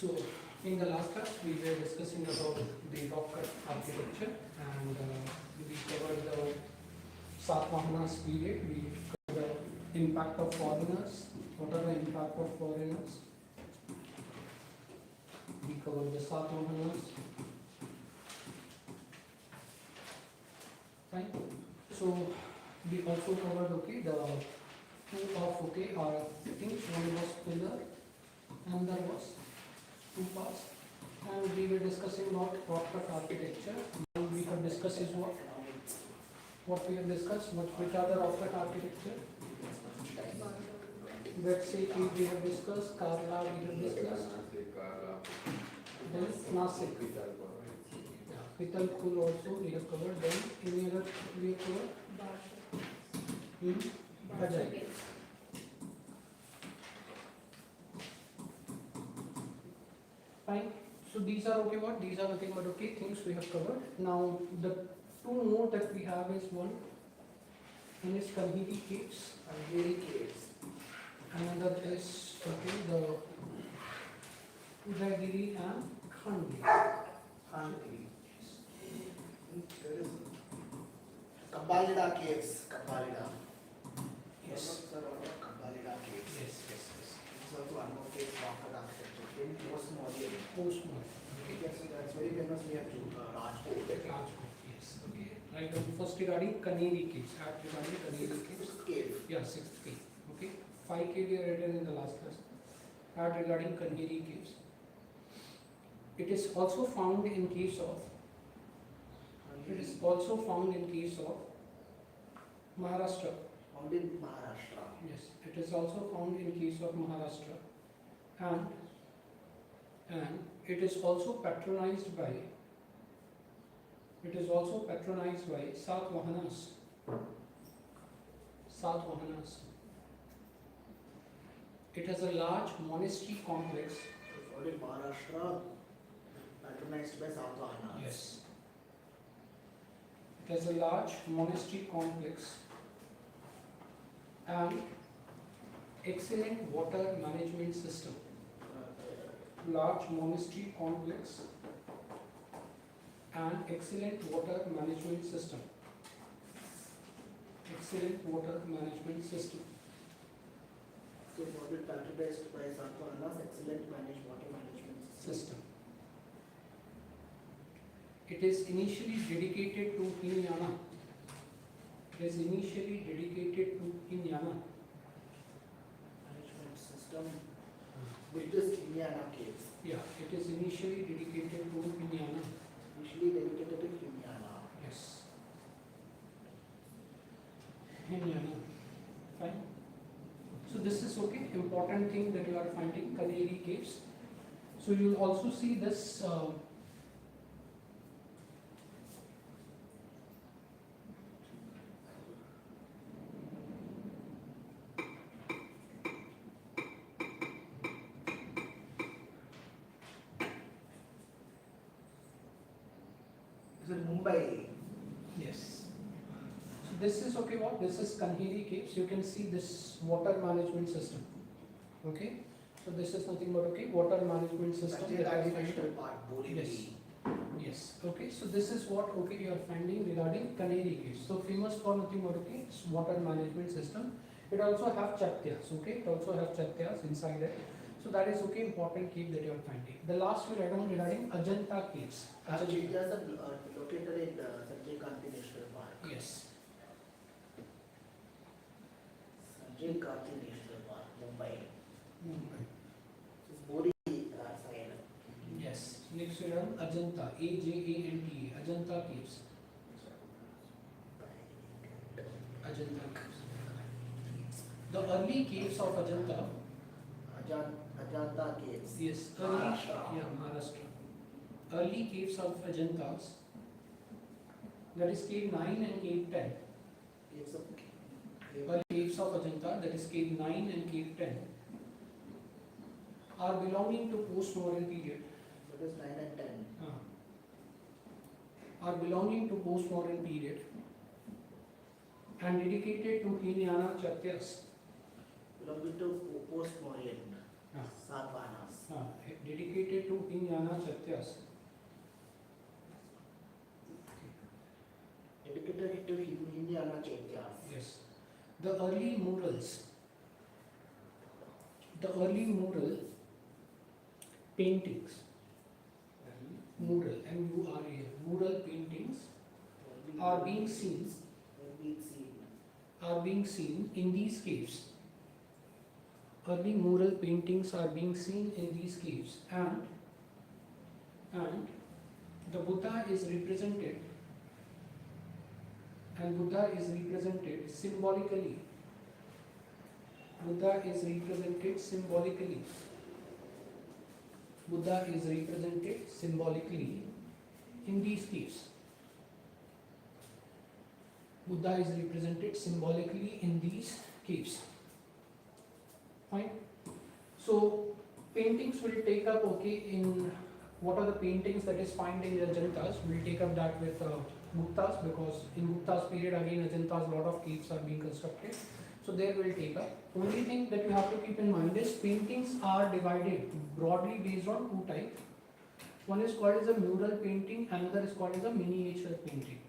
So, in the last class, we were discussing about the rock cut architecture and we covered the Satavahanas period. We covered the impact of foreigners. What are the impact of foreigners? We covered the Satavahanas. Fine. So, we also covered the two of things. One was pillar, and there was two parts, and we were discussing about rock cut architecture. And we have discussed is what we have discussed. Which are the rock cut architecture? Let's say we have discussed Kerala, we have discussed then Nasik, Pitalpur also we have covered. Then any other we have covered? Bajaj. Fine. So these are okay. What? These are nothing but okay things we have covered. Now the two more that we have is one is Kanhiri caves. Another is the Udayagiri and Khandgiri. Kapalida caves. Yes. Kapalida caves. Yes. It's also one more case rock cut architecture in post-modern. Post-modern. Yes, that's very famous. We have to Rajkot. Yes. Okay. Right. First regarding Kanhiri caves. Regarding Kanhiri caves. Cave. Yeah, sixth cave. Okay. 5 cave we are written in the last class. Regarding Kanhiri caves. It is also found in caves of. It is also found in caves of Maharashtra. Found in Maharashtra. Yes, it is also found in case of Maharashtra, and it is also patronized by Satavahanas. It has a large monastery complex. Found in Maharashtra, patronized by Satavahanas. Yes. It has a large monastery complex and excellent water management system. Large monastery complex and excellent water management system. Excellent water management system. So found it patronized by Satavahanas, excellent water management System. It is initially dedicated to Hinayana. Management system. Which is Indiana caves. Yeah, it is initially dedicated to Hinayana. Initially dedicated to Indiana. Yes. Hinayana. Fine. So this is okay. Important thing that you are finding Kanhiri caves. So you will also see this. Is it Mumbai? Yes. So this is okay. What? This is Kanhiri caves. You can see this water management system. Okay. So this is nothing but water management system. National Park, Yes. Yes. Okay. So this is what you are finding regarding Kanhiri caves. So famous for nothing but water management system. It also have chatyas. Okay. It also have chatyas inside it. So that is important cave that you are finding. The last we read on regarding Ajanta caves. It is located in the Sanjay Gandhi National Park. Yes. Sanjay Gandhi National Park, Mumbai. It's Bori side. Yes. Next we run Ajanta, Ajanta, Ajanta caves. Ajanta caves. The early caves of Ajanta. Ajanta caves. Yes. Maharashtra. Early caves of Ajantas. That is cave 9 and cave 10. Early caves of Ajanta, that is cave 9 and cave 10, are belonging to post-modern period. That is 9 and 10. Are belonging to post-modern period and dedicated to Hinayana Chatyas. Belonging to post-modern. Ah. Satavahanas. Dedicated to Hinjana Chatyas. Dedicated to Indiana Chaityas. Yes. The early murals, mural paintings, mural, M-U-R-A-L, mural paintings are being seen in these caves. Early mural paintings are being seen in these caves, and the Buddha is represented, symbolically. Buddha is represented symbolically in these caves. Buddha is represented symbolically in these caves. Fine. So paintings will take up, in what are the paintings that is found in Ajantas. We'll take up that with Guptas, because in Gupta's period again Ajanta's lot of caves are being constructed. So there we'll take up. Only thing that you have to keep in mind is paintings are divided broadly based on two types. One is called as a mural painting, another is called as a miniature painting.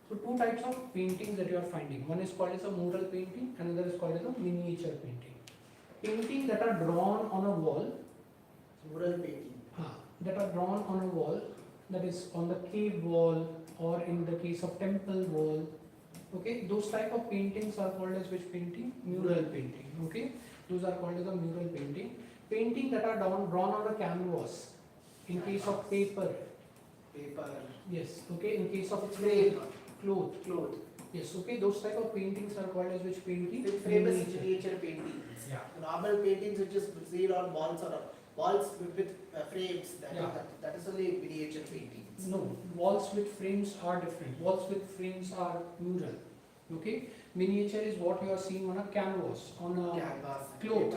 So two types of paintings that you are finding. One is called as a mural painting, another is called as a miniature painting. Paintings that are drawn on a wall. Mural painting. That are drawn on a wall, that is on the cave wall, or in the case of temple wall. Okay, those type of paintings are called as which painting? Mural painting. Okay, those are called as a mural painting. Painting that are drawn on a canvas. In case of paper. Yes. Okay. In case of clay. Cloth. Yes, okay, those type of paintings are called as which painting? Famous miniature paintings. Yeah. Normal paintings which is seen on walls or walls with frames, that is only miniature paintings. No, walls with frames are different. Walls with frames are mural. Okay? Miniature is what you are seeing on a canvas, on a cloth,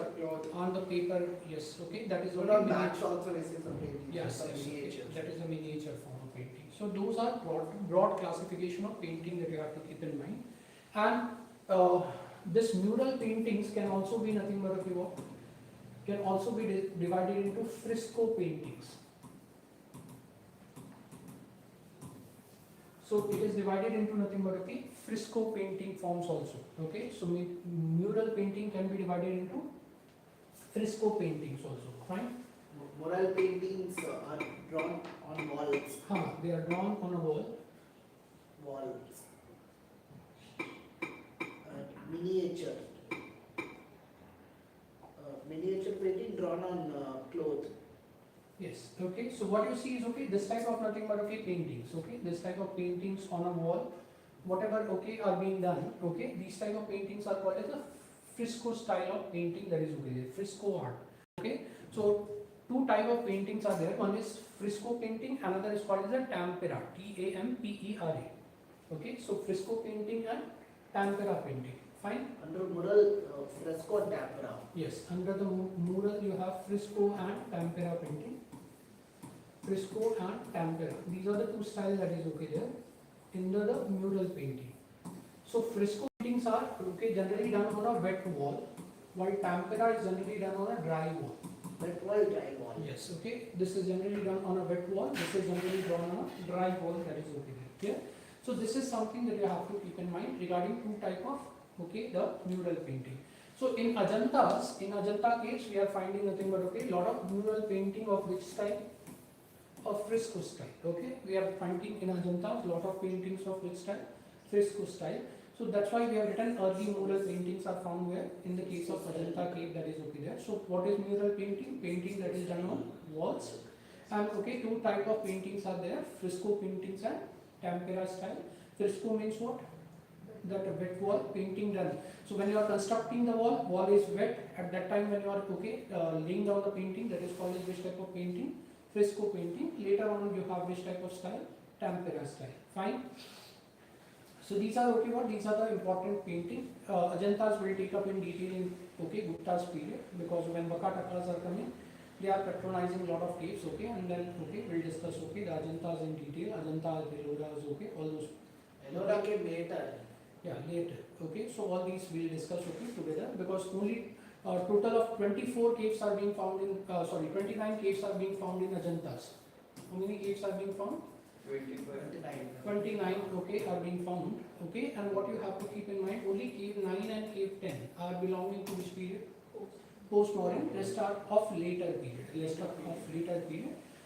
on the paper. Yes, okay, that is what only on miniature. also is a painting. Yes, miniature. okay. That is a miniature form of painting. So those are broad classification of painting that you have to keep in mind. And this mural paintings can also be nothing but can also be divided into fresco paintings. So it is divided into nothing but fresco painting forms also. Okay, so mural painting can be divided into fresco paintings also. Fine. Mural paintings are drawn on walls. They are drawn on a wall. Miniature. Miniature painting drawn on cloth. Yes. Okay. So what you see is this type of nothing but paintings. Okay. This type of paintings on a wall, whatever are being done. Okay. These type of paintings are called as a fresco style of painting, that is fresco art. Okay. So two type of paintings are there. One is fresco painting, another is called as a tempera, T-A-M-P-E-R-A. Okay, so fresco painting and tempera painting. Fine. Under mural, fresco and tempera. Yes, under the mural you have fresco and tempera painting. Fresco and tempera. These are the two styles that is there in the mural painting. So fresco paintings are generally done on a wet wall, while tempera is generally done on a dry wall. Wet wall, dry wall. Yes, okay. This is generally done on a wet wall. This is generally drawn on a dry wall. That is there. So this is something that you have to keep in mind regarding two type of the mural painting. So in Ajanta caves we are finding nothing but lot of mural painting of which style? Of fresco style. Okay, we are finding in Ajanta lot of paintings of which style? Fresco style. So that's why we have written early mural paintings are found where? In the case of Ajanta cave, that is there. So what is mural painting? Painting that is done on walls. And two type of paintings are there, fresco paintings and tempera style. Fresco means what? That wet wall painting done. So when you are constructing the wall is wet. At that time when you are laying down the painting, that is called as which type of painting? Fresco painting. Later on you have which type of style? Tempera style. Fine. So these are these are the important painting. Ajantas will take up in detail in Gupta's period, because when Vakatakas are coming, they are patronizing lot of caves, and then we'll discuss the Ajantas in detail. Ajanta, Eloras, all those. Ellora came later. Yeah, later. So all these we'll discuss together, because only A total of 24 caves are being found in, 29 caves are being found in Ajantas. How many caves are being found? 29. 29, okay, are being found, okay, and what you have to keep in mind, only cave 9 and cave 10 are belonging to which period? Post-modern, rest are of later period.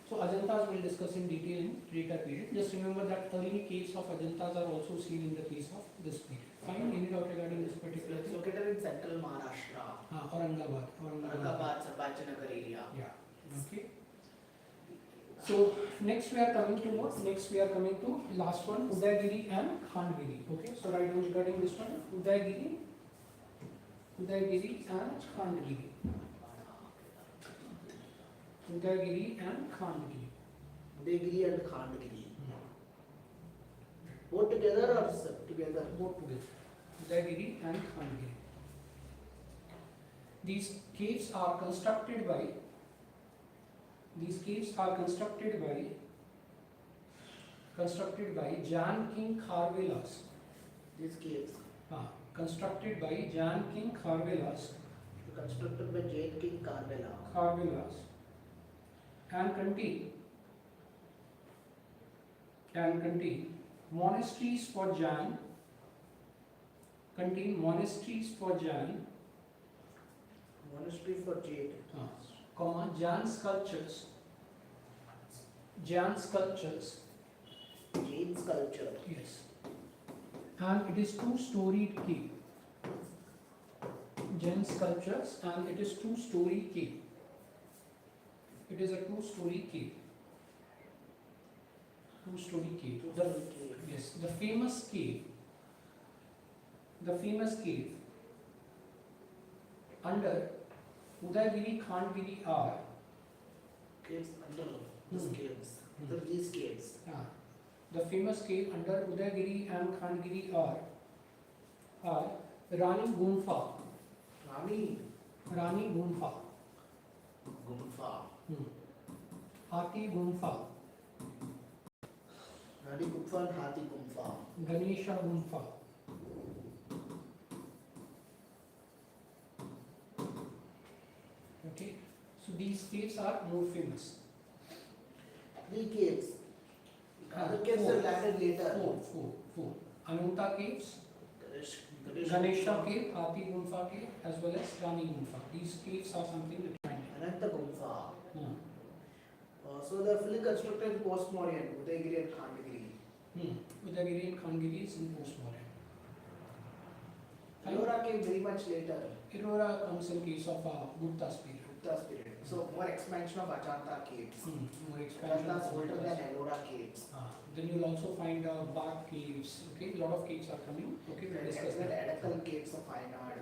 So Ajantas we'll discuss in detail in later period. Just remember that early caves of Ajantas are also seen in the case of this period. Fine, any doubt regarding this particular It's thing? located in central Maharashtra. Aurangabad. Aurangabad, Sabhajanagar area. Yeah, okay. So next we are coming to what? Next we are coming to last one, Udaygiri and Khandgiri. Okay, so write down regarding this one, Udaygiri and Khandgiri. Udaygiri and Khandgiri. Udaygiri and Khandgiri. Both together or together? Both together. Udaygiri and Khandgiri. These caves are constructed by Jan King Kharvelas. These caves. Constructed by Jan King Kharvelas. Constructed by Jan King Kharvelas. And contain monasteries for Jain. Monastery for Jade. Jain sculptures. Jade sculpture. Yes. And it is two-storied cave. Jain sculptures, and it is two-story cave. It is a two-story cave. Yes, the famous cave under Udaygiri, Khandgiri are Caves under these caves. Under these caves. the famous cave under Udaygiri and Khandgiri are Rani Gunfa. Rani Gunfa. Hathi Gunfa. Rani Gunfa and Hathi Gunfa. Ganesha Gunfa. Okay, so these caves are more famous. 3 caves. Other caves are added later. Four. Ananta caves, Ganesha cave, Hathi Gunfa cave, as well as Rani Gunfa. These caves are something that find. Ananta Gunfa. So they are fully constructed post-modern, Udaygiri and Khandgiri. Udaygiri and Khandgiri is in post-modern. Ellora came very much later. Ellora comes in case of Gupta's period. So more expansion of Ajanta caves. More expansion. Ajanta is older than Ellora caves. Then you'll also find bark caves. Okay, a lot of caves are coming. Okay, we'll discuss that. Edakal caves of Wayanad.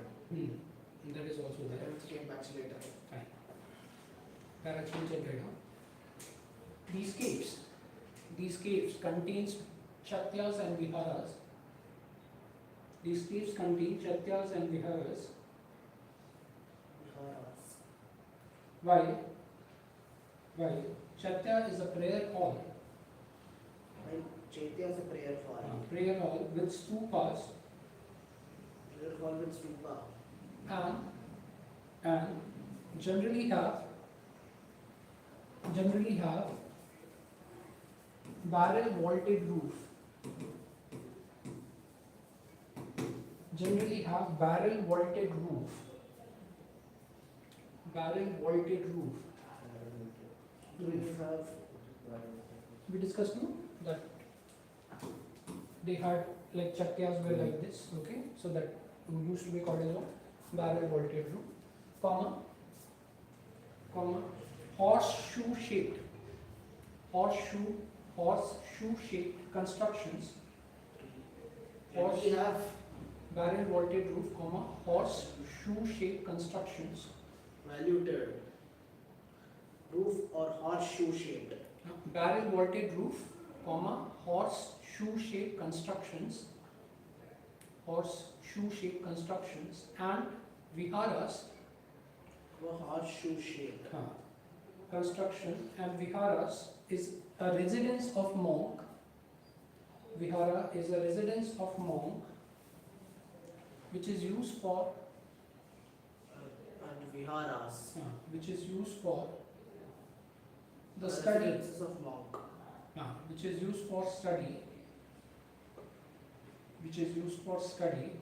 That is also there. That came much later. Fine. Directions and right now. These caves contains chatyas and viharas. These caves contain chatyas and viharas. Why? Chatya is a prayer hall. Chaitya is a prayer hall. Prayer hall with stupas. Prayer hall with stupa. And generally have barrel vaulted roof. We discussed that they had like chatyas were like this, okay, so that used to be called as a barrel vaulted roof, horseshoe shaped constructions. We have Barrel vaulted roof, horseshoe shaped constructions. valued roof or horseshoe shaped. Barrel vaulted roof, horseshoe shaped constructions. And viharas. Horseshoe shaped. Construction and viharas is a residence of monk. Vihara is a residence of monk which is used for Viharas. Which is used for the study, Residences of monk. which is used for study, which is used for study,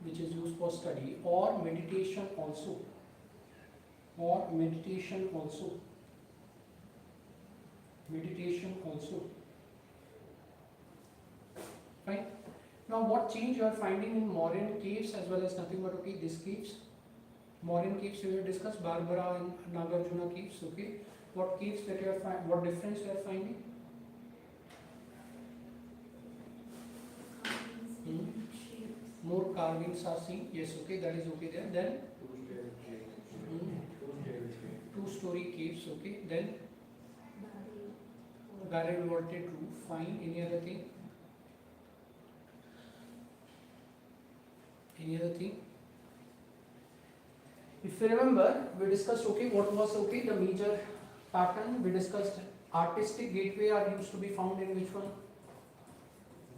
which is used for study or meditation also, or meditation also, meditation also. Right? Now what change you are finding in Mauryan caves as well as nothing but okay these caves? Mauryan caves we have discussed, Barbara and Nagarjuna caves, okay? What caves that you are finding, what difference you are finding? More carvings are seen, yes, okay, that is okay there. Then two-story caves, okay. Then barrel vaulted roof, fine. Any other thing? Any other thing? If you remember, we discussed okay, what was okay the major pattern. We discussed artistic gateway are used to be found in which one?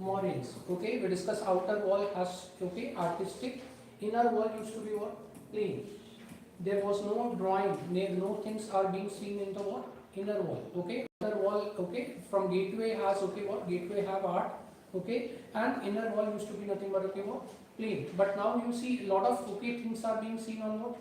Mauryans. Okay, we discussed outer wall has okay artistic, inner wall used to be what? Plain. There was no drawing, no things are being seen in the what? Inner wall. Okay, inner wall okay from gateway has okay what? Gateway have art. Okay, and inner wall used to be nothing but okay what? Plain. But now you see a lot of okay things are being seen on what?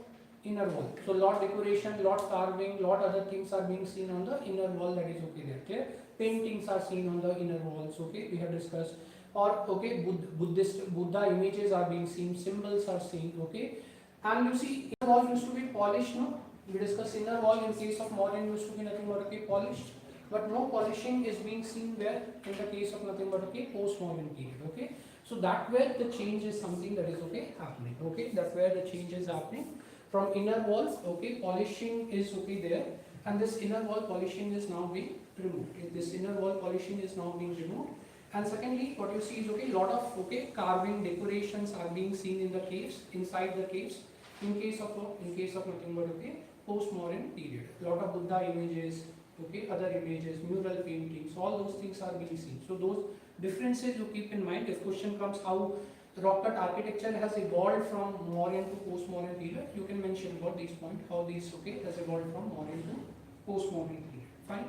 Inner wall. So lot decoration, lot carving, lot other things are being seen on the inner wall, that is okay there. Clear? Paintings are seen on the inner walls, okay, we have discussed. Or okay, Buddha images are being seen, symbols are seen, okay. And you see inner wall used to be polished, no? We discussed inner wall in case of Mauryan used to be nothing but okay polished. But no polishing is being seen where in the case of nothing but okay post-Mauryan period, okay. So that where the change is something that is okay happening, okay. That's where the change is happening. From inner walls, okay, polishing is okay there, and this inner wall polishing is now being removed. This inner wall polishing is now being removed. And secondly, what you see is okay, lot of okay carving decorations are being seen in the caves, inside the caves. In case of what? In case of nothing but okay post-Mauryan period. Lot of Buddha images, okay, other images, mural paintings, all those things are being seen. So those differences you keep in mind. If question comes how rock cut architecture has evolved from Mauryan to post-Mauryan period, you can mention about these points, how these okay has evolved from Mauryan to post-Mauryan period. Fine.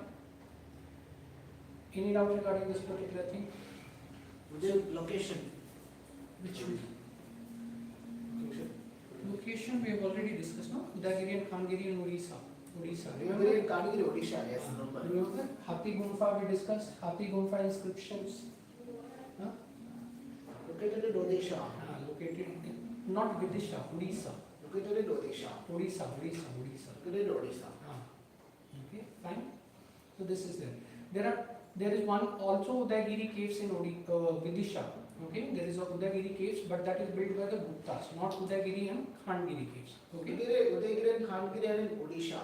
Any doubt regarding this particular thing? Location. Which location we have already discussed, no? Udagiri and Khangiri in Odisha. Remember? Kanigiri, Odisha, yes. Remember? Hathi Gunfa we discussed. Hathi Gunfa inscriptions. Huh? Located in Odisha. Located in, not Vidisha, Odisha. Located in Odisha. Odisha. Located in Odisha. Okay, fine. So this is there. There is one also Udagiri caves in Vidisha. Okay, there is a Udagiri caves, but that is built by the Guptas, not Udagiri and Khandgiri caves. Okay. Udagiri and Khandgiri are in Odisha.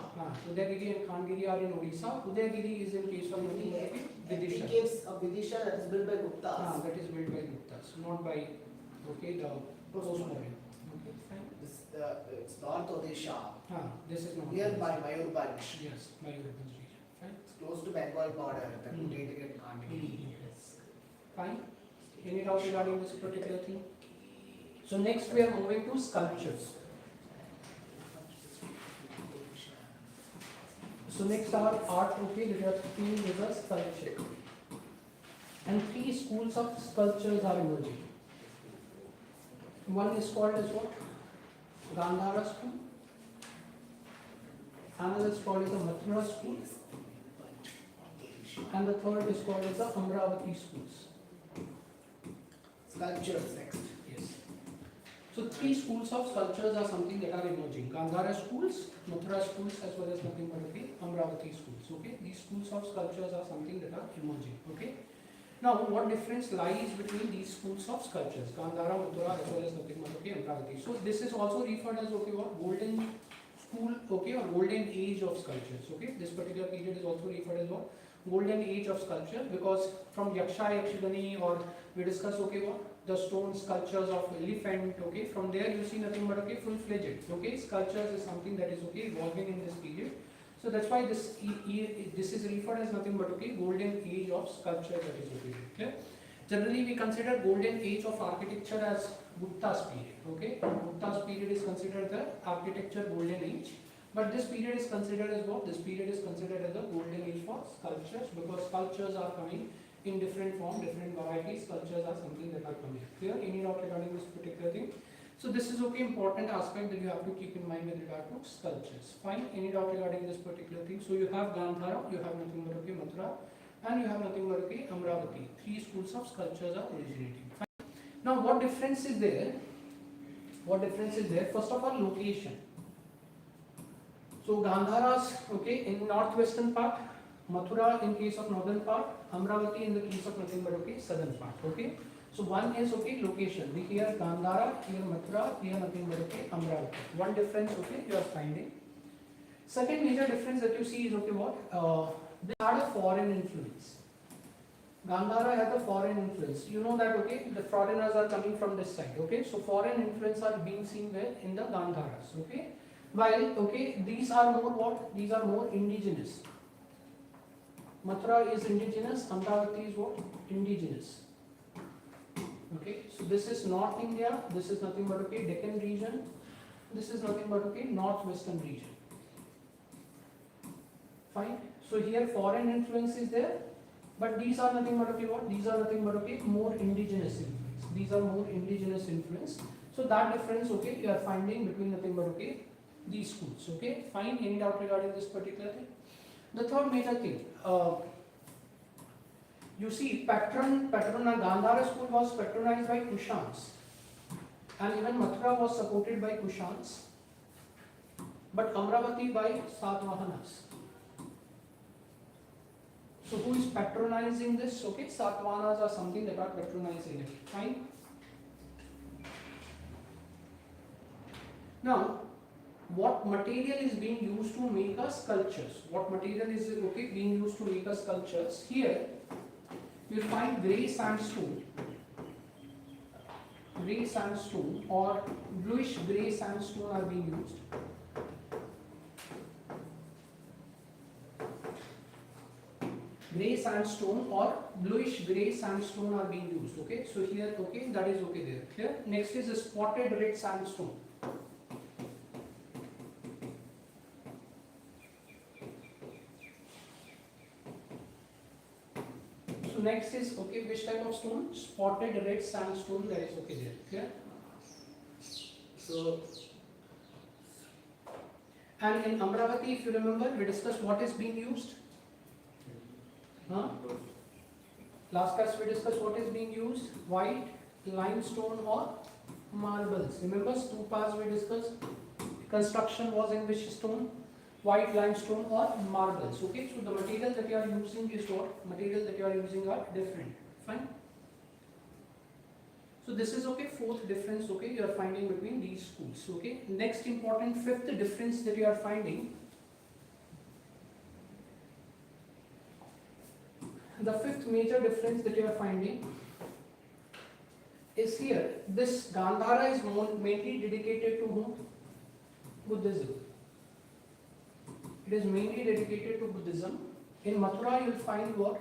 Udagiri and Khandgiri are in Odisha. Udagiri is in case of Vidisha. Caves of Vidisha that is built by Guptas. That is built by Guptas, not by okay the post-Mauryan. Okay, fine. It's North Odisha. This is not Near by Mayurbhanj. Yes, Mayurbhanj region. Fine. It's close to Bengal border. That Udagiri and Khandgiri. Yes. Fine. Any doubt regarding this particular thing? So next we are moving to sculptures. So next our art, okay, there are three is a sculpture. And three schools of sculptures are emerging. One is called as what? Gandhara school. Another is called as the Mathura school. And the third is called as the Amravati schools. Sculptures next. Yes. So three schools of sculptures are something that are emerging. Gandhara schools, Mathura schools, as well as nothing but okay, Amravati schools. Okay, these schools of sculptures are something that are emerging. Okay. Now, what difference lies between these schools of sculptures, Gandhara, Mathura, as well as nothing but okay, Amravati? So this is also referred as okay, what golden school, okay, or golden age of sculptures. Okay, this particular period is also referred as what golden age of sculpture, because from Yaksha, Yakshagani, or we discuss okay what the stone sculptures of elephant, okay, from there you see nothing but okay full-fledged okay sculptures is something that is okay evolving in this period. So that's why this is referred as nothing but okay golden age of sculpture, that is okay. Okay? Generally, we consider golden age of architecture as Gupta's period. Okay, Gupta's period is considered the architecture golden age, but this period is considered as what? This period is considered as the golden age for sculptures, because sculptures are coming in different form, different varieties. Sculptures are something that are coming. Clear? Any doubt regarding this particular thing? So this is okay, important aspect that you have to keep in mind with regard to sculptures. Fine. Any doubt regarding this particular thing? So you have Gandhara, you have nothing but okay Mathura, and you have nothing but okay Amravati. Three schools of sculptures are originating. Fine. Now what difference is there? What difference is there? First of all, location. So Gandhara's okay in northwestern part, Mathura in case of northern part, Amravati in the case of nothing but okay southern part. Okay. So one is okay location. We here Gandhara, here Mathura, here nothing but okay Amravati. One difference okay you are finding. Second major difference that you see is okay what? They had a foreign influence. Gandhara had a foreign influence. You know that okay the foreigners are coming from this side. Okay, so foreign influence are being seen where in the Gandharas. Okay, while okay these are more what? These are more indigenous. Mathura is indigenous. Amravati is what? Indigenous. Okay, so this is North India, this is nothing but okay Deccan region, this is nothing but okay northwestern region. Fine. So here foreign influence is there, but these are nothing but okay what? These are nothing but okay more indigenous influence. These are more indigenous influence. So that difference okay you are finding between nothing but okay these schools. Okay, fine. Any doubt regarding this particular thing? The third major thing. You see, Gandhara school was patronized by Kushans, and even Mathura was supported by Kushans, but Amravati by Satavahanas. So who is patronizing this? Okay, Satavahanas are something that are patronizing it. Fine. Now, what material is being used to make a sculptures? What material is okay being used to make a sculptures? Here you will find grey sandstone or bluish grey sandstone are being used. Grey sandstone or bluish grey sandstone are being used. Okay, so here okay that is okay there. Clear? Next is a spotted red sandstone. Next is okay which type of stone? Spotted red sandstone, that is okay there. Clear? So and in Amravati, if you remember, we discussed what is being used. Last class we discussed what is being used: white limestone or marbles. Remember, two parts we discussed. Construction was in which stone? White limestone or marbles. Okay, so the material that you are using is what? Material that you are using are different. Fine. So this is okay. Fourth difference. Okay, you are finding between these schools. Okay. Next important fifth difference that you are finding. The fifth major difference that you are finding is here. This Gandhara is mainly dedicated to whom? Buddhism. It is mainly dedicated to Buddhism. In Mathura you will find what?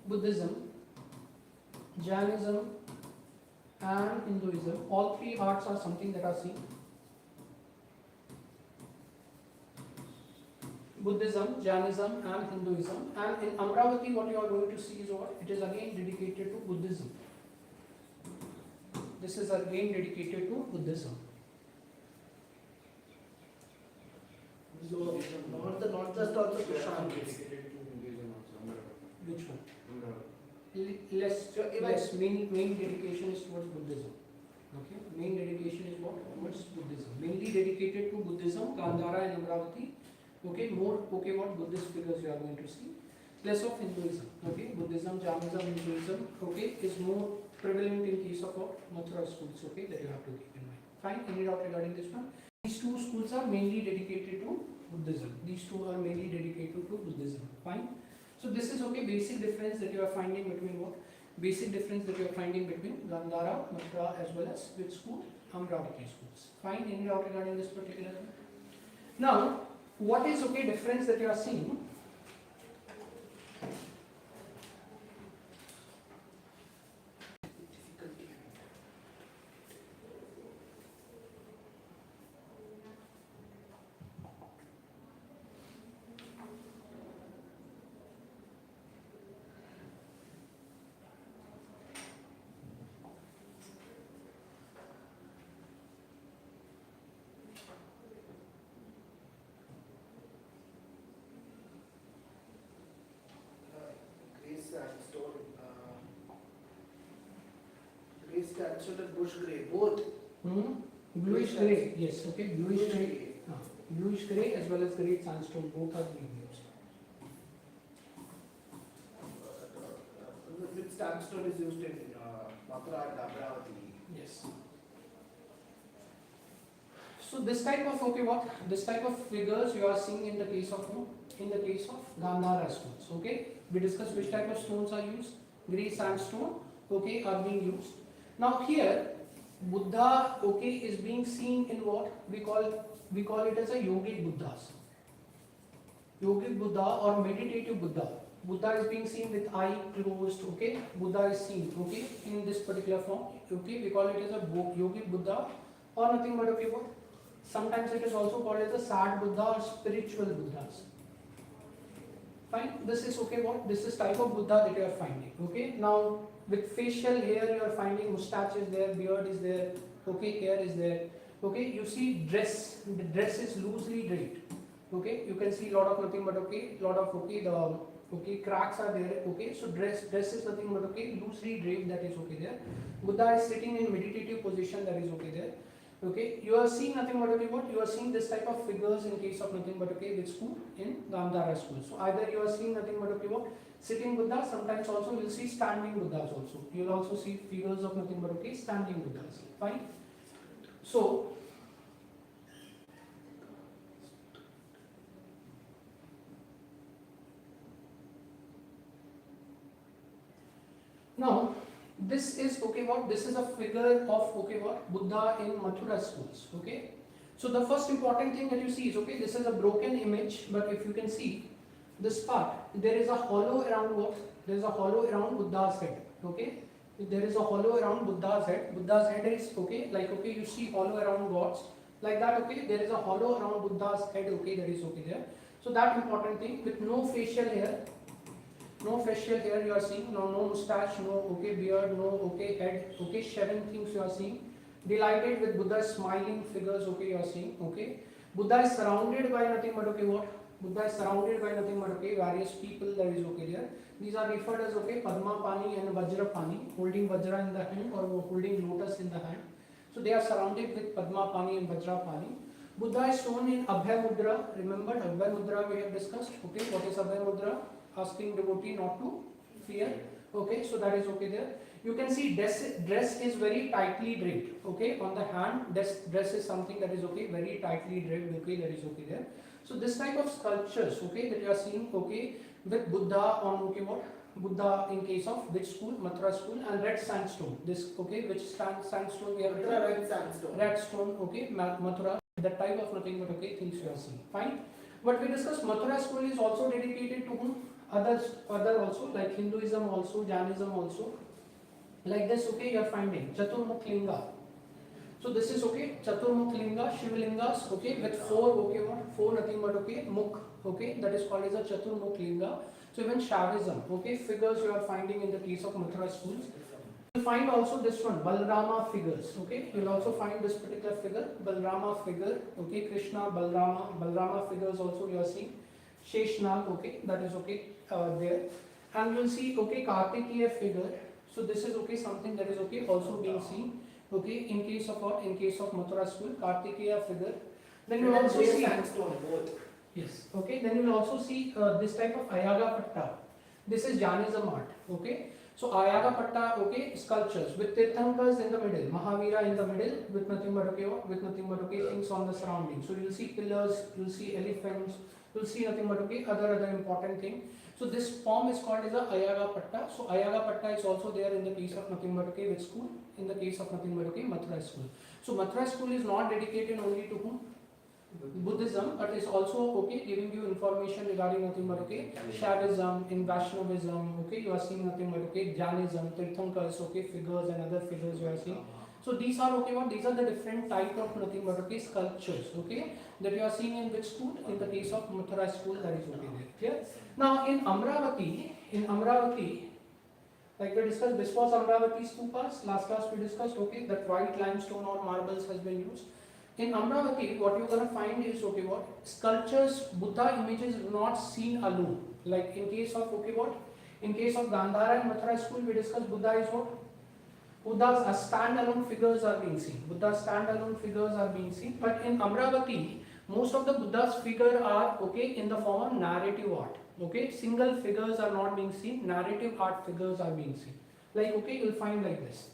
Buddhism, Jainism and Hinduism. All three arts are something that are seen. Buddhism, Jainism and Hinduism. And in Amravati what you are going to see is what? It is again dedicated to Buddhism. This is again dedicated to Buddhism. So not just also Kushan. Which one? Less main dedication is towards Buddhism. Okay, main dedication is what? Towards Buddhism. Mainly dedicated to Buddhism, Gandhara and Amravati. Okay, more okay what Buddhist figures you are going to see. Less of Hinduism. Okay, Buddhism, Jainism, Hinduism. Okay, is more prevalent in case of what? Mathura schools. Okay, that you have to keep in mind. Fine. Any doubt regarding this one? These two schools are mainly dedicated to Buddhism. These two are mainly dedicated to Buddhism. Fine. So this is okay. Basic difference that you are finding between what? Basic difference that you are finding between Gandhara, Mathura as well as which school? Amravati schools. Fine. Any doubt regarding this particular thing? Now, what is okay difference that you are seeing? is considered bush grey, both. Bluish grey, yes, okay, bluish grey. Bluish grey as well as grey sandstone, both are being used. Which sandstone is used in Mathura and Amravati? Yes. So this type of, okay, what? This type of figures you are seeing in the case of whom? In the case of Gandhara stones, okay? We discussed which type of stones are used. Grey sandstone, okay, are being used. Now here, Buddha, okay, is being seen in what? We call it as a yogic Buddhas. Yogic Buddha or meditative Buddha. Buddha is being seen with eye closed, okay? Buddha is seen, okay, in this particular form, okay? We call it as a yogic Buddha or nothing but, okay, what? Sometimes it is also called as a sad Buddha or spiritual Buddhas. Fine, this is, okay, what? This is type of Buddha that you are finding, okay? Now, with facial hair you are finding mustache is there, beard is there, okay, hair is there, okay? You see dress, the dress is loosely draped, okay? You can see lot of nothing but, okay, lot of, okay, the, okay, cracks are there, okay? So dress is nothing but, okay, loosely draped, that is, okay, there. Buddha is sitting in meditative position, that is, okay, there. Okay, you are seeing nothing but, okay, what? You are seeing this type of figures in case of nothing but, okay, which school? In Gandhara school. So either you are seeing nothing but, okay, what? Sitting Buddha, sometimes also you will see standing Buddhas also. You will also see figures of nothing but, okay, standing Buddhas. Fine. So, now, this is, okay, what? This is a figure of, okay, what? Buddha in Mathura schools, okay? So the first important thing that you see is, okay, this is a broken image, but if you can see this part, there is a hollow around what? There is a hollow around Buddha's head, okay? There is a hollow around Buddha's head. Buddha's head is, okay, like, okay, you see hollow around gods, like that, okay? There is a hollow around Buddha's head, okay, that is, okay, there. So that important thing, with no facial hair, no facial hair you are seeing, no mustache, no, okay, beard, no, okay, head, okay, shaven things you are seeing. Delighted with Buddha's smiling figures, okay, you are seeing, okay. Buddha is surrounded by nothing but, okay, what? Buddha is surrounded by nothing but, okay, various people, that is, okay, there. These are referred as, okay, Padma Pani and Vajra Pani, holding Vajra in the hand or holding lotus in the hand. So they are surrounded with Padma Pani and Vajra Pani. Buddha is shown in Abhay Mudra. Remember Abhay Mudra we have discussed, okay, what is Abhay Mudra? Asking devotee not to fear, okay, so that is, okay, there. You can see dress is very tightly draped, okay, on the hand. Dress is something that is, okay, very tightly draped, okay, that is, okay, there. So this type of sculptures, okay, that you are seeing, okay, with Buddha on, okay, what? Buddha in case of which school? Mathura school, and red sandstone. This, okay, which sandstone we have? Red sandstone. Red stone, okay, Mathura. That type of nothing but, okay, things you are seeing. Fine. But we discussed Mathura school is also dedicated to whom? Other also, like Hinduism also, Jainism also. Like this, okay, you are finding Chaturmukh Linga. So this is, okay, Chaturmukh Linga, Shivlingas, okay, with four, okay, what? Four nothing but, okay, Mukh, okay, that is called as a Chaturmukh Linga. So even Shaivism, okay, figures you are finding in the case of Mathura schools. You will find also this one, Balrama figures, okay, you will also find this particular figure, Balrama figure, okay, Krishna, Balrama figures also you are seeing. Sheshnag, okay, that is, okay, there. And you will see, okay, Kartikeya figure. So this is, okay, something that is, okay, also being seen, okay, in case of what? In case of Mathura school, Kartikeya figure. Then you will also see both. Yes, okay, then you will also see this type of Ayaga Patta. This is Jainism art, okay. So Ayaga Patta, okay, sculptures with Tirthankars in the middle, Mahavira in the middle, with nothing but, okay, with nothing but, okay, things on the surroundings. So you will see pillars, you will see elephants, you will see nothing but, okay, other important thing. So this form is called as a Ayaga Patta. So Ayaga Patta is also there in the case of nothing but, okay, which school? In the case of nothing but, okay, Mathura school. So Mathura school is not dedicated only to whom? Buddhism, but is also, okay, giving you information regarding nothing but, okay, Shaivism, in Vaishnavism, okay, you are seeing nothing but, okay, Jainism, Tirthankars, okay, figures and other figures you are seeing. So these are, okay, what? These are the different type of nothing but, okay, sculptures, okay, that you are seeing in which school? In the case of Mathura school, that is, okay, there. Clear? Now in Amravati, like we discussed, this was Amravati stupas. Last class we discussed, okay, that white limestone or marbles has been used. In Amravati, what you're going to find is, okay, what? Sculptures, Buddha images not seen alone. Like in case of, okay, what? In case of Gandhara and Mathura school, we discussed Buddha is what? Buddha's standalone figures are being seen. Buddha's standalone figures are being seen. But in Amravati, most of the Buddha's figure are okay in the form of narrative art. Okay, single figures are not being seen. Narrative art figures are being seen. Like okay, you'll find like this.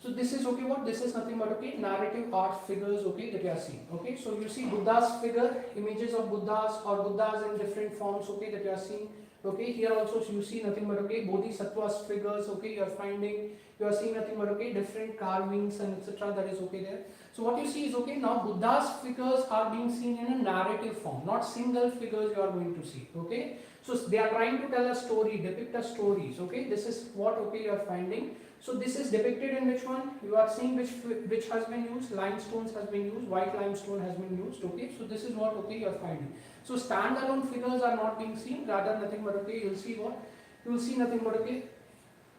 So this is okay. What this is nothing but okay narrative art figures. Okay, that you are seeing. Okay, so you see Buddha's figure, images of Buddhas or Buddhas in different forms. Okay, that you are seeing. Okay, here also you see nothing but okay bodhisattvas figures. Okay, you are finding, you are seeing nothing but okay different carvings and etc. That is okay there. So what you see is okay now Buddha's figures are being seen in a narrative form, not single figures you are going to see. Okay, so they are trying to tell a story, depict a stories. Okay, this is what okay you are finding. So this is depicted in which one? You are seeing which has been used. Limestones has been used. White limestone has been used. Okay, so this is what okay you are finding. So standalone figures are not being seen. Rather nothing but okay. You'll see what? You will see nothing but okay.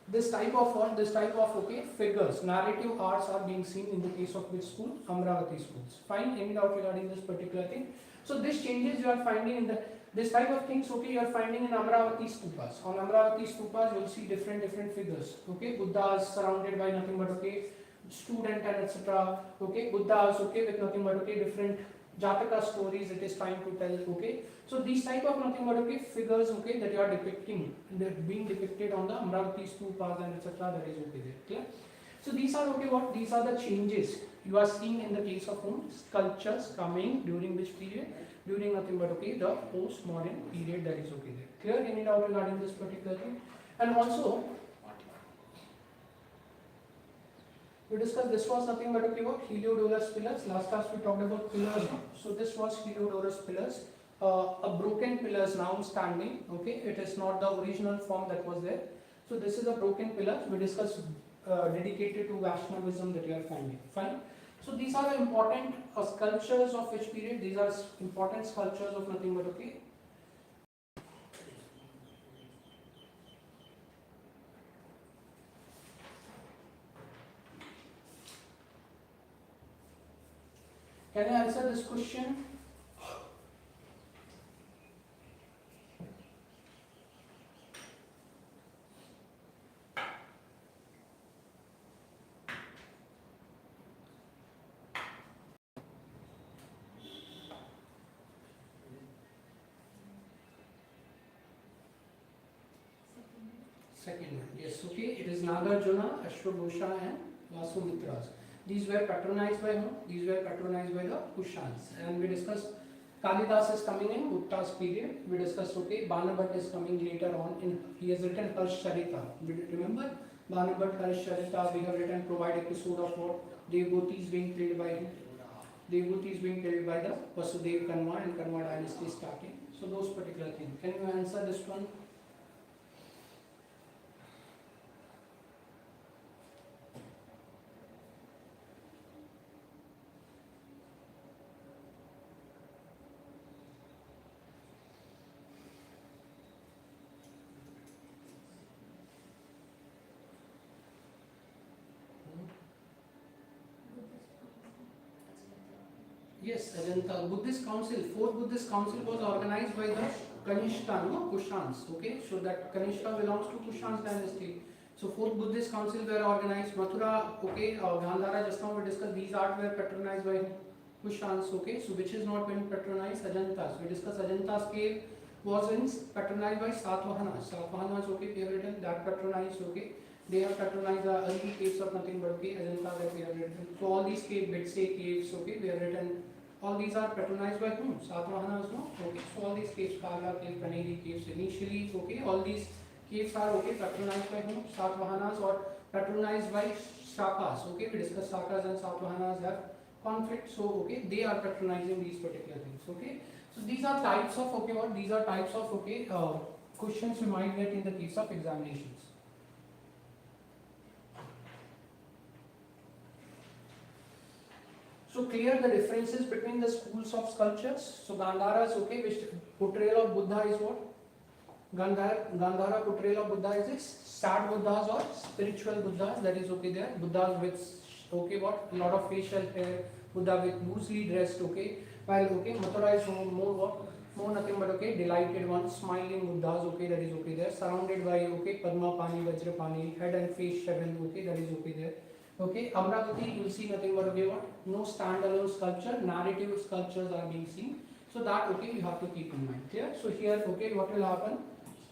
This type of what? This type of okay figures. Narrative arts are being seen in the case of which school? Amravati schools. Fine. Any doubt regarding this particular thing? So this changes you are finding in the this type of things okay you are finding in Amravati stupas. On Amravati stupas you will see different figures. Okay, Buddhas surrounded by nothing but okay student and etc. Okay, Buddhas okay with nothing but okay different Jataka stories it is trying to tell. Okay, so these type of nothing but okay figures okay that you are depicting, being depicted on the Amravati stupas and etc. That is okay there. Clear? So these are okay what? These are the changes you are seeing in the case of whom? Sculptures coming during which period? During nothing but okay the postmodern period that is okay there. Clear? Any doubt regarding this particular thing? And also we discussed this was nothing but okay what? Heliodorus pillars. Last class we talked about pillars. So this was Heliodorus pillars. A broken pillars now standing. Okay, it is not the original form that was there. So this is a broken pillar. We discussed dedicated to Vaishnavism that you are finding. Fine. So these are the important sculptures of which period? These are important sculptures of nothing but okay. Can I answer this question? Second one, yes, okay. It is Nagarjuna, Ashwagosha, and Vasumitras. These were patronized by whom? These were patronized by the Kushans. And we discussed Kalidas is coming in Gupta's period. We discussed okay, Banabhat is coming later on. He has written Harsh Charita. Remember Banabhat Harsh Charita? We have written provide episode of what Devgoti is being played by him. Devgoti is being played by the Vasudev Kanwa and Kanwa dynasty starting. So those particular things. Can you answer this one? Yes, Ajanta. Buddhist Council, fourth Buddhist Council was organized by the Kanishka, no, Kushans. Okay, so that Kanishka belongs to Kushans dynasty. So fourth Buddhist Council were organized. Mathura, okay, Gandhara. Just now we discussed these art were patronized by Kushans. Okay, so which is not being patronized? Ajanta's. We discussed Ajanta's cave was in patronized by Satavahanas. Satavahanas, okay, we have written that patronized. Okay. They have patronized the early caves of nothing but okay, Ajanta that we have written. So all these caves, Bitsy caves, okay, we have written. All these are patronized by whom? Satavahanas, no? Okay, so all these caves, Kala cave, Paneri caves, initially, okay, all these caves are okay, patronized by whom? Satavahanas or patronized by Shakas, okay, we discussed Shakas and Satavahanas have conflict, so okay, they are patronizing these particular things, okay. So these are types of, okay, what? These are types of, okay, questions you might get in the case of examinations. So clear the differences between the schools of sculptures. So Gandhara's okay, which portrayal of Buddha is what? Gandhara portrayal of Buddha is this sad Buddhas or spiritual Buddhas, that is okay there. Buddhas with okay what? A lot of facial hair, Buddha with loosely dressed, okay. While okay, Mathura is more what? No, nothing but okay, delighted ones, smiling Buddhas, okay, that is okay there. Surrounded by okay, Padma Pani, Vajra Pani, head and face seven, okay, that is okay there. Okay, Amravati, you'll see nothing but okay, what? No standalone sculpture, narrative sculptures are being seen. So that okay, you have to keep in mind. Clear? So here, okay, what will happen?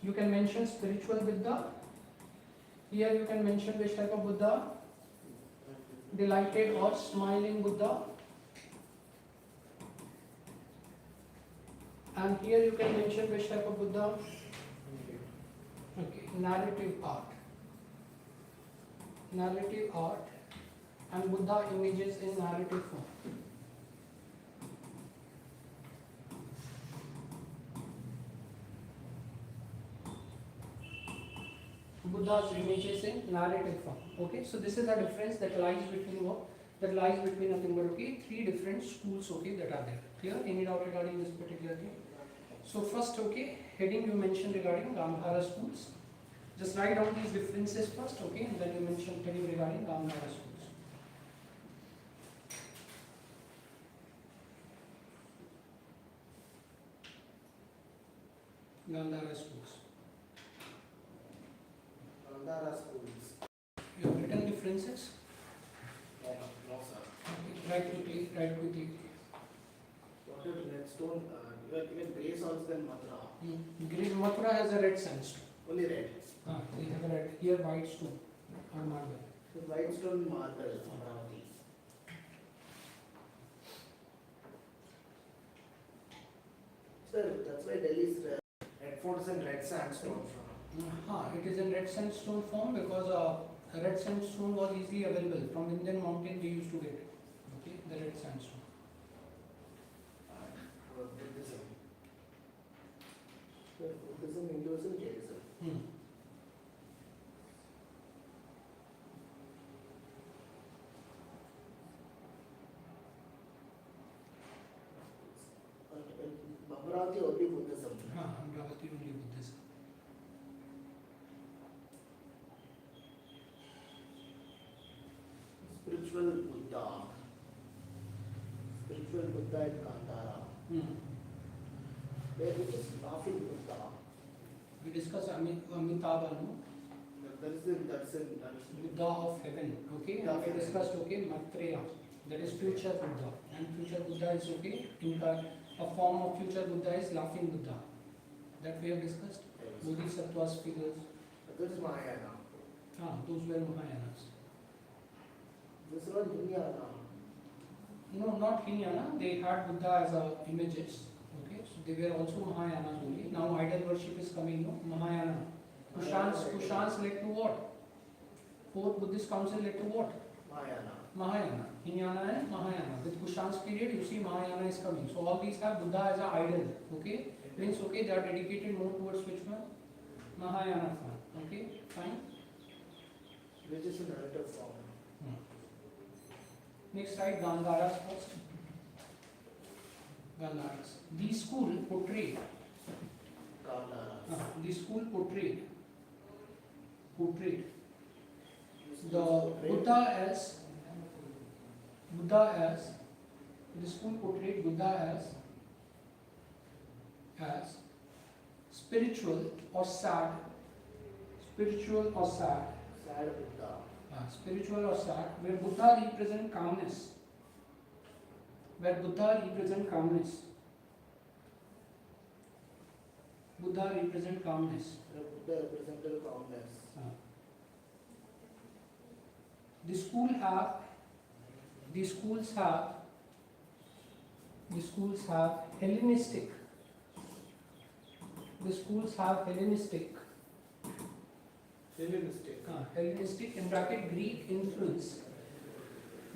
You can mention spiritual Buddha. Here you can mention which type of Buddha? Delighted or smiling Buddha. And here you can mention which type of Buddha? Okay, narrative art. Narrative art and Buddha images in narrative form. Buddha's images in narrative form. Okay, so this is the difference that lies between what? That lies between nothing but okay, three different schools okay that are there. Clear? Any doubt regarding this particular thing? So first okay, heading you mentioned regarding Gandhara schools. Just write down these differences first, okay, and then you mention heading regarding Gandhara schools. Gandhara schools. Gandhara schools. You have written differences? No, sir. Okay, write quickly, write quickly. What is redstone? Even grey soils than Mathura. Green Mathura has a red sandstone. Only red. They have a red. Here white stone or marble. So white stone marble, Amravati. Sir, that's why Delhi is red fort is in red sandstone. It is in red sandstone form because red sandstone was easily available from Indian mountain. We used to get it. Okay, the red sandstone. Buddhism. Sir, Buddhism, Hinduism, Jainism. Amravati only Buddhism. Amravati only Buddhism. Spiritual Buddha. Spiritual Buddha in Gandhara. Which is laughing Buddha. We discussed Amitabha, no? That's in Buddha of heaven. Okay, Yeah, we discussed okay, Maitreya. That is future Buddha, and future Buddha is okay. A form of future Buddha is laughing Buddha. That we have discussed. Bodhisattvas figures. That is Mahayana. Those were Mahayanas. This is not Hinayana. No, not Hinayana. They had Buddha as images. Okay, so they were also Mahayanas only. Now idol worship is coming. No, Mahayana. Kushans led to what? Fourth Buddhist council led to what? Mahayana. Hinayana and Mahayana. With Kushan's period, you see Mahayana is coming. So all these have Buddha as an idol. Okay, means okay, they are dedicated more towards which one? Mahayana form. Okay, fine. Which is a narrative form. Next slide, Gandharas first. Gandharas. The school portrayed. The school portrayed the Buddha as the school portrayed Buddha as spiritual or sad. Spiritual or sad. Sad Buddha. Spiritual or sad, where Buddha represent calmness. Where Buddha represent calmness. Buddha represent calmness. Buddha represented calmness. The schools have Hellenistic. The schools have Hellenistic. Hellenistic in bracket Greek influence.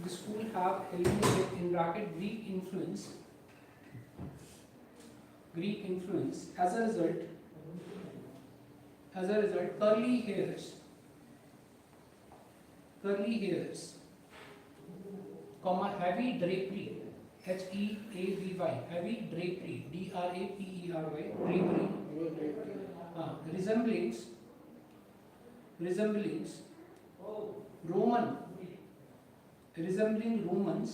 The school have Hellenistic in bracket Greek influence. As a result, curly hairs, heavy drapery, H-E-A-V-Y, heavy drapery, D-R-A-P-E-R-Y, drapery, resembling Romans,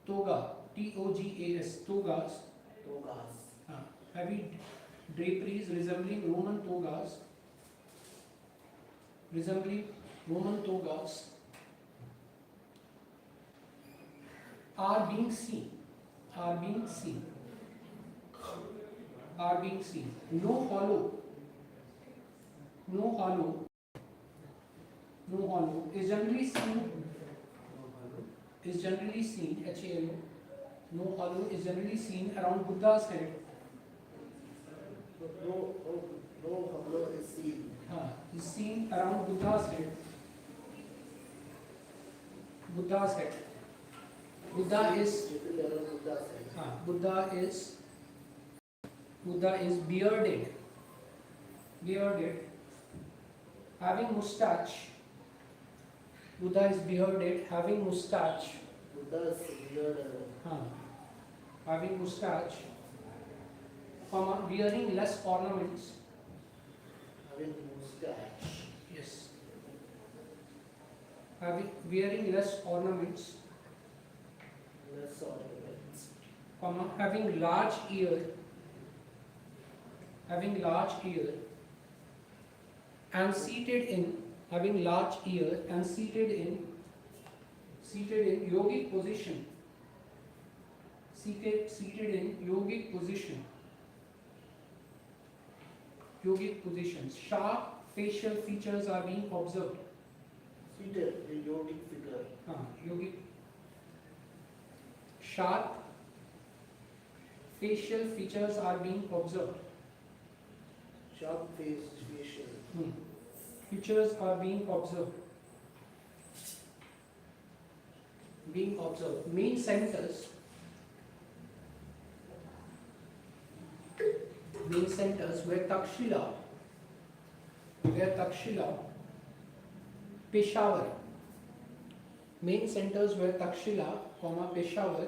toga, T-O-G-A-S, togas, Togas. Heavy draperies resembling Roman togas, are being seen. No hollow is generally seen. HALO. No hollow is generally seen around Buddha's head. No hollow is seen. Is seen around Buddha's head. Buddha is bearded, having moustache. Buddha is bearded, having moustache. Having moustache, wearing less ornaments. Yes. Wearing less ornaments. Having large ear. And seated in yogic position. Yogic positions. Sharp facial features are being observed. Seated in yogic figure. Sharp facial features are being observed. Sharp facial. Features are being observed. Main centers were Takshila, Peshawar. Main centers were Takshila, Peshawar,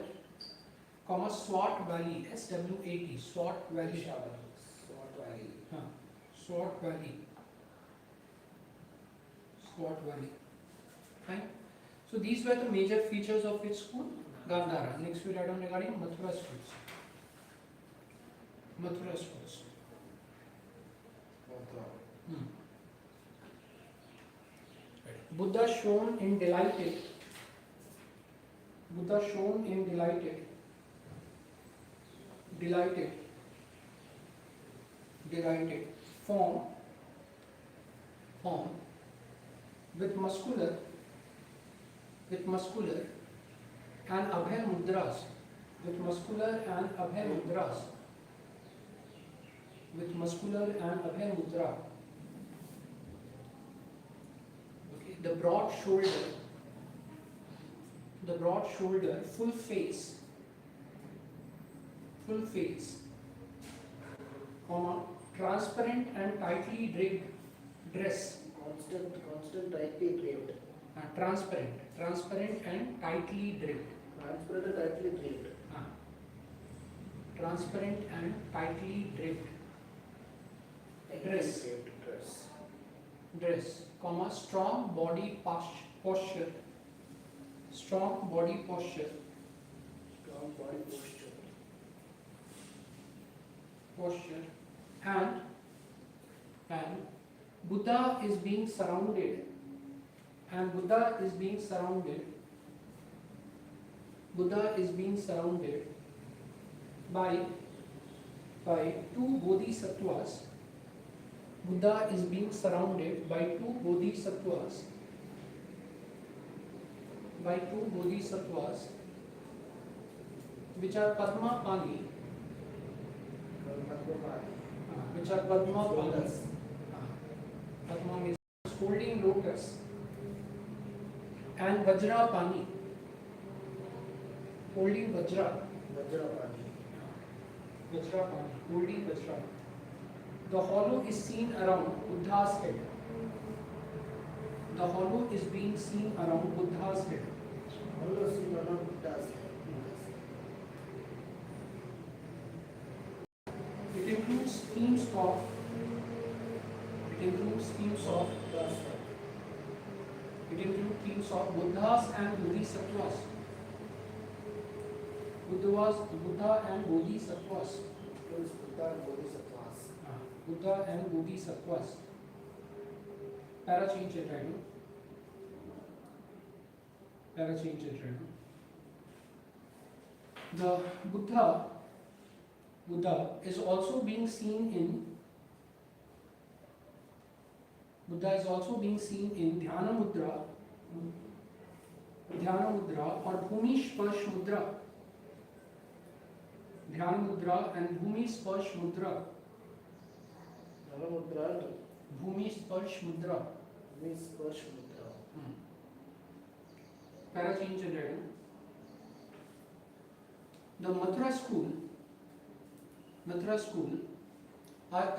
Swat Valley, SWAT, Swat Valley. Swat Valley. Fine. So these were the major features of which school? Gandhara. Next we write down regarding Mathura schools. Buddha shone in delighted form with muscular and abhay mudras. Okay, the broad shoulder, full face, transparent and tightly draped dress. Constant tightly draped. Transparent and tightly draped. Dress, strong body posture. And Buddha is being surrounded by two bodhisattvas. Which are Padmapani. Padma means holding lotus. And Vajrapani, holding Vajra. Holding Vajra. The hollow is seen around Buddha's head. It includes themes of Buddhas and Bodhisattvas. Buddha and Bodhisattvas. Includes Buddha and Bodhisattvas. Buddha and Bodhisattvas. Para change it, right? Para change it, right? The Buddha is also being seen in Dhyana Mudra or Bhumi Sparsh Mudra. Dhyana Mudra and Bhumi Sparsh Mudra. Dhyana Mudra and Bhumi Sparsh Mudra. Bhumi Sparsh Mudra. Para change it, right? The Mathura school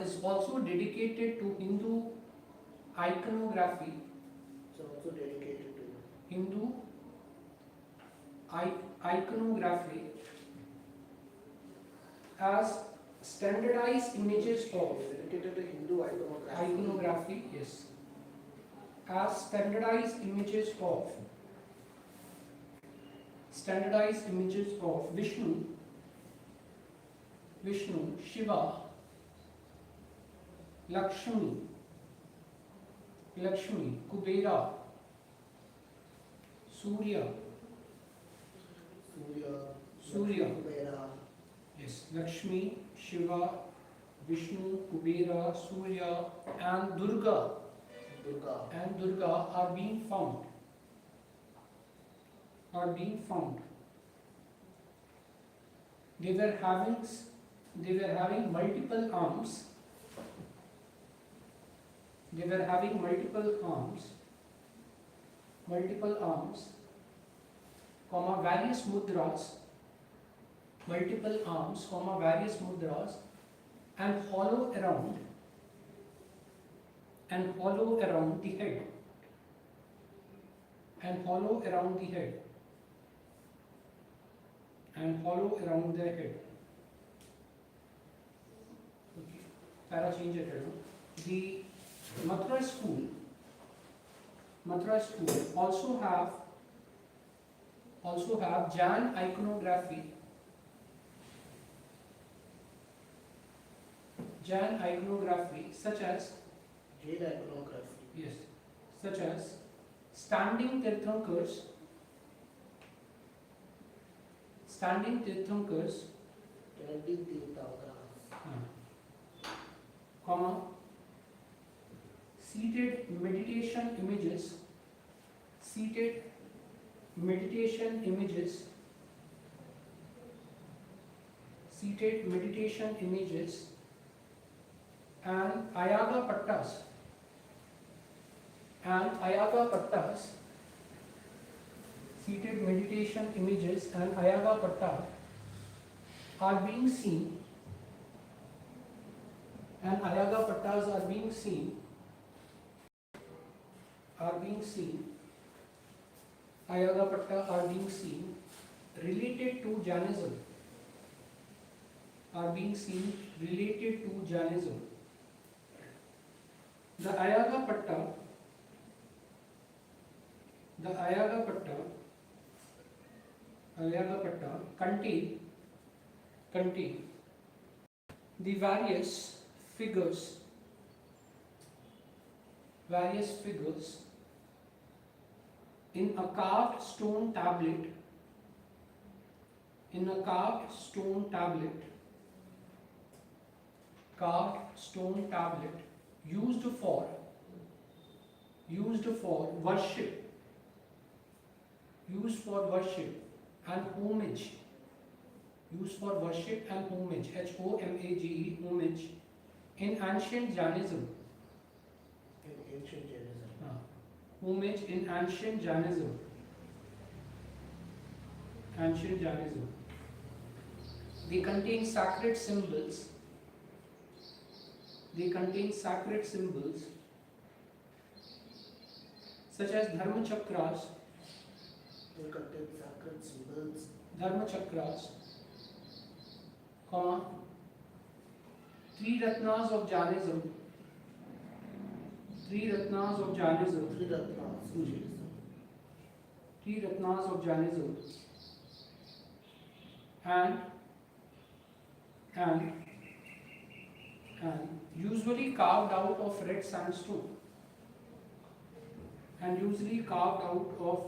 is also dedicated to Hindu iconography. It's also dedicated to Hindu iconography as standardized images of dedicated to Hindu iconography, yes, as standardized images of Vishnu, Shiva, Lakshmi, Kubera, Surya, Kubera. yes, Lakshmi, Shiva, Vishnu, Kubera, Surya, and Durga are being found. They were having multiple arms. Comma various mudras, and hollow around the head. Okay. Para change it. The Mathura school also have Jain iconography. Such as standing Tirthankars, comma, seated meditation images, and ayaga pattas, seated meditation images and ayaga patta are being seen, related to Jainism. The ayaga patta contain the various figures in a carved stone tablet used for worship and homage, HOMAGE, homage in ancient Jainism. Homage in ancient Jainism. They contain sacred symbols. Such as dharma chakras, comma, three ratnas of Jainism, and and usually carved out of red sandstone, and usually carved out of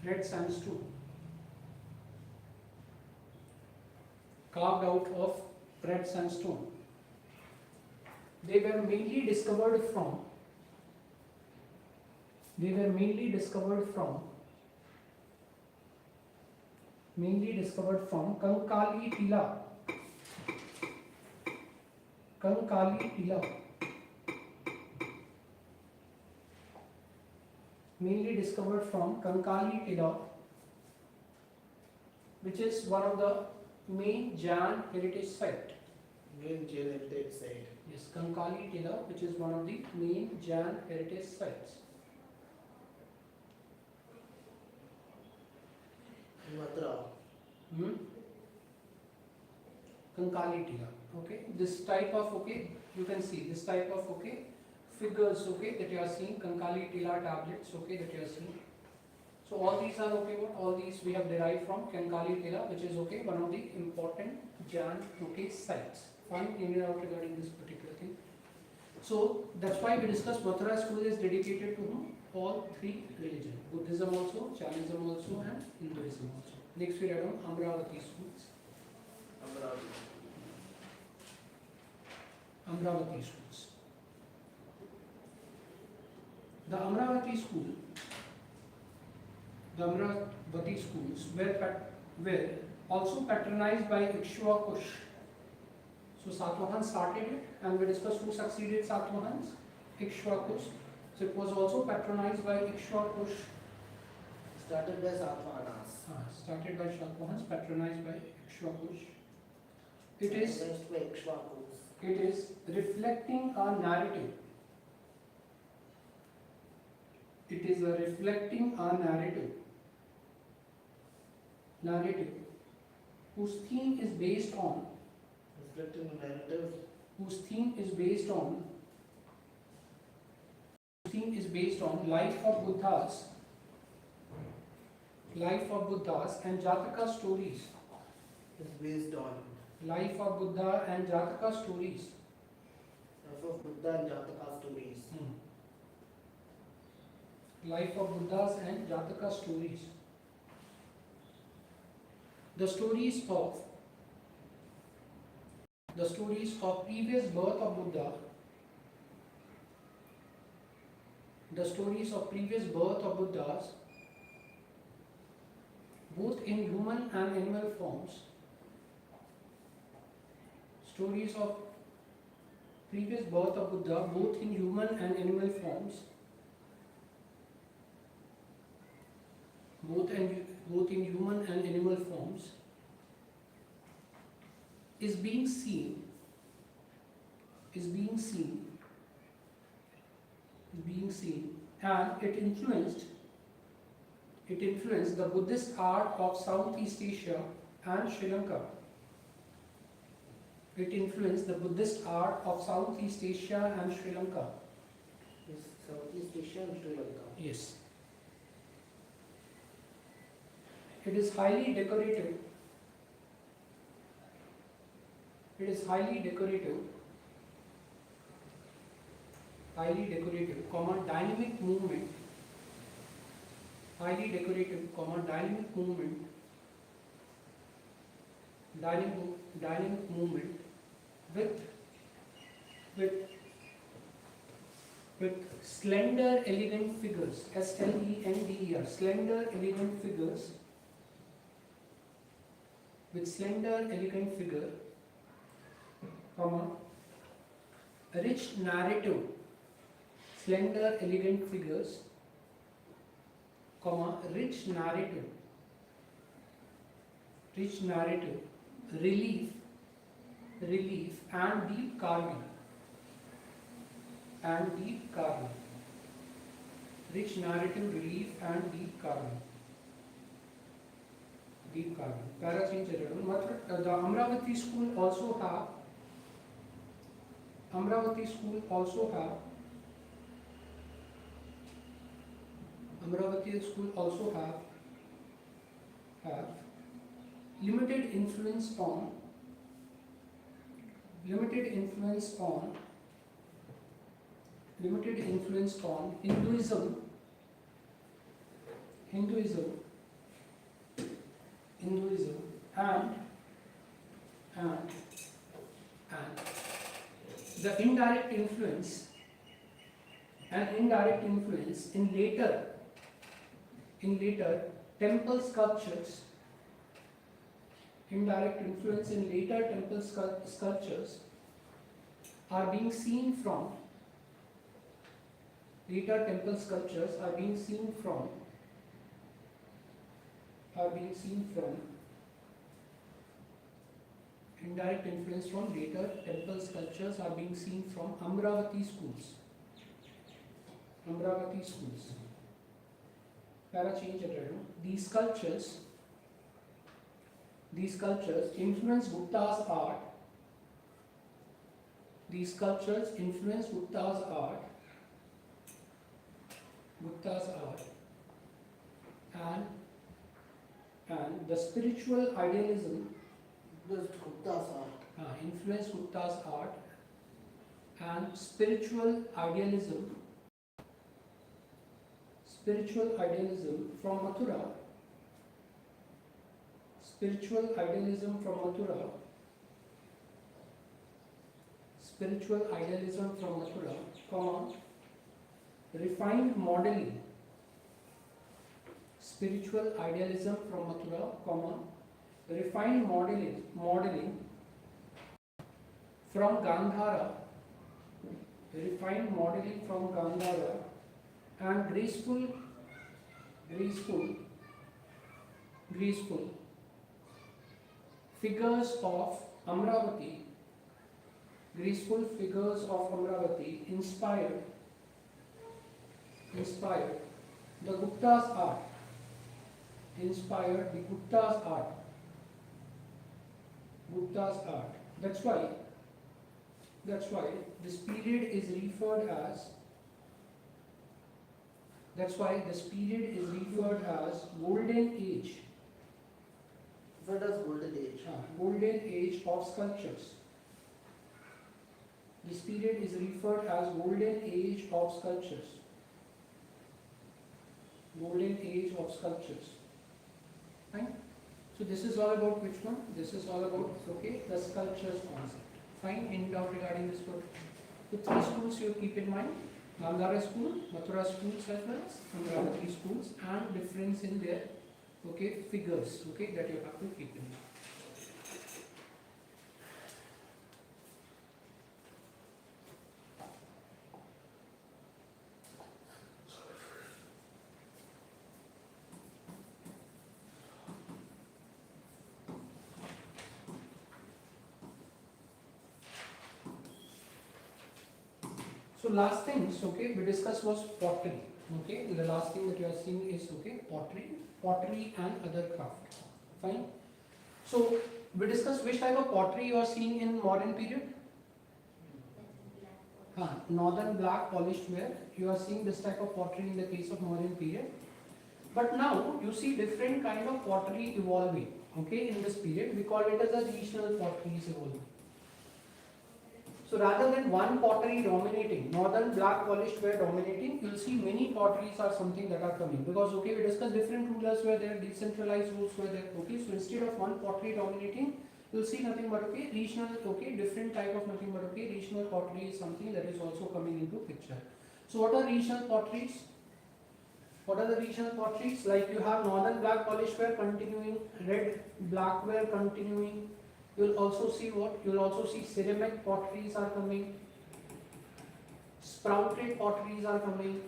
red sandstone, carved out of red sandstone. They were mainly discovered from Kankali Tila. Mainly discovered from Kankali Tila, which is one of the main Jain heritage site. Main Jain heritage site. Yes, Kankali Tila, which is one of the main Jain heritage sites. Mathura. Kankali Tila. Okay, this type of you can see this type of figures that you are seeing, Kankali Tila tablets that you are seeing. So all these are all these we have derived from Kankali Tila, which is one of the important Jain sites. Fine, in and out regarding this particular thing. So that's why we discussed Mathura school is dedicated to whom? All three religions: Buddhism also, Jainism also, and Hinduism also. Next we read on Amravati schools. Amravati schools. The Amravati schools were also patronized by Ikshvakus. So Satavahan started it, and we discussed who succeeded Satavahans. Ikshvakus. So it was also patronized by Ikshvakus. Started by Satavahanas. Started by Satavahans, patronized by Ikshvakus. It is reflecting a narrative. It is reflecting a narrative whose theme is based on life of Buddhas and Jataka stories. Is based on Life of Buddha and Jataka stories. Life of Buddhas and Jataka stories. The stories of previous birth of Buddha. The stories of previous birth of Buddhas, both in human and animal forms. Stories of previous birth of Buddha, both in human and animal forms. Both in human and animal forms, is being seen, and it influenced the Buddhist art of Southeast Asia and Sri Lanka. It influenced the Buddhist art of Southeast Asia and Sri Lanka. Yes, Southeast Asia and Sri Lanka. Yes. It is highly decorative. Dynamic movement. Dynamic movement with slender, elegant figures. SLENDER. Slender, elegant figures. With slender, elegant figure, rich narrative. Slender, elegant figures, rich narrative. Relief and deep carving. Rich narrative, relief and deep carving. Para change the Amravati school also have limited influence on Hinduism, and and the indirect influence in later temple sculptures, are being seen from indirect influence from later temple sculptures are being seen from Amravati schools. Para change it, right? These sculptures influence Gupta's art. And the spiritual idealism influence Gupta's art and spiritual idealism from Mathura, comma, refined modeling, from Gandhara, and graceful figures of Amravati, inspired the Gupta's art. That's why this period is referred as golden age. What is golden age? Golden age of sculptures. This period is referred as golden age of sculptures. Fine. So this is all about which one? This is all about the sculptures concept. Fine. Any doubt regarding this book? The three schools you keep in mind: Gandhara school, Mathura schools as well as Amravati schools, and difference in their figures that you have to keep in mind. So last things we discussed was pottery. The last thing that you are seeing is pottery and other craft. Fine. So we discussed which type of pottery you are seeing in modern period. Northern black polished ware. You are seeing this type of pottery in the case of modern period. But now you see different kind of pottery evolving. In this period we call it as a regional potteries evolving. So rather than one pottery dominating, northern black polished ware dominating, you will see many potteries are something that are coming, because we discussed different rulers were there, decentralized rules were there. So instead of one pottery dominating, you will see nothing but regional, different type of nothing but regional pottery is something that is also coming into picture. So what are regional potteries? Like you have northern black polished ware continuing, red black ware continuing. You will also see what? You will also see ceramic potteries are coming, sprouted potteries are coming.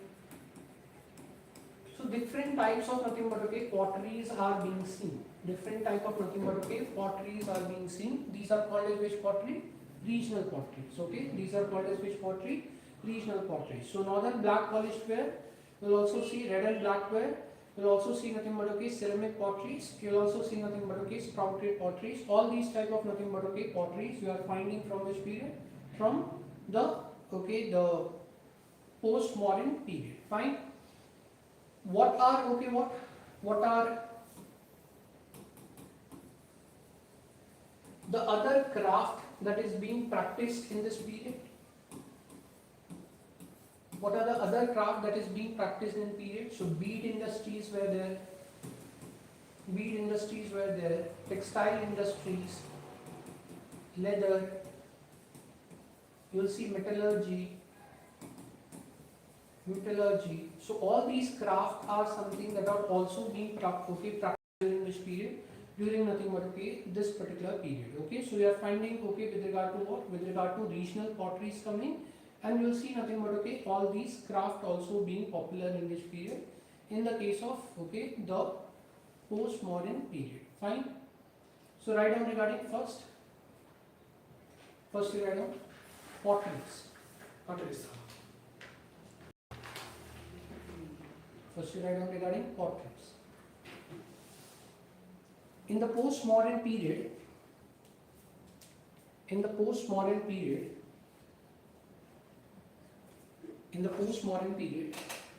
So different types of nothing but potteries are being seen. Different type of nothing but potteries are being seen. These are called as which pottery? Regional potteries. These are called as which pottery? Regional potteries. So northern black polished ware. You will also see red and black ware. You will also see nothing but ceramic potteries. You will also see nothing but sprouted potteries. All these type of nothing but potteries you are finding from which period? From the the postmodern period. Fine. What are the other craft that is being practiced in this period? What are the other craft that is being practiced in period? So bead industries were there, textile industries, leather, you will see metallurgy. So all these crafts are something that are also being practiced during which period? During nothing but this particular period. Okay, so we are finding with regard to what? With regard to regional potteries coming, and you will see nothing but all these craft also being popular in which period? In the case of the postmodern period. Fine. So write down regarding first you write down potteries. First you write down regarding potteries. In the postmodern period,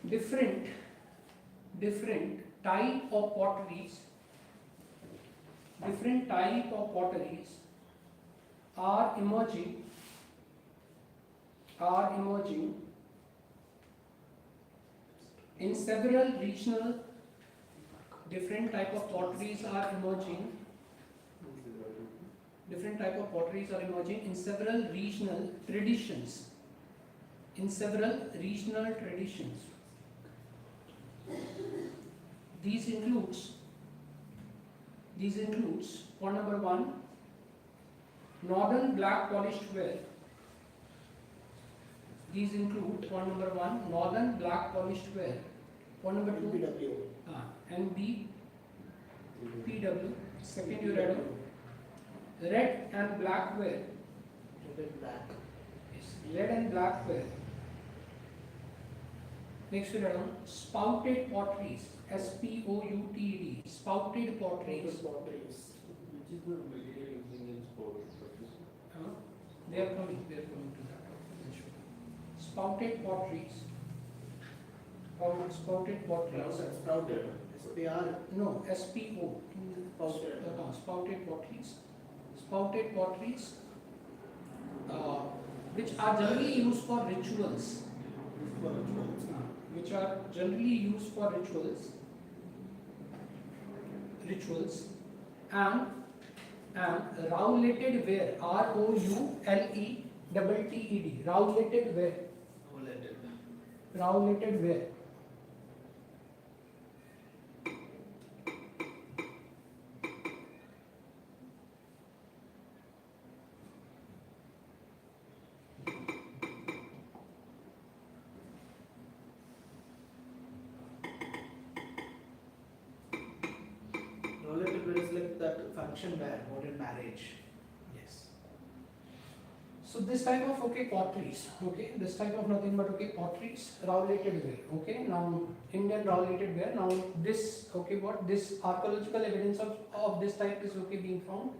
different type of potteries are emerging in several regional. Different type of potteries are emerging in several regional traditions. These includes point number 1, northern black polished ware. These include point number 1, northern black polished ware. Point number 2, PW. And B, PW. Second you read red and black ware. Red and black ware. Next you read spouted potteries. SPOUTED. Spouted potteries. Which is the material using in sport? They are coming to that. Spouted potteries. Spouted potteries. Sprouted. SPR. No, SPO. Spouted potteries. Which are generally used for rituals. And roulated ware. ROULETTED. Roulated ware. Roulated ware is like that function ware, modern marriage. Yes. So this type of potteries, this type of nothing but potteries, roulated ware. Now Indian roulated ware. Now this this archaeological evidence of this type is being found.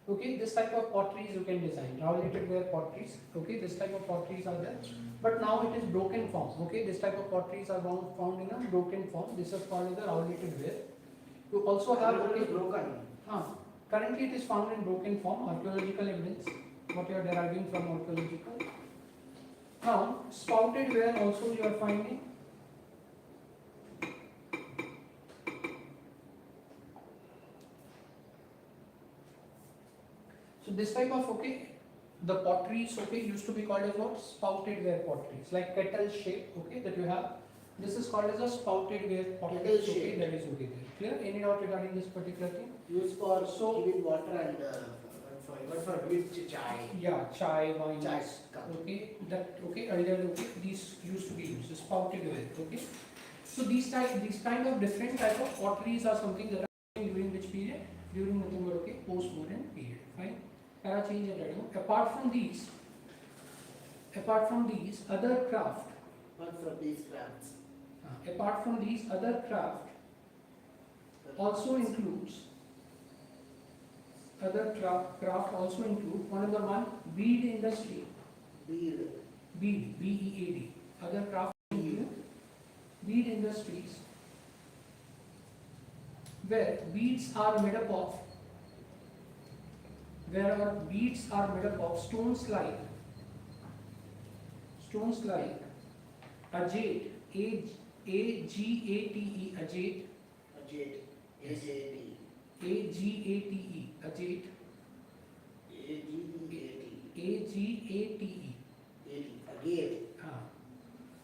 This type of potteries you can design, roulated ware potteries. This type of potteries are there, but now it is broken form. This type of potteries are found in a broken form. This is called the roulated ware. You also have broken. Currently it is found in broken form, archaeological evidence, what you are deriving from archaeological. Now, spouted ware also you are finding. So this type of the potteries used to be called as what? Spouted ware potteries, like kettle shape that you have. This is called as a spouted ware pottery. That is there. Clear? Any doubt regarding this particular thing? Used for giving water and for doing chai. Yeah, chai, wine. Chai. Earlier these used to be used. So spouted ware. So these kind of different type of potteries are something that are during which period? During nothing but postmodern period. Fine. Change it. Apart from these, other craft. Apart from these crafts. Apart from these, other craft also includes. Other craft also include point number 1, bead industry. Bead, BEAD. Other craft include bead industries, where beads are made up of where our beads are made up of stones like agate, A-G-A-T-E, agate, Agate. A-J-A-T. A-G-A-T-E, agate, A-G-E-A-T. A-G-A-T-E, Agate.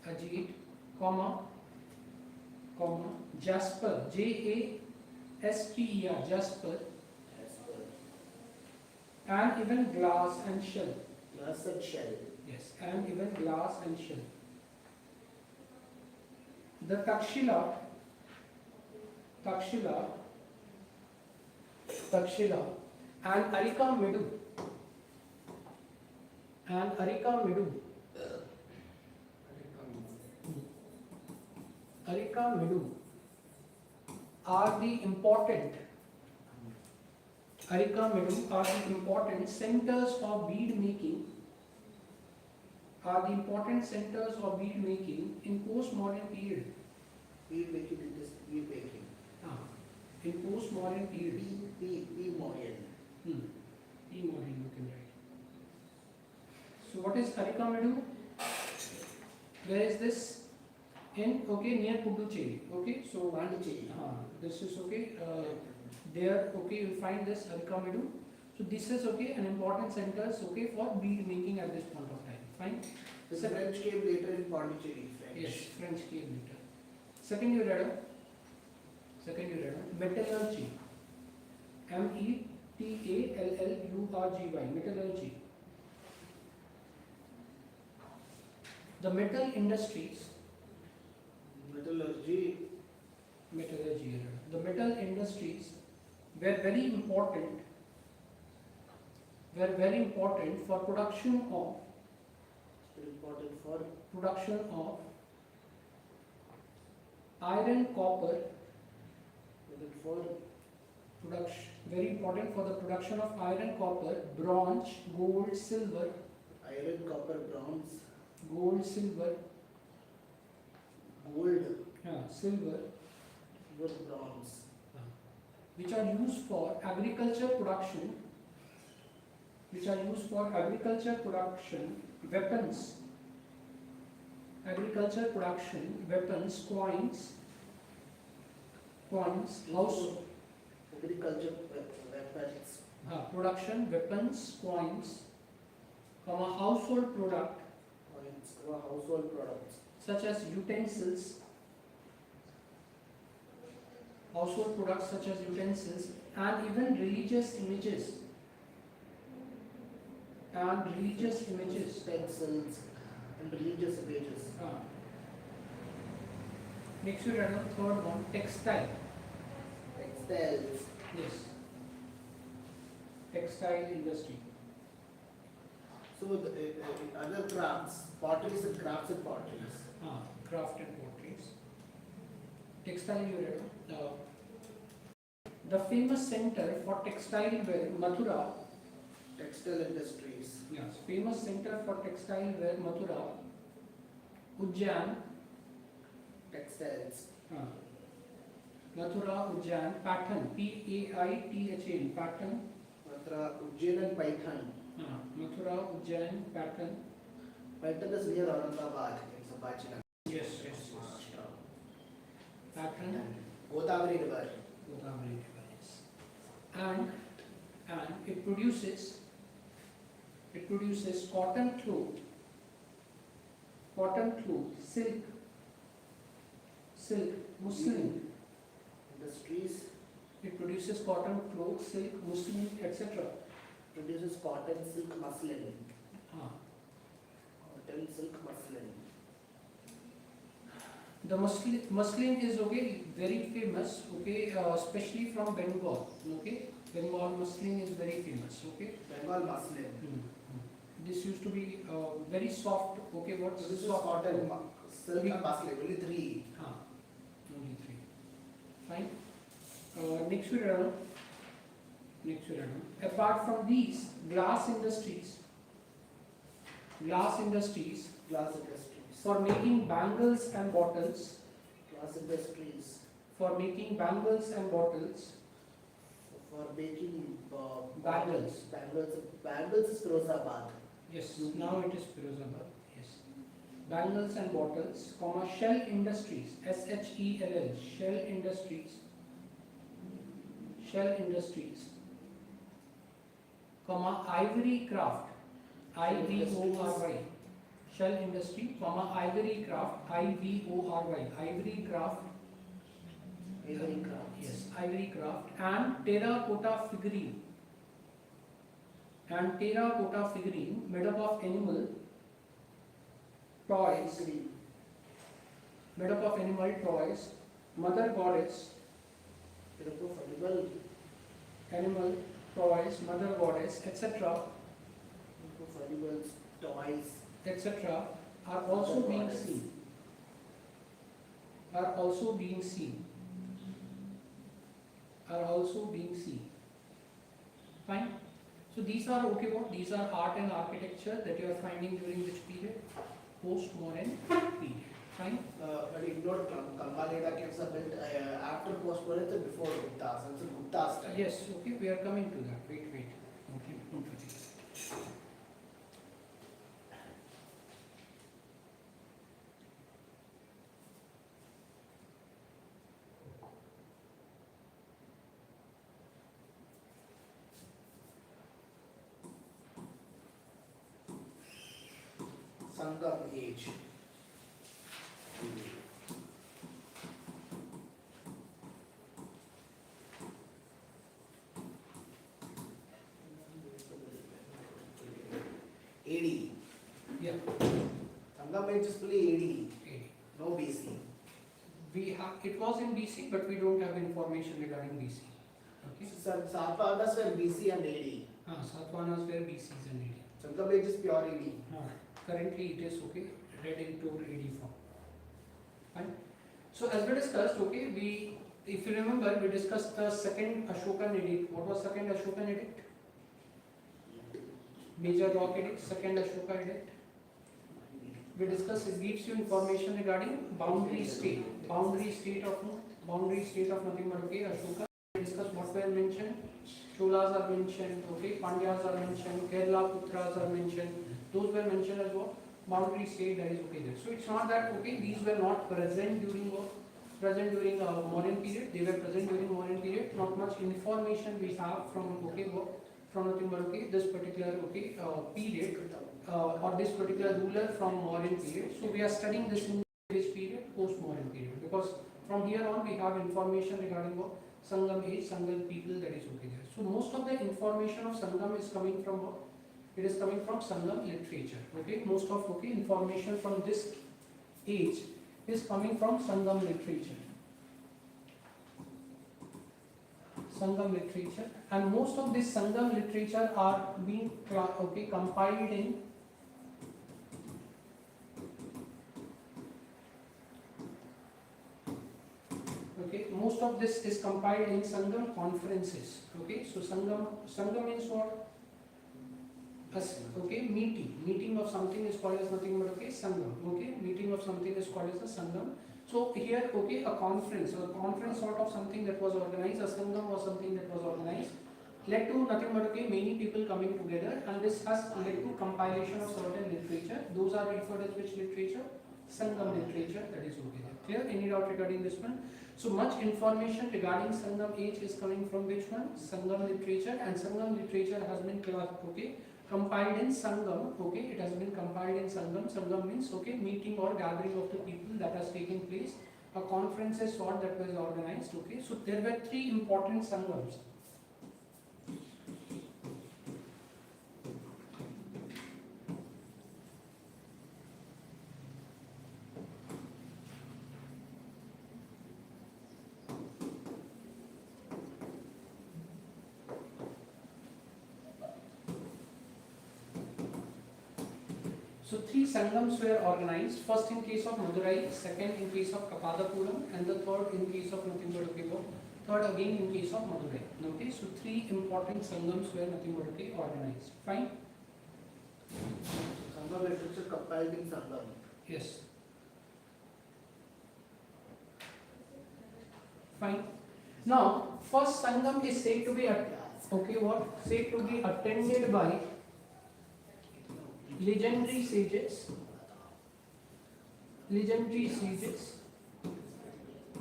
agate, comma, jasper, J-A-S-P-E-R, jasper, Jasper. and even glass and shell. Glass and shell. Yes, and even glass and shell. The Takshila and Arika Medu are the important centers of bead making in postmodern period. Bead making it is bead making. In postmodern period. P-modern. E-modern you can write. So what is Arika Medu? Where is this? In near Puducherry. Okay, so Pondicherry. this is there you'll find this Arika Medu. So this is an important centers for bead making at this point of time. Fine. The French came later in Pondicherry. Yes, French came later. Second you read metallurgy. M-E-T-A-L-L-U-R-G-Y, metallurgy. The metal industries. Metallurgy. The metal industries were very important for production of iron, copper, very important for the production of iron, copper, bronze, gold, silver, Iron, copper, bronze, gold, silver, silver, bronze. which are used for agriculture production, weapons, coins, house, Agriculture weapons. production, weapons, coins, household product Coins, household products. such as utensils, and even religious images. Pencils and religious images. Next we read the third one, textile. Textiles. Yes. Textile industry. So the other crafts, potteries and crafts and potteries. Craft and potteries. Textile you read. The famous center for textile wear, Mathura. Textile industries. Yes. Famous center for textile wear, Mathura. Ujjain. Textiles. Mathura, Ujjain, Patan, P-A-I-T-H-A-N, Patan. Mathura, Ujjain and Python. Mathura, Ujjain, Patan. Python is near Aurangabad. It's a Bachina. Yes. Patan. Godavari River. And it produces cotton cloth, silk, muslin. Industries. It produces cotton cloth, silk, muslin, etc. Produces cotton, silk, muslin. Cotton, silk, muslin. The muslin is very famous, especially from Bengal. Bengal muslin is very famous. Bengal muslin. This used to be very soft. What's This is soft? cotton, silk and muslin. Only three. Only three. Fine. Next we run. Apart from these, glass industries Glass industries. for making bangles and bottles. Glass industries. For making bangles and bottles. For making Bangles. Bangles is Firozabad. Yes, UP. now it is Firozabad. Yes. Bangles and bottles, comma, Shell Industries, SHELL, Shell Industries, Shell Industries, comma, Ivory Craft, IVORY, Shell Industry, comma, Ivory Craft, IVORY, Ivory Craft, Ivory Craft. yes, Ivory Craft, and Terracotta Figurine, made up of animal toys, Green. mother goddess, animal toys, mother goddess, etc., Animals, toys. etc., are also being seen. Are also being seen. Fine. So these are okay. What? These are art and architecture that you are finding during which period? Post-modern period. Fine. But ignore Kambaleda caves are built after post-modern and before Guptas. It's a Gupta's time. Yes. Okay. We are coming to that. Wait. Okay. Don't forget. Sangam age. AD. Yeah. Sangam age is fully AD. 80. No BC. We have. It was in BC, but we don't have information regarding BC. Okay. So Satavahanas were BC and AD. Satavahanas were BCs and AD. Sangam age is pure AD. Currently it is okay, read into AD form. Fine. So as we discussed, okay, if you remember, we discussed the second Ashokan edict. What was second Ashokan edict? Major rock edict, second Ashoka edict. We discussed, it gives you information regarding boundary state of nothing but okay, Ashoka. We discussed what were mentioned. Cholas are mentioned, okay, Pandyas are mentioned, Kerala Putras are mentioned. Those were mentioned as what? Boundary state that is okay there. So it's not that okay, these were not present during modern period. They were present during modern period. Not much information we have from nothing but okay this particular period or this particular ruler from modern period. So we are studying this in this period, post modern period, because from here on we have information regarding what Sangam age, Sangam people that is okay there. So most of the information of Sangam is coming from what? It is coming from Sangam literature. Okay, most of information from this age is coming from Sangam literature. And most of this Sangam literature are being compiled in most of this is compiled in Sangam conferences. Okay, so Sangam means what? Meeting of something is called as nothing but Sangam. Okay, meeting of something is called as a Sangam. So here, a conference sort of something that was organized. A Sangam was something that was organized, led to nothing but many people coming together, and this has led to compilation of certain literature. Those are referred as which literature? Sangam literature. That is okay. Clear? Any doubt regarding this one? So much information regarding Sangam age is coming from which one? Sangam literature, and Sangam literature has been compiled in Sangam. Okay, it has been compiled in Sangam. Sangam means meeting or gathering of the people that has taken place. A conference is sort that was organized. Okay, so there were 3 important Sangams. So 3 Sangams were organized, first in case of Madurai, second in case of Kapadapuram, and the third in case of nothing but third again in case of Madurai. Okay, so 3 important Sangams were nothing but organized. Fine? Sangam literature compiled in Sangam. Yes. Fine. Now, first Sangam is said to be said to be attended by legendary sages,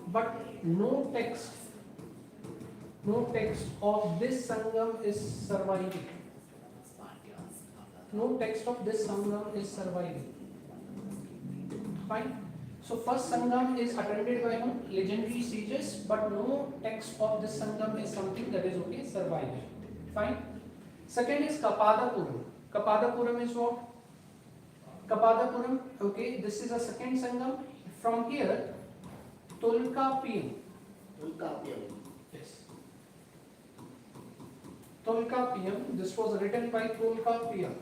but no text of this Sangam is surviving. No text of this Sangam is surviving. Fine. So first Sangam is attended by legendary sages, but no text of this Sangam is something that is surviving. Fine. Second is Kapadapuram. Kapadapuram is what? Kapadapuram. This is a second Sangam. From here, Tolkapiyam. Yes. Tolkapiyam. This was written by Tolkapiyam.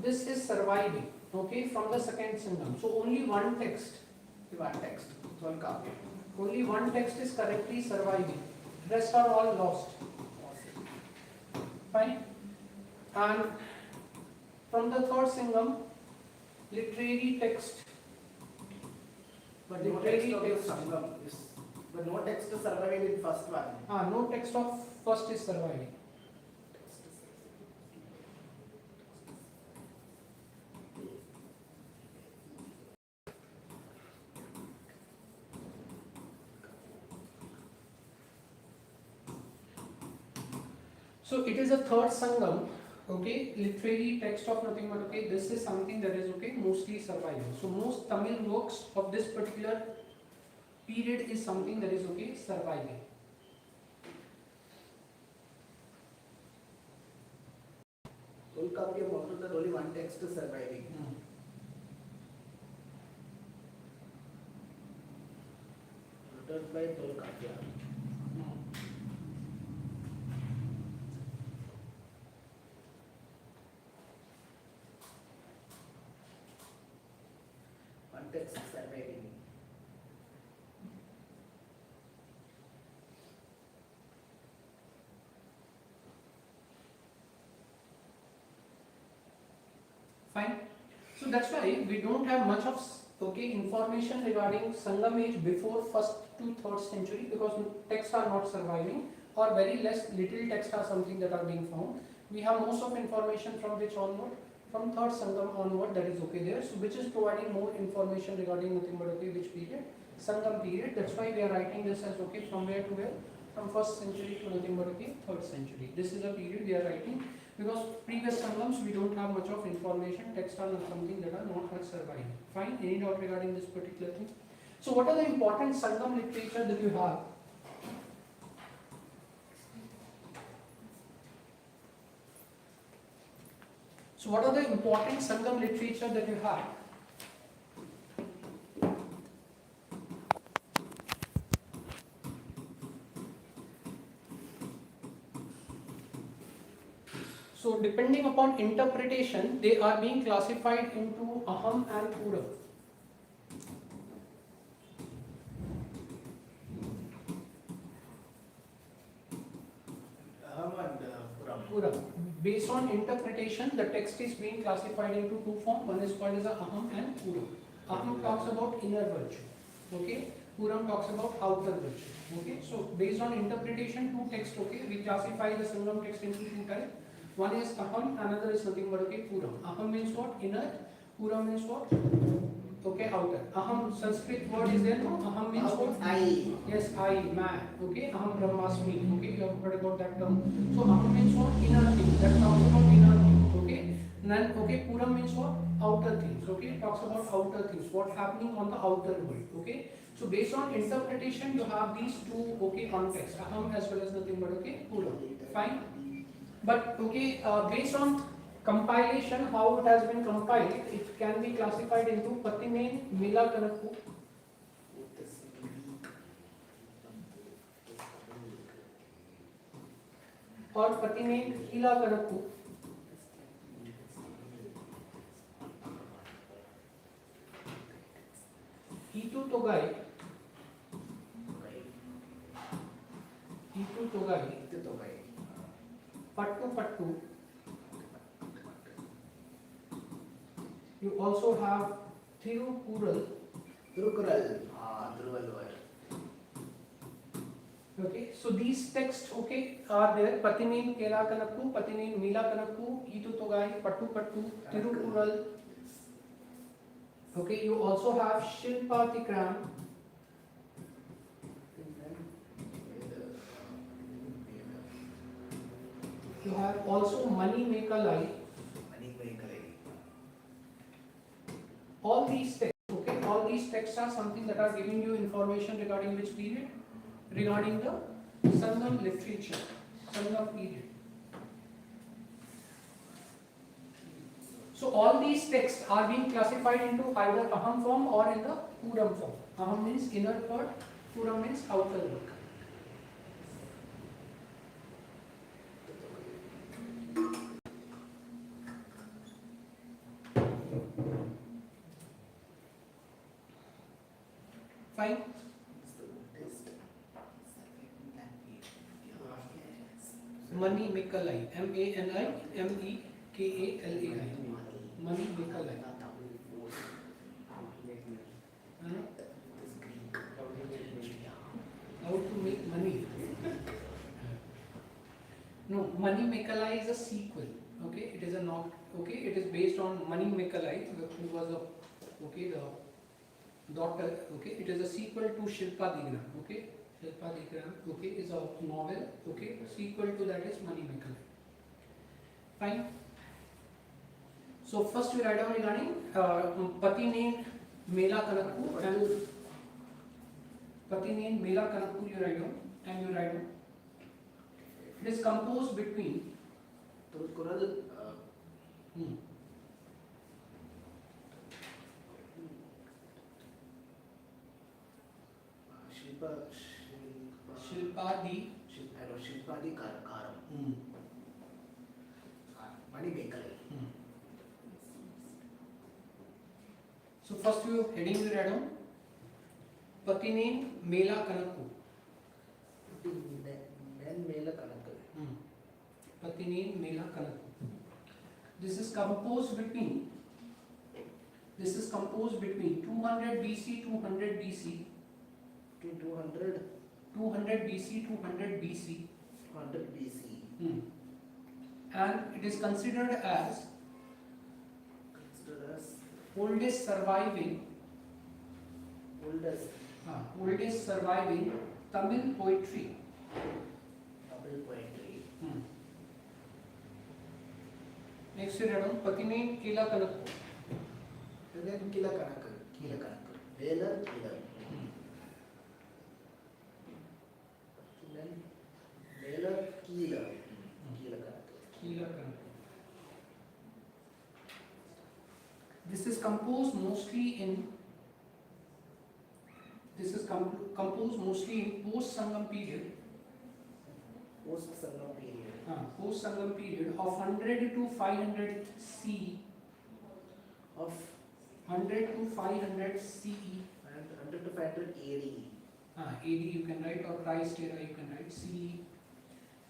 This is surviving, from the second Sangam. So only one text, only one text is correctly surviving. Rest are all lost. Fine. And from the third Sangam, literary text. But no text is surviving in first one. No text of first is surviving. So it is a third Sangam, literary text of nothing but this is something that is mostly surviving. So most Tamil works of this particular period is something that is surviving. Tolkapiyam also that only one text is surviving. Written by Tolkapiyam. One text is surviving. Fine. So that's why we don't have much of information regarding Sangam age before first to third century, because texts are not surviving, or very little texts are something that are being found. We have most of information from which onward, from third Sangam onward, that is there. So which is providing more information regarding nothing but which period? Sangam period. That's why we are writing this as from where to where? From first century to nothing but third century. This is a period we are writing. Because previous Sangams we don't have much of information, texts are not something that are not much surviving. Fine, any doubt regarding this particular thing? So what are the important Sangam literature that you have? So what are the important Sangam literature that you have? So depending upon interpretation, they are being classified into Aham and Puram. Aham and Puram. Based on interpretation, the text is being classified into two forms. One is called as Aham and Puram. Aham talks about inner virtue. Puram talks about outer virtue. So based on interpretation, two texts. We classify the Sangam text into two types. One is Aham, another is nothing but Puram. Aham means what? Inner. Puram means what? Outer. Aham, Sanskrit word is there, no? Aham means what? I. Yes, I, man. Aham Brahmasmi. You have heard about that term. So Aham means what? Inner thing. That talks about inner thing. Then Puram means what? Outer things. It talks about outer things. What's happening on the outer world. So based on interpretation, you have these two contexts. Aham as well as nothing but Puram. Fine. But based on compilation, how it has been compiled, it can be classified into Patimen, Mila Kanakku, or Patimen, Hila Kanakku, Itu Togai, Pattu Pattu. You also have Thirukural. Thirukural. Thiruvalluvar. Okay, so these texts, okay, are there. Patinin Kela Kanakku, Patinin Mila Kanakku, Itu Togai, Pattu Pattu, Thirukural. Okay, you also have Shilpatikram. You have also Mani Mekalai. All these texts, okay, all these texts are something that are giving you information regarding which period? Regarding the Sangam literature, Sangam period. So all these texts are being classified into either Aham form or in the Puram form. Aham means inner part, Puram means outer work. Fine. Mani Mekalai, Manimekalai. Mani Mekalai. How to make money? No, Mani Mekalai is a sequel. Okay, it is a not. Okay, it is based on Mani Mekalai, who was a the daughter. Okay, it is a sequel to Shilpadigram. Okay, Shilpadigram. Okay, is a novel. Okay, sequel to that is Mani Mekalai. Fine. So first we write down regarding Patine Mela Kanakku and Patine Mela Kanakku you write down and you write down. It is composed between Thirukural. Shilpadi. Shilpadi Karam. Mani Mekalai. So first you heading you write down Patine Mela Kanakku. Then Mela Kanakku. Patine Mela Kanakku. This is composed between 200 BC, 200 BC. 200 BC, 200 BC. 100 BC. And it is considered as oldest surviving Tamil poetry. Next you write down Patine Kila Kanakku. Then Kila Kanakku. Velar Kila. Then Velar Kila. Kila Kanakku. This is composed mostly in post Sangam period. Post Sangam period of 100 to 500 CE. Of 100 to 500 CE. and 100 to 500 AD. AD you can write, or Christ era you can write, CE.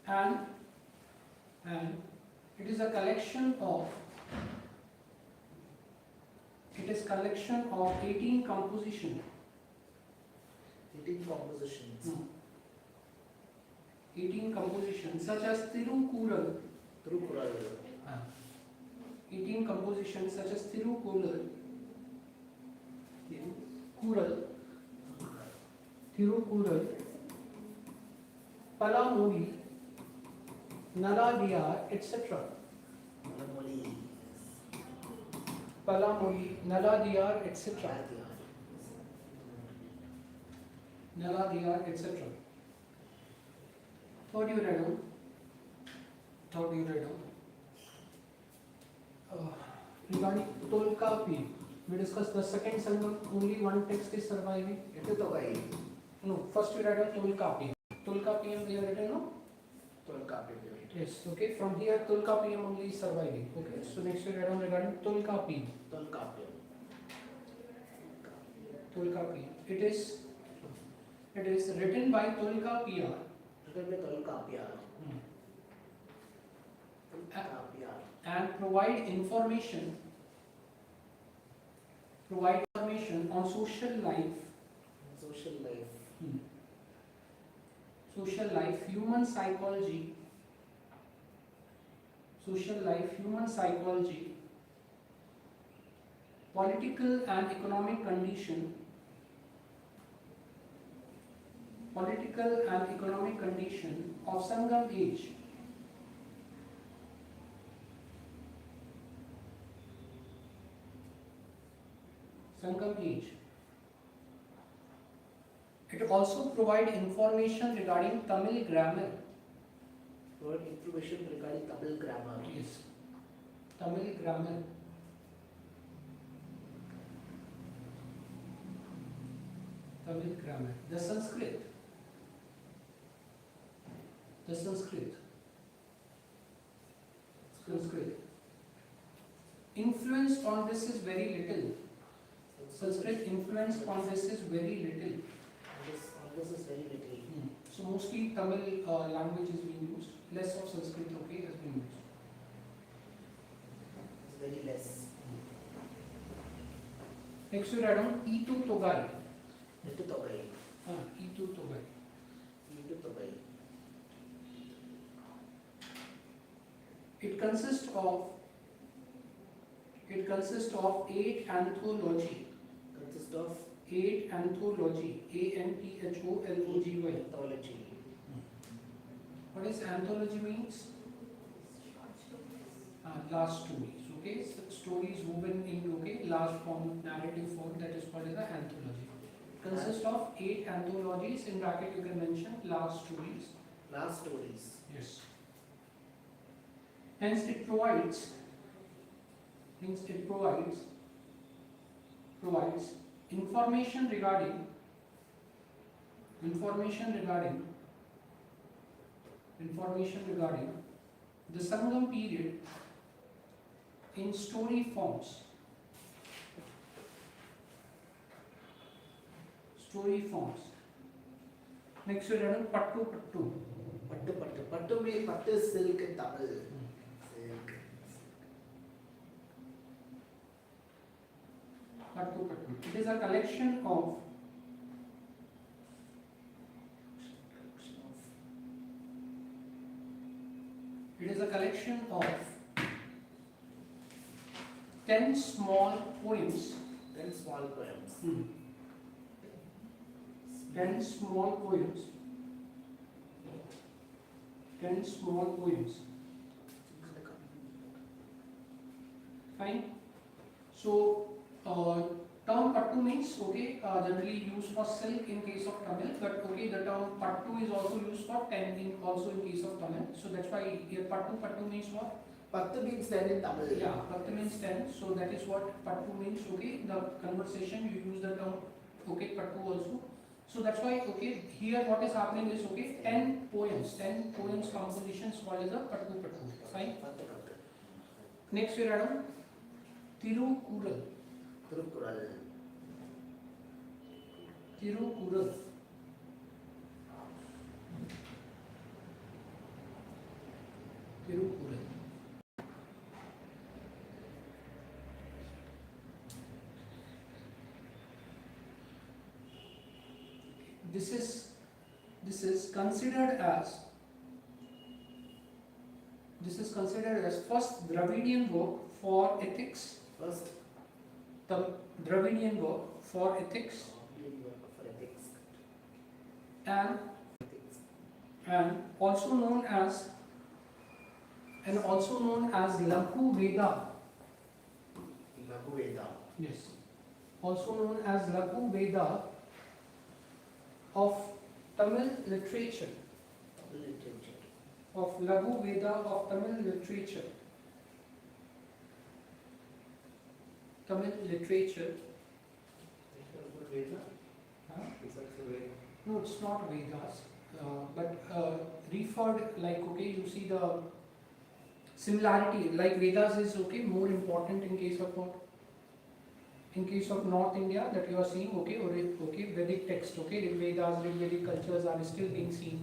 And it is a collection of 18 compositions. 18 compositions. 18 compositions such as Thirukural. 18 compositions such as Thirukural, Palamoli, Naladiyar, etc. Palamoli, Naladiyar, etc. Naladiyar, etc. Third you write down. Regarding Tolkapi, we discussed the second Sangam, only one text is surviving. No, first we write down Tolkapi. Tolkapi we have written, no? Yes, okay, from here Tolkapi only is surviving. Okay, so next we write down regarding Tolkapi. It is written by Tolkapi. And provide information provide information on social life, human psychology, political and economic condition, of Sangam age. It also provide information regarding Tamil grammar. Yes. Tamil grammar. The Sanskrit. Influence on this is very little. Sanskrit influence on this is very little. So mostly Tamil language is being used. Less of Sanskrit, okay, has been used. Very less. Next we write down Itu Togai. Nittur Togai. Itu Togai. It consists of 8 anthology. Anthology. What is anthology means? Large stories. Okay, stories woven in large form, narrative form. That is called as an anthology. Consists of 8 anthologies. In bracket you can mention large stories. Yes. Hence it provides information regarding the Sangam period in story forms. Next we learn Pattu. Pattu means pattu is silk in Tamil. Silk. Pattu. It is a collection of 10 small poems. 10 small poems. 10 small poems. Fine. So, term pattu means generally used for silk in case of Tamil, but the term pattu is also used for 10 in case of Tamil. So that's why here pattu means what? Pattu means 10 in Tamil. Yeah, pattu means 10. So that is what pattu means. The conversation you use the term pattu also. So that's why here what is happening is 10 poems compositions called as a pattu. Fine. Next we read on Tirukural. This is considered as first Dravidian work for ethics. Dravidian work for ethics and also known as Laghu Veda. Yes. Also known as Laghu Veda of Tamil literature. Laghu Veda of Tamil literature. Huh? No, it's not Vedas, but referred you see the similarity. Like Vedas is more important in case of what? In case of North India, that you are seeing Vedic text. Vedas, Vedic cultures are still being seen.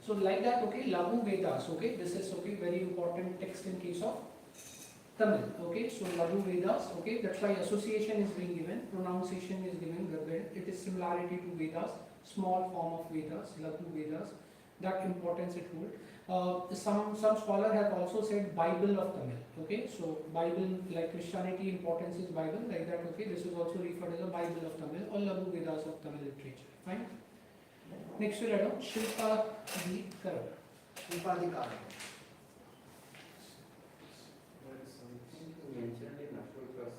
So like that, Laghu Vedas. This is very important text in case of Tamil. Okay, so Laghu Vedas. Okay, that's why association is being given, pronunciation is given. It is similarity to Vedas, small form of Vedas, Laghu Vedas. That importance it holds. Some scholar have also said Bible of Tamil. Okay, so Bible, like Christianity importance is Bible, like that. Okay, this is also referred as a Bible of Tamil or Laghu Vedas of Tamil literature. Fine. Next we read on Shilpa the Karam. Shilpadikaram. There is something mentioned in Ashoka's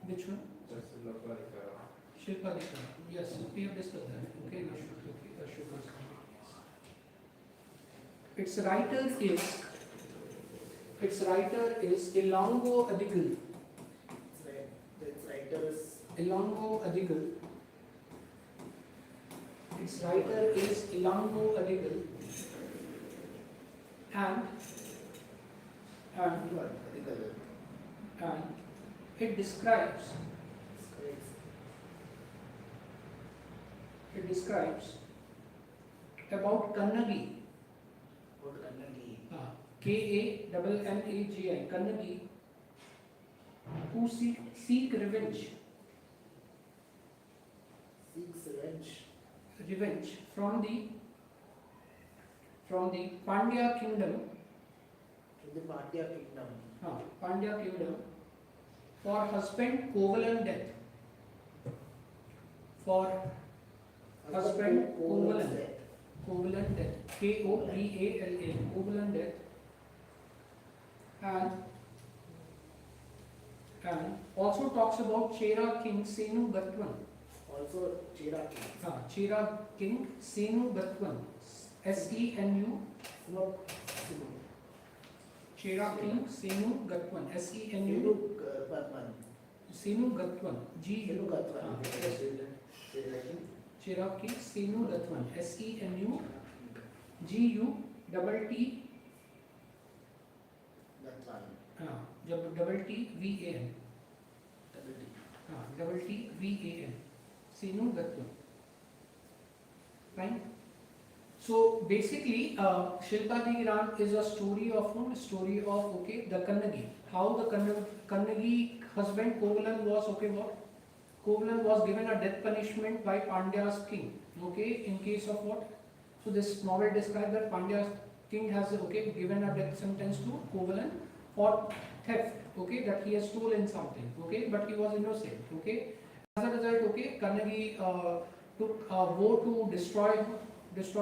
Which one? Shilpadikaram. Shilpa the Karam. Yes, we have discussed that. Okay, Ashoka's. Its writer is Elango Adigal. Its writer is Elango Adigal. Its writer is Elango Adigal. And it describes about Kannagi. Kannagi, Kannagi, who seek revenge from the Pandya kingdom, for husband Kovalan death. For husband Kovalan death, Kovala, Kovalan death, and also talks about Chera king Senu Gatwan. Chera king Senu Gatwan, SENU. Chera king Senu Gatwan, SENU. Senu Gatwan, GU. Chera king Senu Gatwan, SENU GU double T double T VAN. Double T VAN. Senu Gatwan. Fine. So basically, Shilpadikaram is a story of the Kannagi. How the Kannagi husband Kovalan was what? Kovalan was given a death punishment by Pandya's king. Okay, in case of what? So this novel describes that Pandya's king has given a death sentence to Kovalan for theft. Okay, that he has stolen something. Okay, but he was innocent. Okay, as a result, Kannagi took a vow to destroy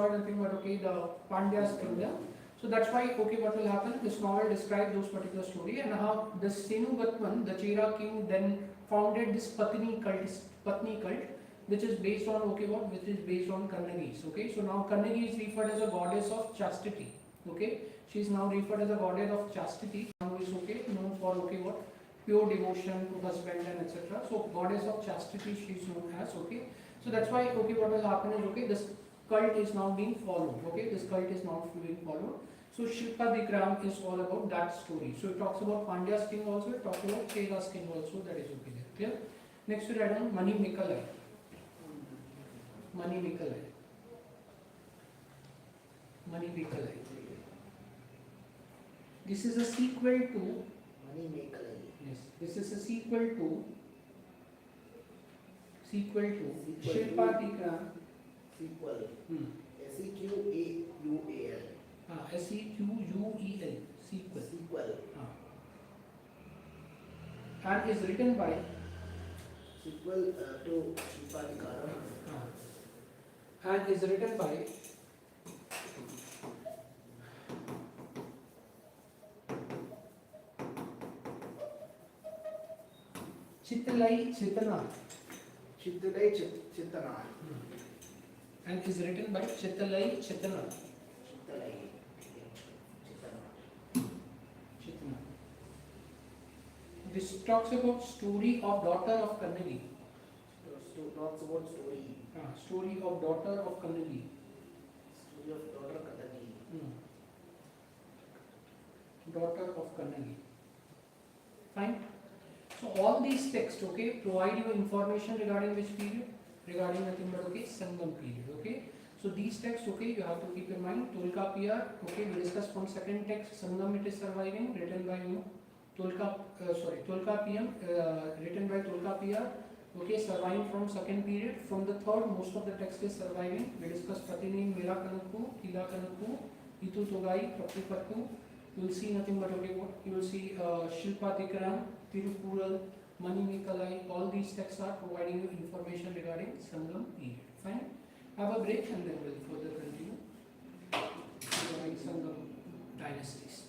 nothing but the Pandya's kingdom. So that's why what will happen? This novel describes those particular story and how the Senu Gatwan, the Chera king, then founded this Patni cult, which is based on which is based on Kannagis. Okay, so now Kannagi is referred as a goddess of chastity. Okay, she is now referred as a goddess of chastity. Now is known for pure devotion to husband and etc. So goddess of chastity she is known as. Okay, so that's why what will happen is this cult is now being followed. Okay, this cult is now being followed. So Shilpadikaram is all about that story. So it talks about Pandya's king also, it talks about Chera's king also, that is there. Clear? Next we write down Mani Mekalai. This is a sequel to this is a sequel to Shilpadikaram. SEQUEL. Sequel. And is written by to Shilpadikaram. And is written by Chittalai Chittanath. And is written by Chittalai Chittanath. This talks about story of daughter of Kannagi. Talks about story. Story of daughter of Kannagi. Daughter of Kannagi. Fine. So all these texts, provide you information regarding which period? Regarding nothing but Sangam period. So these texts, you have to keep in mind. Tulka PR, we discussed from second text. Sangam it is surviving, written by Tolkapiam, written by Tolkapiar. Okay, surviving from second period. From the third, most of the text is surviving. We discussed Pratini, Mera Kanakku, Kila Kanakku, Itu Togai, Praktipattu. You will see nothing but okay, what you will see Shilpa Tikram, Tirukural, Mani Mikalai. All these texts are providing you information regarding Sangam period. Fine. Have a break and then we'll further continue regarding Sangam dynasties.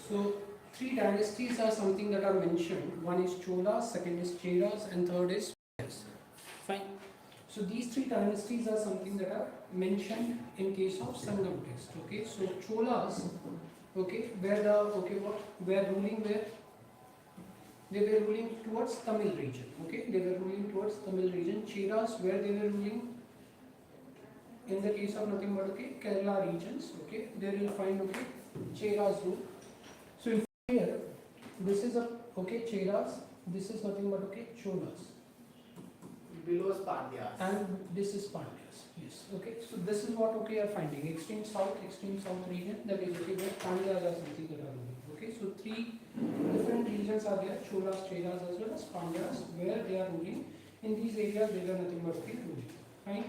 So three dynasties are something that are mentioned. One is Cholas, second is Cheras, and third is Pandyas. Fine. So these three dynasties are something that are mentioned in case of Sangam text. Okay. So Cholas, okay, were ruling where? They were ruling towards Tamil region. Okay, they were ruling towards Tamil region. Cheras, where they were ruling? In the case of nothing but okay, Kerala regions. Okay, there you'll find okay, Cheras rule. So if here, this is a okay Cheras. This is nothing but okay Cholas. Below is Pandyas. And this is Pandyas. Yes. Okay. So this is what okay are finding extreme south region. That is okay where Pandyas are something that are ruling. Okay. So three different regions are there: Cholas, Cheras, as well as Pandyas, where they are ruling. In these areas, they are nothing but okay ruling. Fine.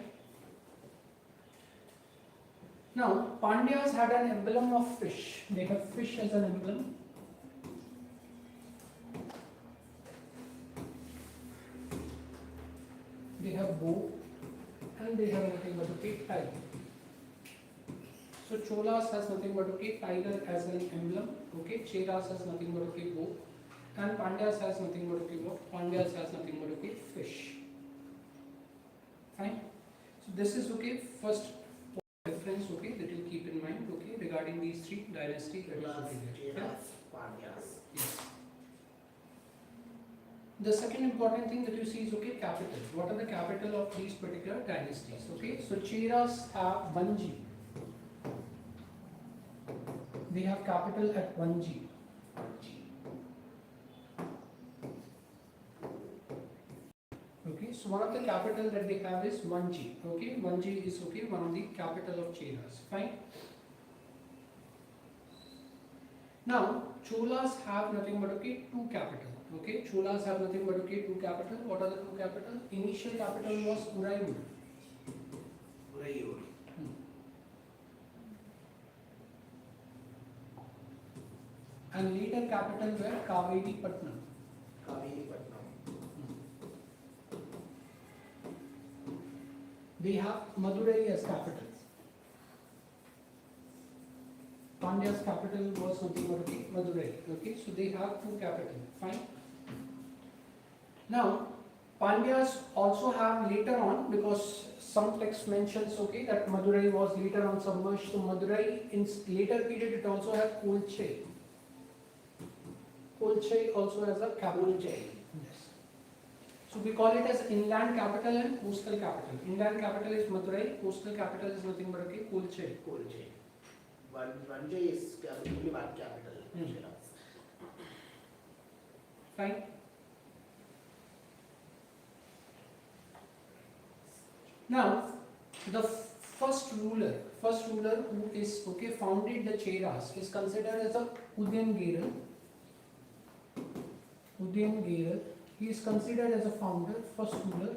Now, Pandyas had an emblem of fish. They have fish as an emblem. They have bow and they have nothing but okay tiger. So Cholas has nothing but okay tiger as an emblem. Okay, Cheras has nothing but okay bow, and Pandyas has nothing but okay what? Pandyas has nothing but okay fish. Fine. So this is okay first reference okay that you keep in mind okay regarding these three dynasties that is okay there. Cheras, Pandyas. Yes. The second important thing that you see is okay capital. What are the capital of these particular dynasties? Okay, so Cheras have Vanji. They have capital at Vanji. Okay, so one of the capital that they have is Vanji. Okay, Vanji is okay one of the capital of Cheras. Fine. Now Cholas have nothing but okay two capital. Okay, Cholas have nothing but okay two capital. What are the two capital? Initial capital was Urayur. Urayur. And later capital were Kaveri Patnam. Kaveri Patnam. They have Madurai as capital. Pandya's capital was nothing but okay, Madurai. Okay, so they have two capital. Fine. Now, Pandyas also have later on, because some text mentions okay that Madurai was later on submerged. So Madurai in later period it also had Kolchai. Kolchai also has a capital. Yes. So we call it as inland capital and coastal capital. Inland capital is Madurai. Coastal capital is nothing but okay Kolchai. Kolchai. Vanji is only one capital. Cheras. Fine. Now, the first ruler who is okay founded the Cheras is considered as a Udyangeral. Udyangeral. He is considered as a founder, first ruler.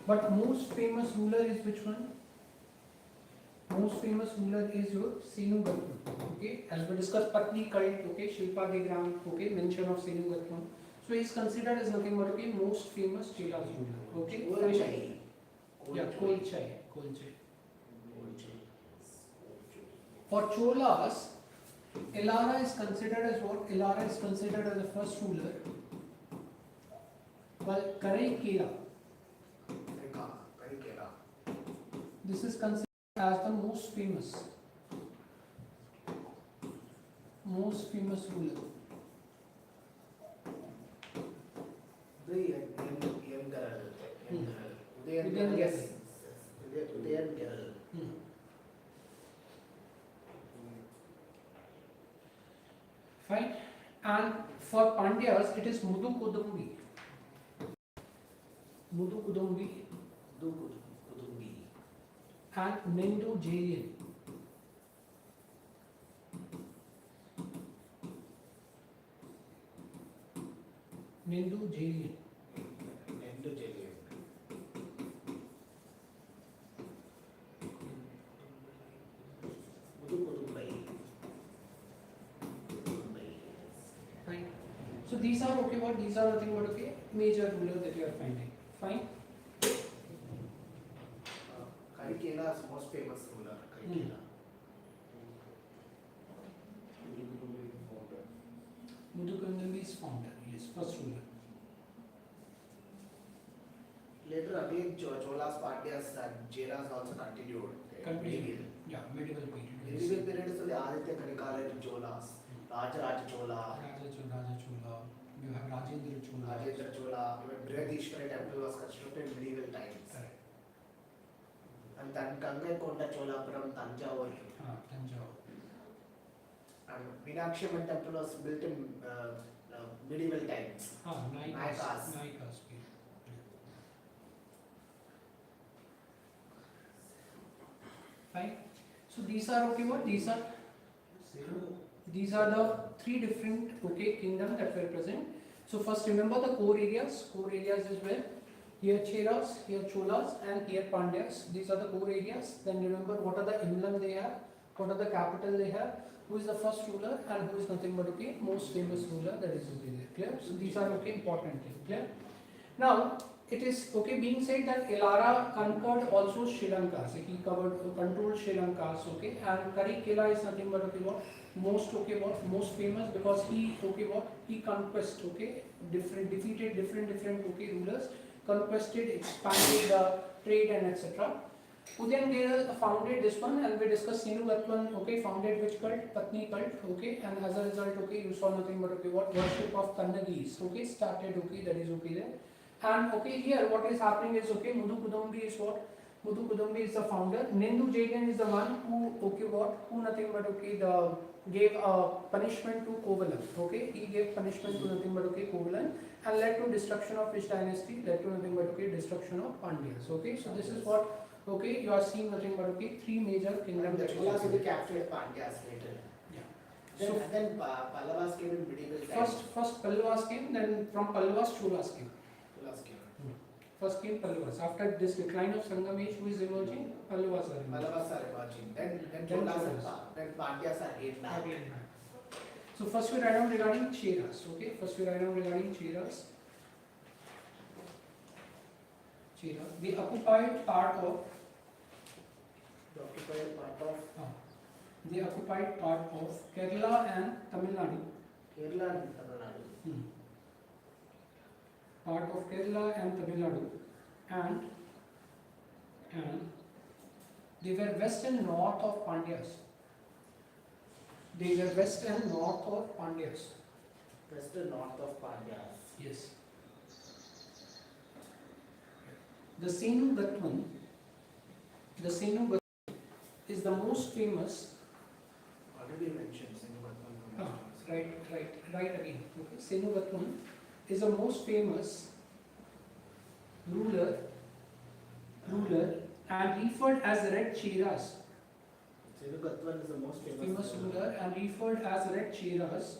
But most famous ruler is which one? Most famous ruler is your Senugatman. Okay, as we discussed, Patni cult. Okay, Shilpa Digram. Okay, mention of Senugatman. So he is considered as nothing but okay most famous Cheras ruler. Okay. Kolchai. Yeah, Kolchai. For Cholas, Elara is considered as what? Elara is considered as the first ruler. While Karaikela, this is considered as the most famous ruler. Fine. And for Pandyas, it is Mudu Kudumbi. And Nendu Jailian. Fine. So these are okay. What these are nothing but okay major ruler that you are finding. Fine. Karikela is most famous ruler. Karikela. Mudukundumi's founder, yes, first ruler. Later again, Cholas, Pandyas and Cheras also continued. Continued. Yeah, medieval period. Medieval period is only Aditya Karikala and Cholas. Raja Chola. Raja Chola. You have Rajendra Chola. Rajendra Chola. Even Brihadishwara temple was constructed in medieval times. Correct. And then Kangai Chola from Tanjavur. Tanjavur. And Meenakshi Amman temple was built in medieval times. Nayakas. Fine. So these are okay. What these are? These are the three different kingdoms that were present. So first remember the core areas. Core areas is where here Cheras, here Cholas, and here Pandyas. These are the core areas. Then remember what are the emblem they have, what are the capital they have, who is the first ruler, and who is nothing but most famous ruler, that is there. Clear? So these are important things. Clear? Now it is being said that Elara conquered also Sri Lanka. So he controlled Sri Lanka. And Karikela is nothing but most famous because he he conquest defeated different rulers, conquested, expanded the trade and etc. Udayangere founded this one, and we discussed Senu Gatwan founded which cult? Patni cult, and as a result you saw nothing but worship of Kannagis started, that is there. And here what is happening is Mudu Kudumbi is what? Mudu Kudumbi is the founder. Nendu Jagan is the one who nothing but gave a punishment to Kovalam. He gave punishment to nothing but Kovalam and led to destruction of which dynasty? Led to nothing but destruction of Pandyas. So this is what you are seeing nothing but three major kingdoms. The Cholas will be captured Pandyas later. Yeah. Then Pallavas came in medieval times. First Pallavas came, then from Pallavas Cholas came. First came Pallavas. After this decline of Sangamesh, who is emerging? Pallavas are emerging. Then Cholas then Pandyas are gained back. So first we write down regarding Cheras. First we write down regarding Cheras. The occupied part of Kerala and Tamil Nadu. Part of Kerala and Tamil Nadu, and they were west and north of Pandyas. West and north of Pandyas. Yes. The Senu Gatwan is the most famous. Already mentioned Senu Gatwan. Right again. Senu Gatwan is the most famous ruler and referred as Red Cheras. Senu Gatwan is the most Famous ruler and referred as Red Cheras.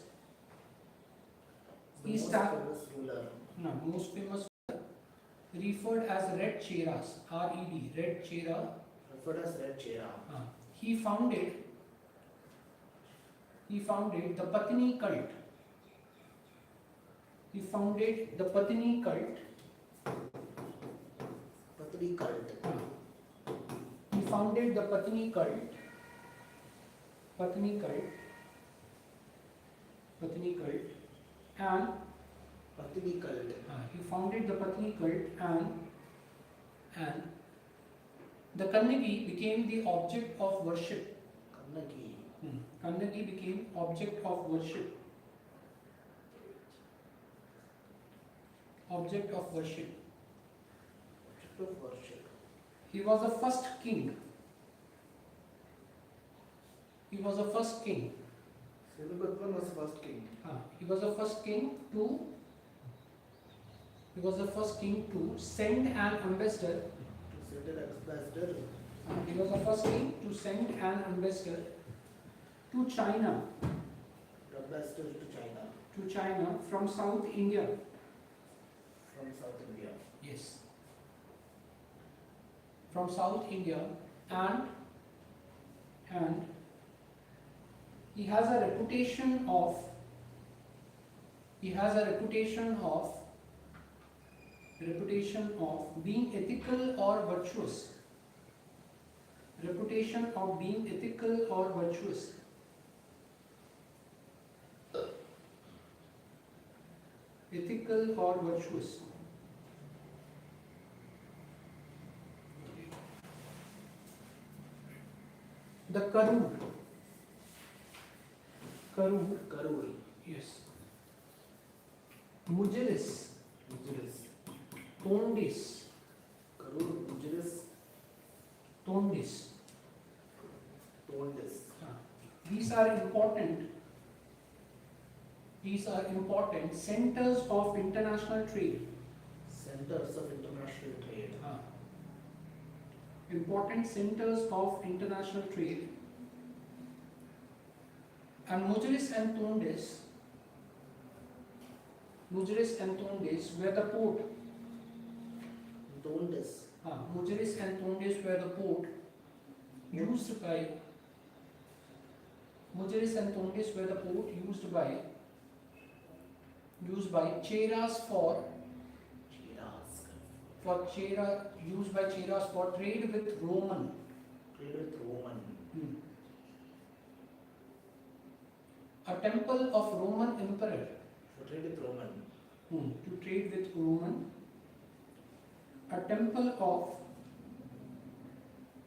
Most famous ruler. No, most famous ruler referred as Red Cheras. R-E-D, Red Chera. Referred as Red Chera. He founded the Patni cult. He founded the Patni cult. He founded the Patni cult. And he founded the Patni cult and the Kannagi became the object of worship. Kannagi became object of worship. He was the first king. Senu Gatwan was the first king. He was the first king to send an ambassador. He was the first king to send an ambassador to China. From South India. Yes. From South India, and he has a reputation of reputation of being ethical or virtuous. Reputation of being ethical or virtuous. Ethical or virtuous. The Karur. Karur. Yes. Mujeres. Tondis. Karur, Mujeres, Tondis. Tondis. These are important. These are important centers of international trade. Centers of international trade. Important centers of international trade. And Mujeres and Tondis were the port. Tondis. Mujeres and Tondis were the port used by. Mujeres and Tondis were the port used by Cheras used by Cheras for trade with Roman. A temple of Roman emperor. To trade with Roman. A temple of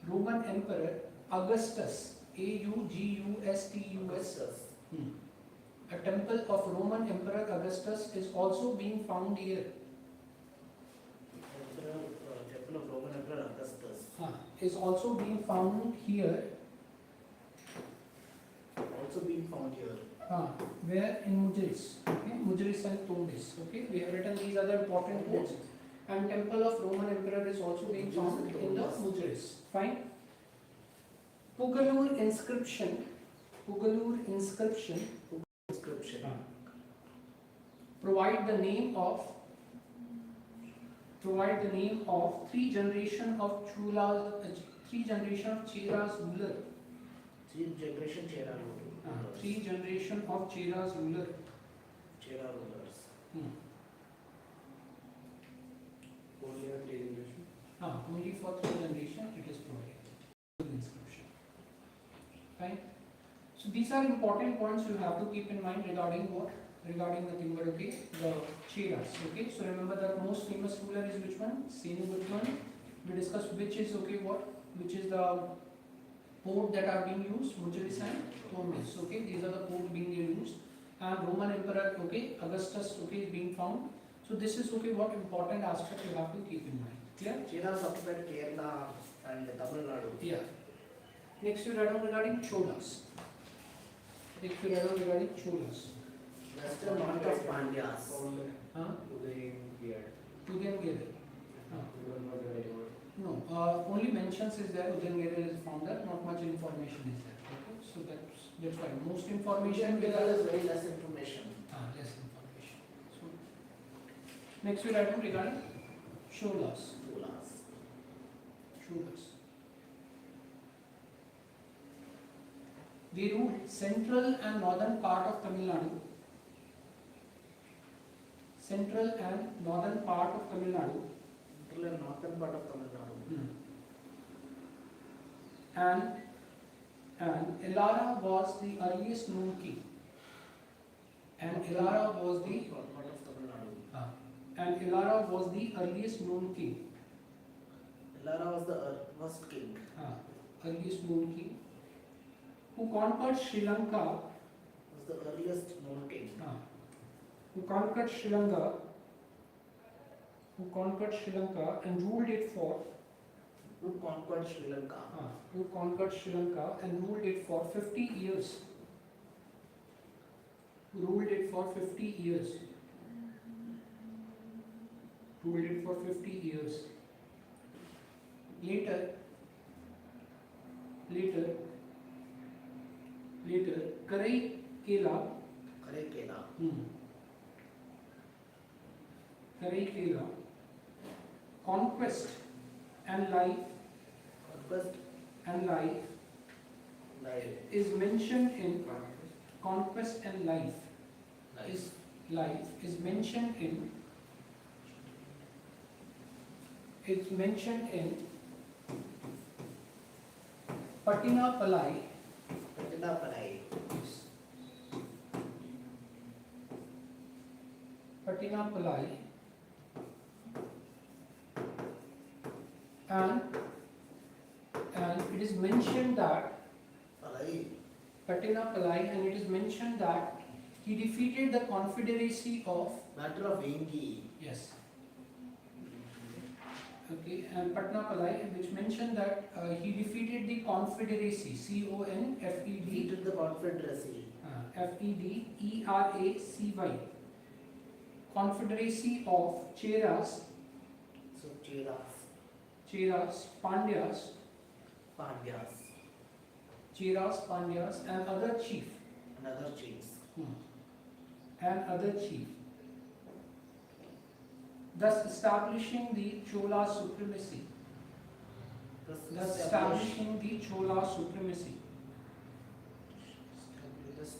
Roman emperor Augustus. Augustus. A temple of Roman emperor Augustus is also being found here. Temple of Roman Emperor Augustus. Is also being found here. Where in Mujeres. Okay, Mujeres and Tondis. Okay, we have written these other important ports. And temple of Roman emperor is also being found in the Mujeres. Fine. Pugalur inscription. Provide the name of three generation of Cheras ruler. Three generation of Cheras ruler. Only for three generation it is provided. Inscription. Fine. So these are important points you have to keep in mind regarding what? Regarding nothing but okay, the Cheras. Okay. So remember that most famous ruler is which one? Senugutman. We discussed which is okay what? Which is the port that are being used? Mujeres and Tondis. Okay. These are the ports being used. And Roman emperor okay, Augustus okay is being found. So this is okay what important aspect you have to keep in mind. Clear? Cheras occupied Kerala and Tamil Nadu. Yeah. Next you write down regarding Cholas. Western part of Pandyas. Udayangere. No, only mentions is there. Udayangere is founder. Not much information is there. Okay, so that's why most information There is very less information. less information. So next we write down regarding Cholas. They ruled central and northern part of Tamil Nadu. Central and northern part of Tamil Nadu. And Elara was the earliest known king. Elara was the earliest known king. Elara was the first king. Earliest known king. Who conquered Sri Lanka. Was the earliest known king. Who conquered Sri Lanka and ruled it for. Who conquered Sri Lanka and ruled it for 50 years. Later, Karaikela conquest and life is mentioned in conquest and life is mentioned in it's mentioned in Pattinapalai. Pattinapalai. Yes. Pattinapalai and it is mentioned that Palai. Pattinapalai, and it is mentioned that he defeated the confederacy of, Matter of Vengi. yes, okay, and Pattinapalai, which mentioned that he defeated the confederacy, CONFED, Defeated the Confederacy. FEDERACY, confederacy of Cheras, So Pandyas, Pandyas. And other chief. Another chiefs. And other chief, thus establishing the Chola supremacy. Thus establishing the Chola supremacy.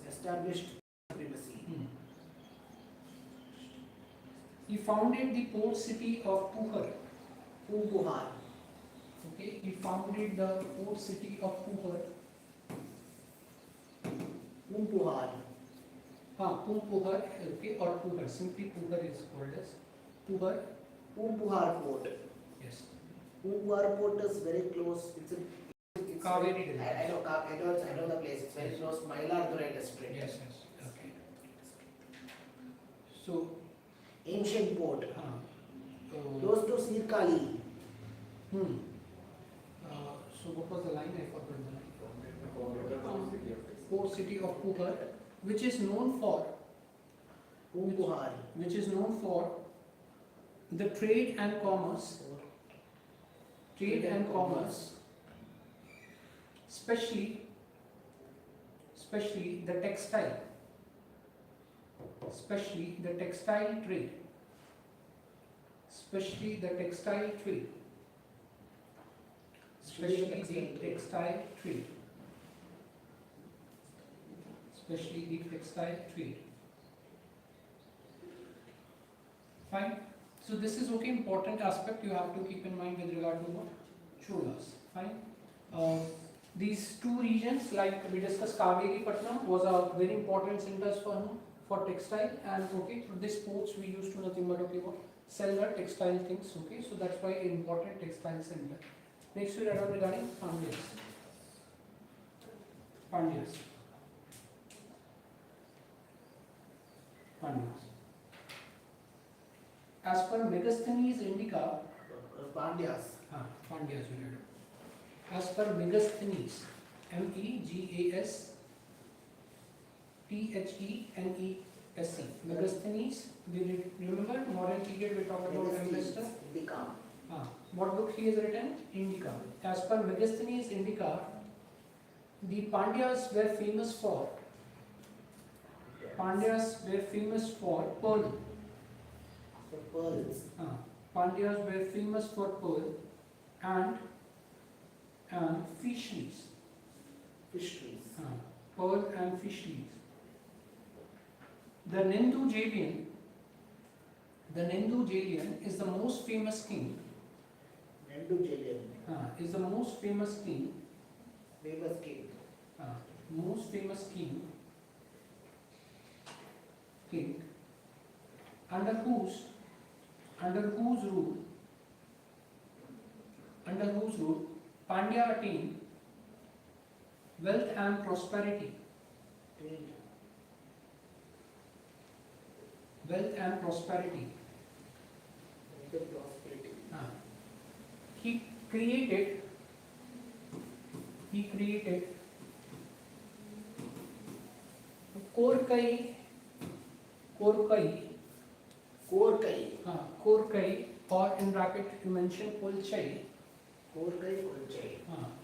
Established supremacy. He founded the port city of Puhar. Pumpuhar. Okay, he founded the port city of Puhar. Pumpuhar. Pumpuhar, okay, or Puhar. Simply Puhar is called as Puhar. Pumpuhar Port. Yes. Pumpuhar Port is very close. It's Kaveri I know the place. It's very close to Mailadurai district. Yes, yes. Okay. So, Ancient port. close. Close to Sirkali. So what was the line? I forgot the line. Port city of Puhar, which is known for Pumpuhar. the trade and commerce, especially the textile trade, especially the textile trade. Fine. So this is okay, important aspect you have to keep in mind with regard to what? Cholas. Fine. These two regions, like we discussed, Kaveri Patnam was a very important center for textile, and okay, through these ports we used to nothing but okay, what? Sell the textile things. Okay, so that's why important textile center. Next we read on regarding Pandyas. As per Megasthenes Indica, Pandyas. Pandyas we read. As per Megasthenes, Megasthenes, Megasthenes, we remember modern period we talked about Ambassador. Indica. What book he has written? Indica. As per Megasthenes Indica, the Pandyas were famous for pearl. So pearls. Pandyas were famous for pearl and fisheries. Fisheries. Pearl and fisheries. The Nendu Jalian is the most famous king. Nendu Jalian. Is the most famous king. Famous king. Most famous king under whose rule Pandya attained wealth and prosperity. He created Korkai, or in bracket you mentioned Kolchai.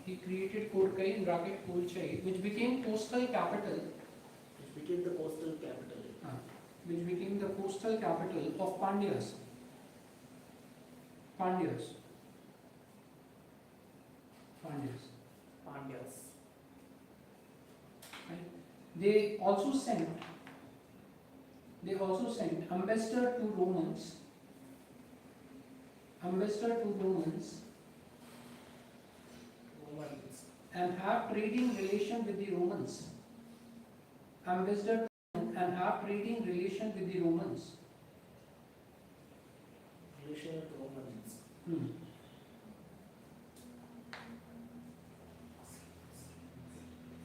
He created Korkai in bracket Kolchai, which became coastal capital. Which became the coastal capital of Pandyas. Right? They also sent ambassador to Romans ambassador to Romans Romans. and have trading relation with the Romans. Ambassador to Rome and have trading relation with the Romans. Relation with Romans. Hmm.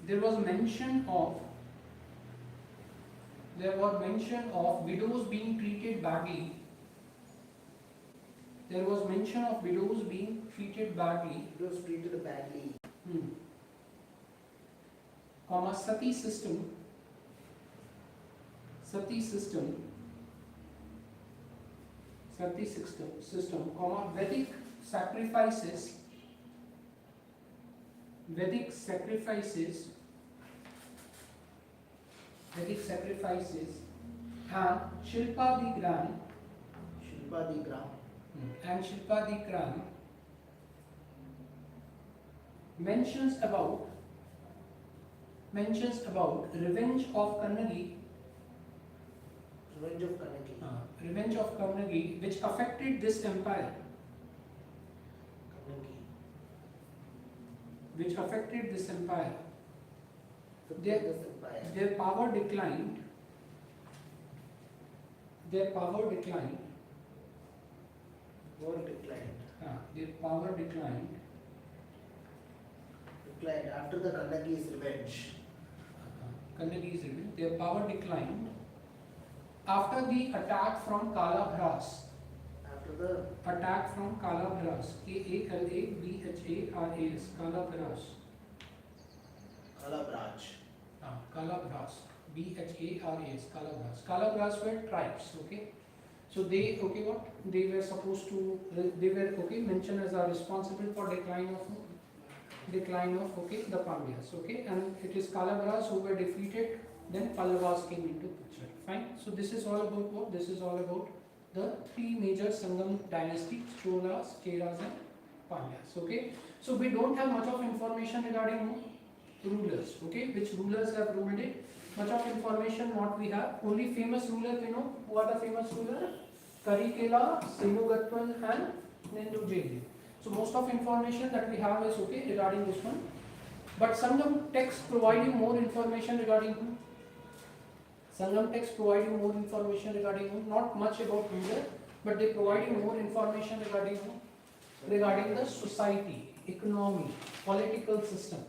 There was mention of widows being treated badly. There was mention of widows being treated badly. It was treated badly. Comma, sati system, comma, Vedic sacrifices, and Shilpa the Grand mentions about revenge of Kannagi, which affected this empire. Their power declined. Their power declined after the Kannagi's revenge. Their power declined after the attack from Kalabhras. After the Attack from Kalabhras. Kalabhras. Kalabhras. Kalabraj. Kalabhras. Bhars. Kalabhras. Kalabhras were tribes. Okay. So they were supposed to mentioned as are responsible for decline of the Pandyas. Okay, and it is Kalabhras who were defeated. Then Pallavas came into picture. Fine. So this is all about what? This is all about the three major Sangam dynasties: Cholas, Cheras, and Pandyas. Okay. So we don't have much of information regarding rulers. Okay, which rulers have ruled it? Much of information what we have. Only famous rulers we know. Who are the famous rulers? Karikela, Senugatwan, and Nindujeli. So most of information that we have is okay regarding this one. But Sangam texts provide you more information regarding who? Sangam texts provide you more information regarding who? Not much about ruler, but they provide you more information regarding who? Regarding the society, economy, political system.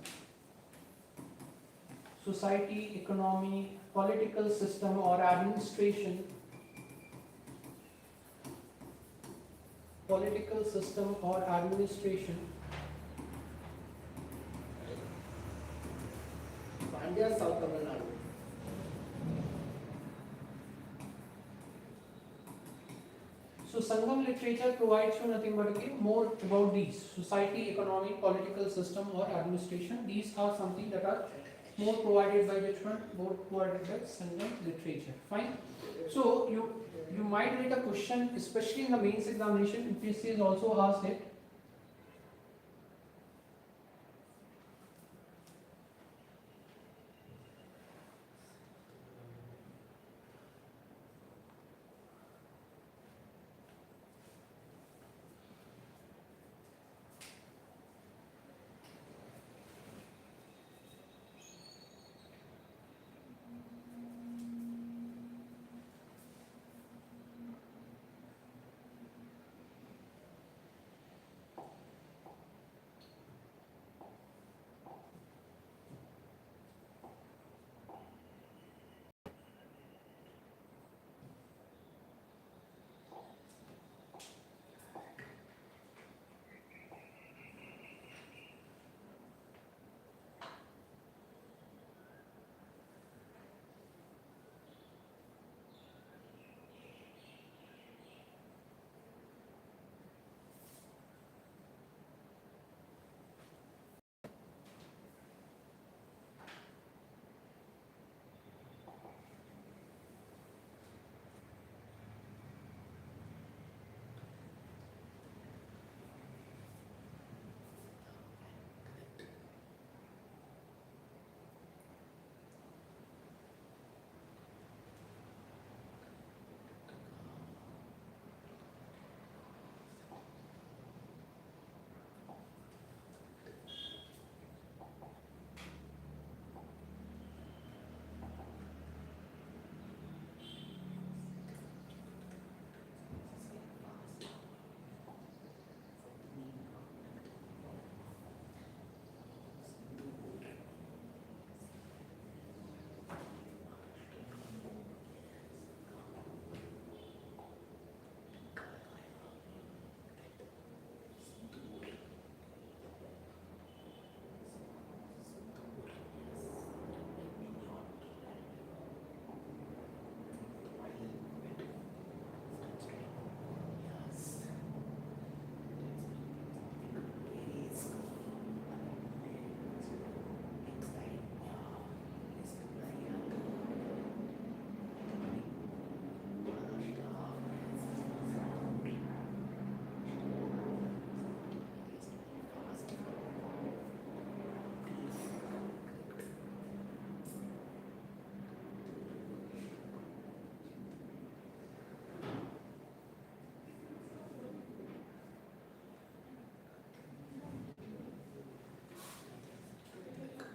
Society, economy, political system or administration. Political system or administration. Pandya, South Tamil Nadu. So Sangam literature provides you nothing but more about these: society, economy, political system or administration. These are something that are more provided by which one? More provided by Sangam literature. Fine. So you might read a question, especially in the mains examination. UPSC is also asked it.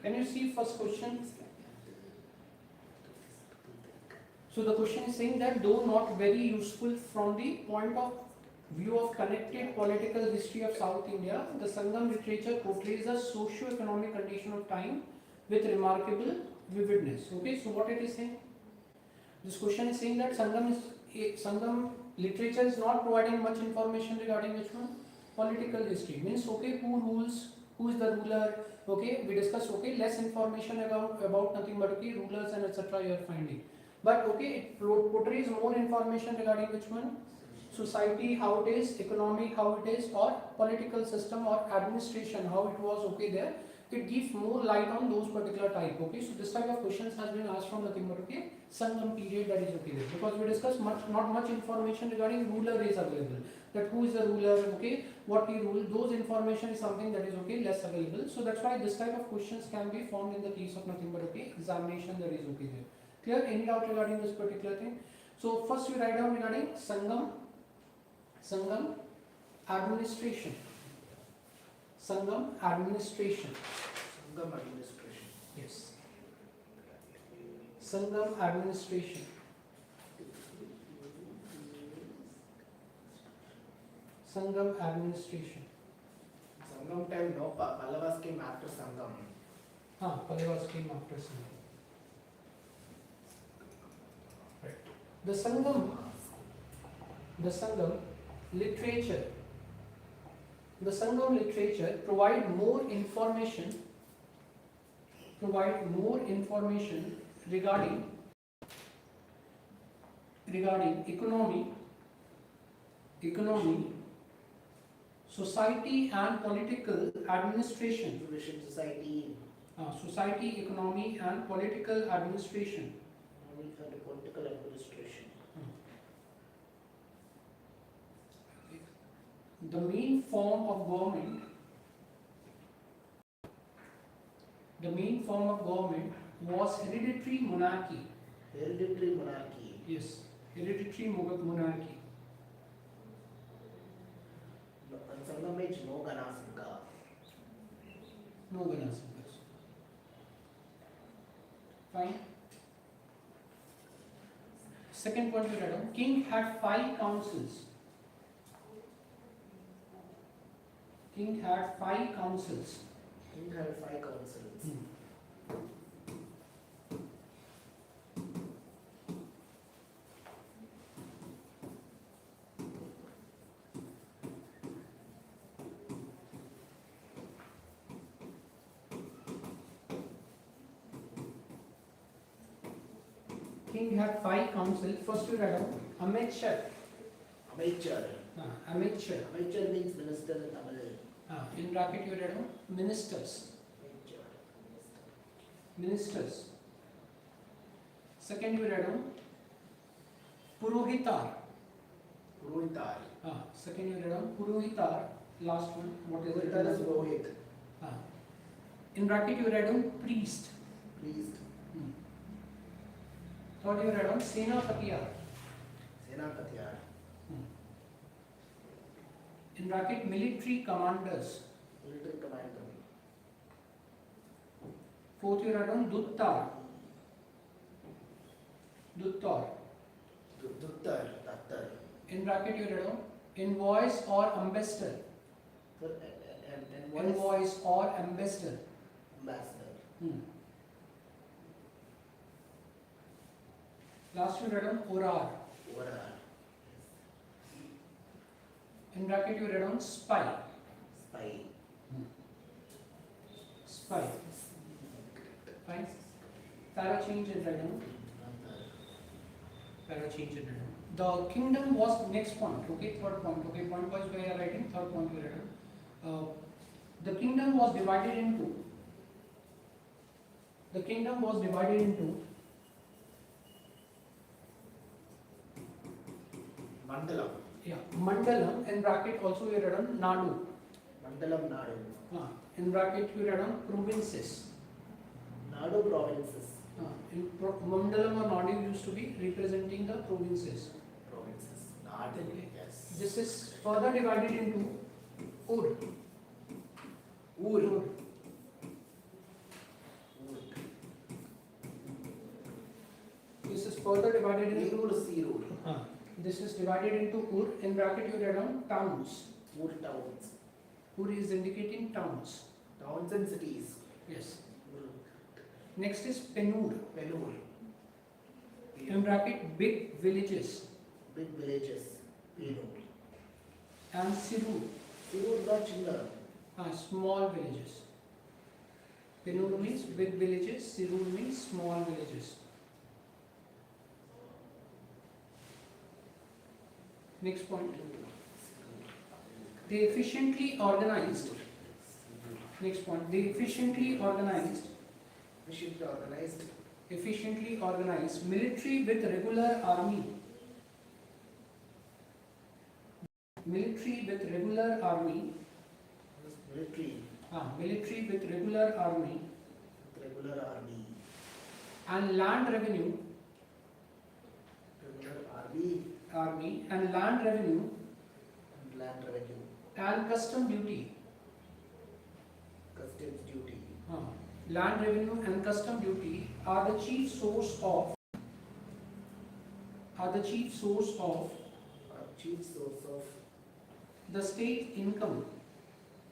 Can you see first question? So the question is saying that though not very useful from the point of view of connected political history of South India, the Sangam literature portrays a socio-economic condition of time with remarkable vividness. Okay, so what it is saying? This question is saying that Sangam literature is not providing much information regarding which one? Political history. Means okay, who rules, who is the ruler, okay, we discussed okay, less information about nothing but okay, rulers and etc. you are finding. But okay, it portrays more information regarding which one? Society, how it is, economy, how it is, or political system or administration, how it was okay there. It gives more light on those particular type. Okay, so this type of questions has been asked from nothing but okay, Sangam period, that is okay there. Because we discussed not much information regarding ruler is available. That who is the ruler, okay, what he ruled, those information is something that is okay, less available. So that's why this type of questions can be formed in the case of nothing but okay, examination that is okay there. Clear? Any doubt regarding this particular thing? So first we write down regarding Sangam administration. Sangam administration. Sangam administration. Yes. Sangam administration. Sangam administration. Sangam time no, Pallavas came after Sangam. Pallavas came after Sangam. Right. The Sangam literature provide more information regarding economy, society and political administration. Society, economy and political administration. The main form of government was hereditary monarchy. Yes, hereditary monarchy. Sangam age no Ganasanga. No Ganasangas. Fine. Second point we read on. King had 5 councils. King had 5 councils. King had 5 councils. First we read on Amateur. Amateur. Amateur means minister in Tamil. In bracket you read on ministers. Ministers. Second you read on Purohitar. Second you read on Purohitar. Last one, what is it? Purohit. In bracket you read on priest. Third you read on Senapatiyar. In bracket military commanders. Fourth you read on Duttar. In bracket you read on invoice or ambassador. Invoice or ambassador. Last you read on orar. In bracket you read on spy. Fine. Para change and read on. The kingdom was next point. Okay, third point. Okay, point was where you are writing. Third point you read on. The kingdom was divided into. Mandalam. Yeah, Mandalam. In bracket also you read on Nadu. In bracket you read on provinces. Nadu provinces. Mandalam or Nadu used to be representing the provinces. Nadu, Okay. yes. This is further divided into Ur. further divided into Erur, Sirur. this is divided into ur. In bracket you write down towns. Ur towns. Ur is indicating towns. Towns and cities. Yes. Ur. Next is penur. Penur. In bracket big villages. Big villages. Penur. And sirur. Sirur not Chinna. Small villages. Penur means big villages. Sirur means small villages. Next point. They efficiently organized. Next point. They efficiently organized. Efficiently organized military with regular army. Military with regular army. Military. Military with regular army. Regular army. And land revenue. Regular army. Army and land revenue. Land revenue. And custom duty. Customs duty. Land revenue and custom duty are the chief source of. Chief source of The state income.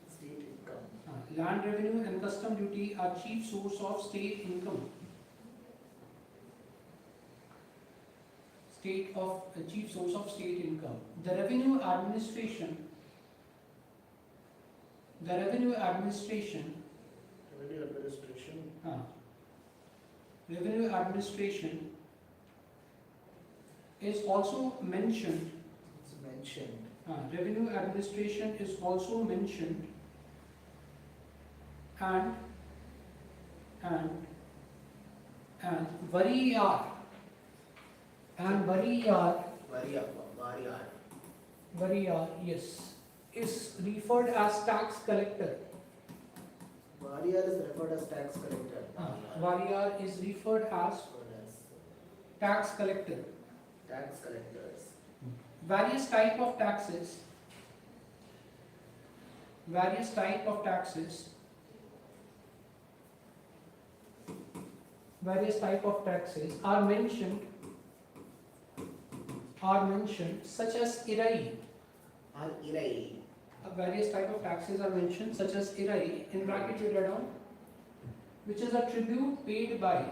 state income. Land revenue and custom duty are chief source of state income. Chief source of state income. The revenue administration. Revenue administration. Revenue administration is also mentioned. It's mentioned. Revenue administration is also mentioned, and variyar yes is referred as tax collector. Variyar is referred as tax collector. Variyar is referred as tax collector. Tax collectors. Various type of taxes. Various type of taxes. Various type of taxes are mentioned. Such as irai. Various type of taxes are mentioned such as irai. In bracket you write down, which is a tribute paid by.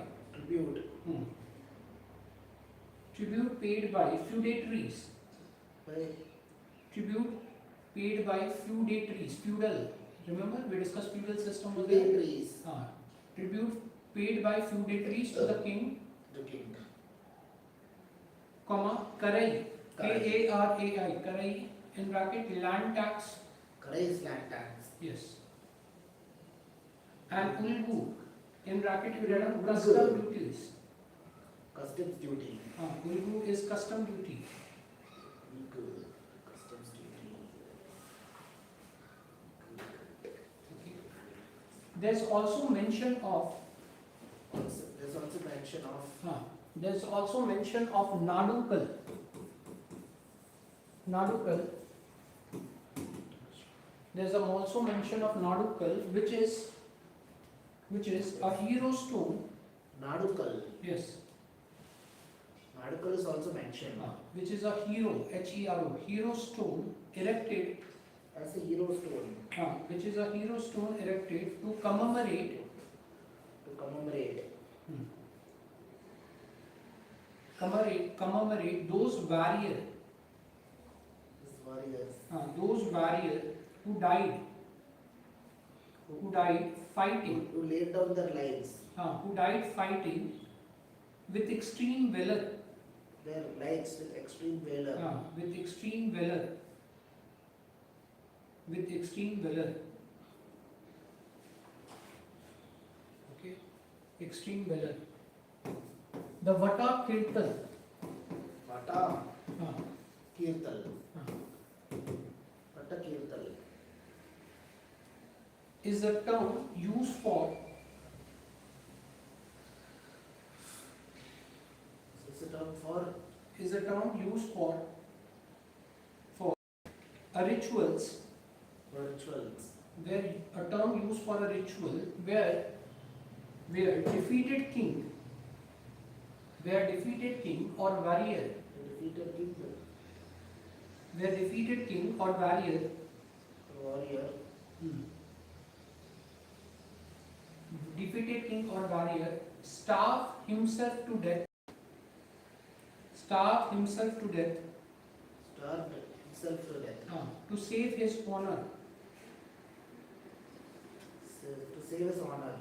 Tribute paid by feudatories. Tribute paid by feudatories. Feudal. Remember we discussed feudal system was there. Tribute paid by feudatories to the king. Comma karai. Karai. Karai. In bracket land tax. Karai is land tax. Yes. And ulgu. In bracket you write down custom duties. Customs duty. Ulgu is custom duty. Customs duty. Okay. There's also mention of. There's also mention of nadukal. There's also mention of nadukal, which is a hero stone. Nadukal. Yes. Nadukal is also mentioned. Which is a hero, Hero, hero stone erected. As a hero stone. Which is a hero stone erected to commemorate. Commemorate those warriors. Those warriors who died fighting. Who laid down their lives. Who died fighting with extreme valor. Their lives with extreme valor. With extreme valor. Okay. Extreme valor. The Vata Kirtal. Kirtal. Vata Kirtal. Is a term used for. Is a term used for a rituals. Where a term used for a ritual where defeated king where defeated king or warrior, defeated king, where defeated king or warrior, warrior, defeated king or warrior starve himself to death, starve himself to death, starved himself to death, to save his honor, to save his honor.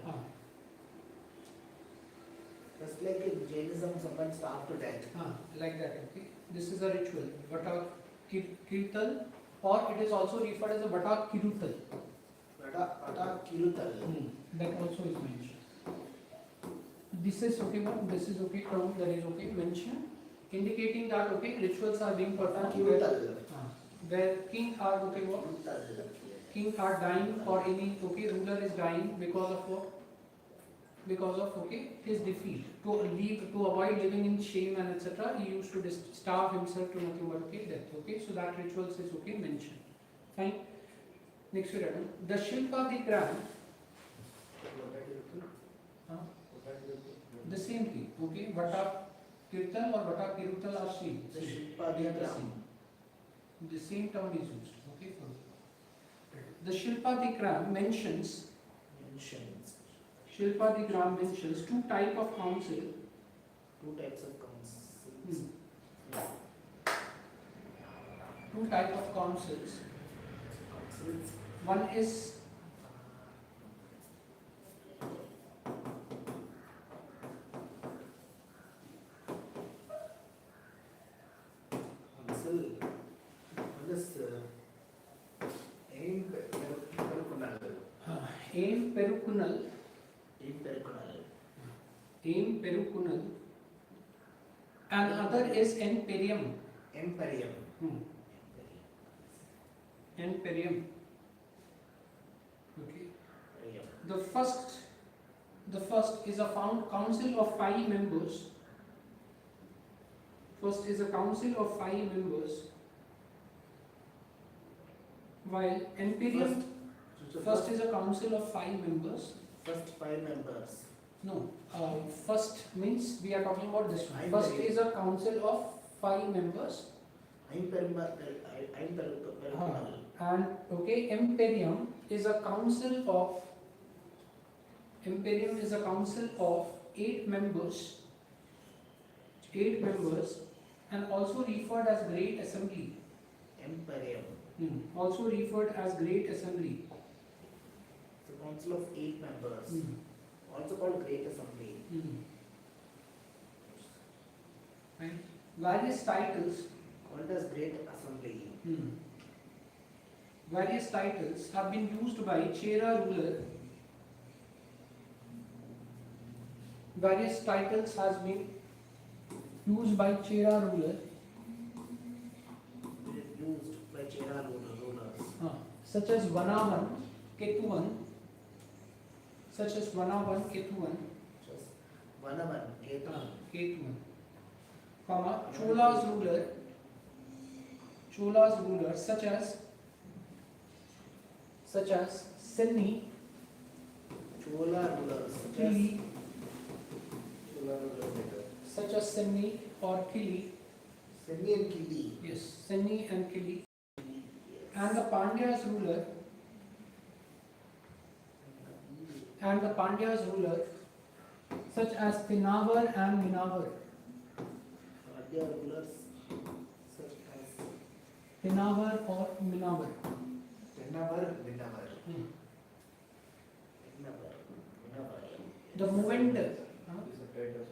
Just like in Jainism, someone starved to death. like that. Okay, this is a ritual. Vata Kirtal, or it is also referred as a Vata Kirutal. Vata Kirutal. That also is mentioned. This is okay. What this is okay. Term that is okay. Mention indicating that okay rituals are being performed where king are okay. What king are dying or any okay ruler is dying because of what? Because of okay his defeat, to avoid living in shame and etc. He used to starve himself to nothing but okay death. Okay, so that rituals is okay mentioned. Fine. Next we read the Shilpa Digram. The same thing. Okay, Vata Kirtal or Vata Kirutal are same. The Shilpa They are the Digram. same. The same term is used. Okay, for the Shilpa Digram mentions. Shilpa Digram mentions two types of council. Two types of councils. Two types of councils. Councils. One is Council. One is aim Perukunal. Aim Perukunal. Aim Perukunal. Aim Perukunal. And other is Imperium. Imperium. Imperium. Okay. Imperium. The first is a council of 5 members. First is a council of 5 members. While Imperium first is a council of 5 members. First 5 members. No, first means we are talking about this one. I'm First very- is a council of 5 members. Perukunal. And okay, Imperium is a council of 8 members. 8 members, and also referred as Great Assembly. Imperium. Also referred as Great Assembly. It's a council of 8 members. Also called Great Assembly. Right. Various titles. Called as Great Assembly. Various titles have been used by Chera ruler. Various titles has been used by Chera ruler, Used by Chera rulers. such as Vanavan, Ketuvan, such as Vanavan, Ketuvan, Just Vanavan, Ketan. Ketuvan, comma Chola's ruler, such as Senni, Chola rulers. Kili, Chola rulers. such as Senni or Kili. Senni and Kili. Yes, Senni and Kili. Yes. And the Pandya's ruler, such as Tinavar and Minavar. Pandya rulers such as Tinavar or Minavar. Tenavar, Vinavar. The movender, These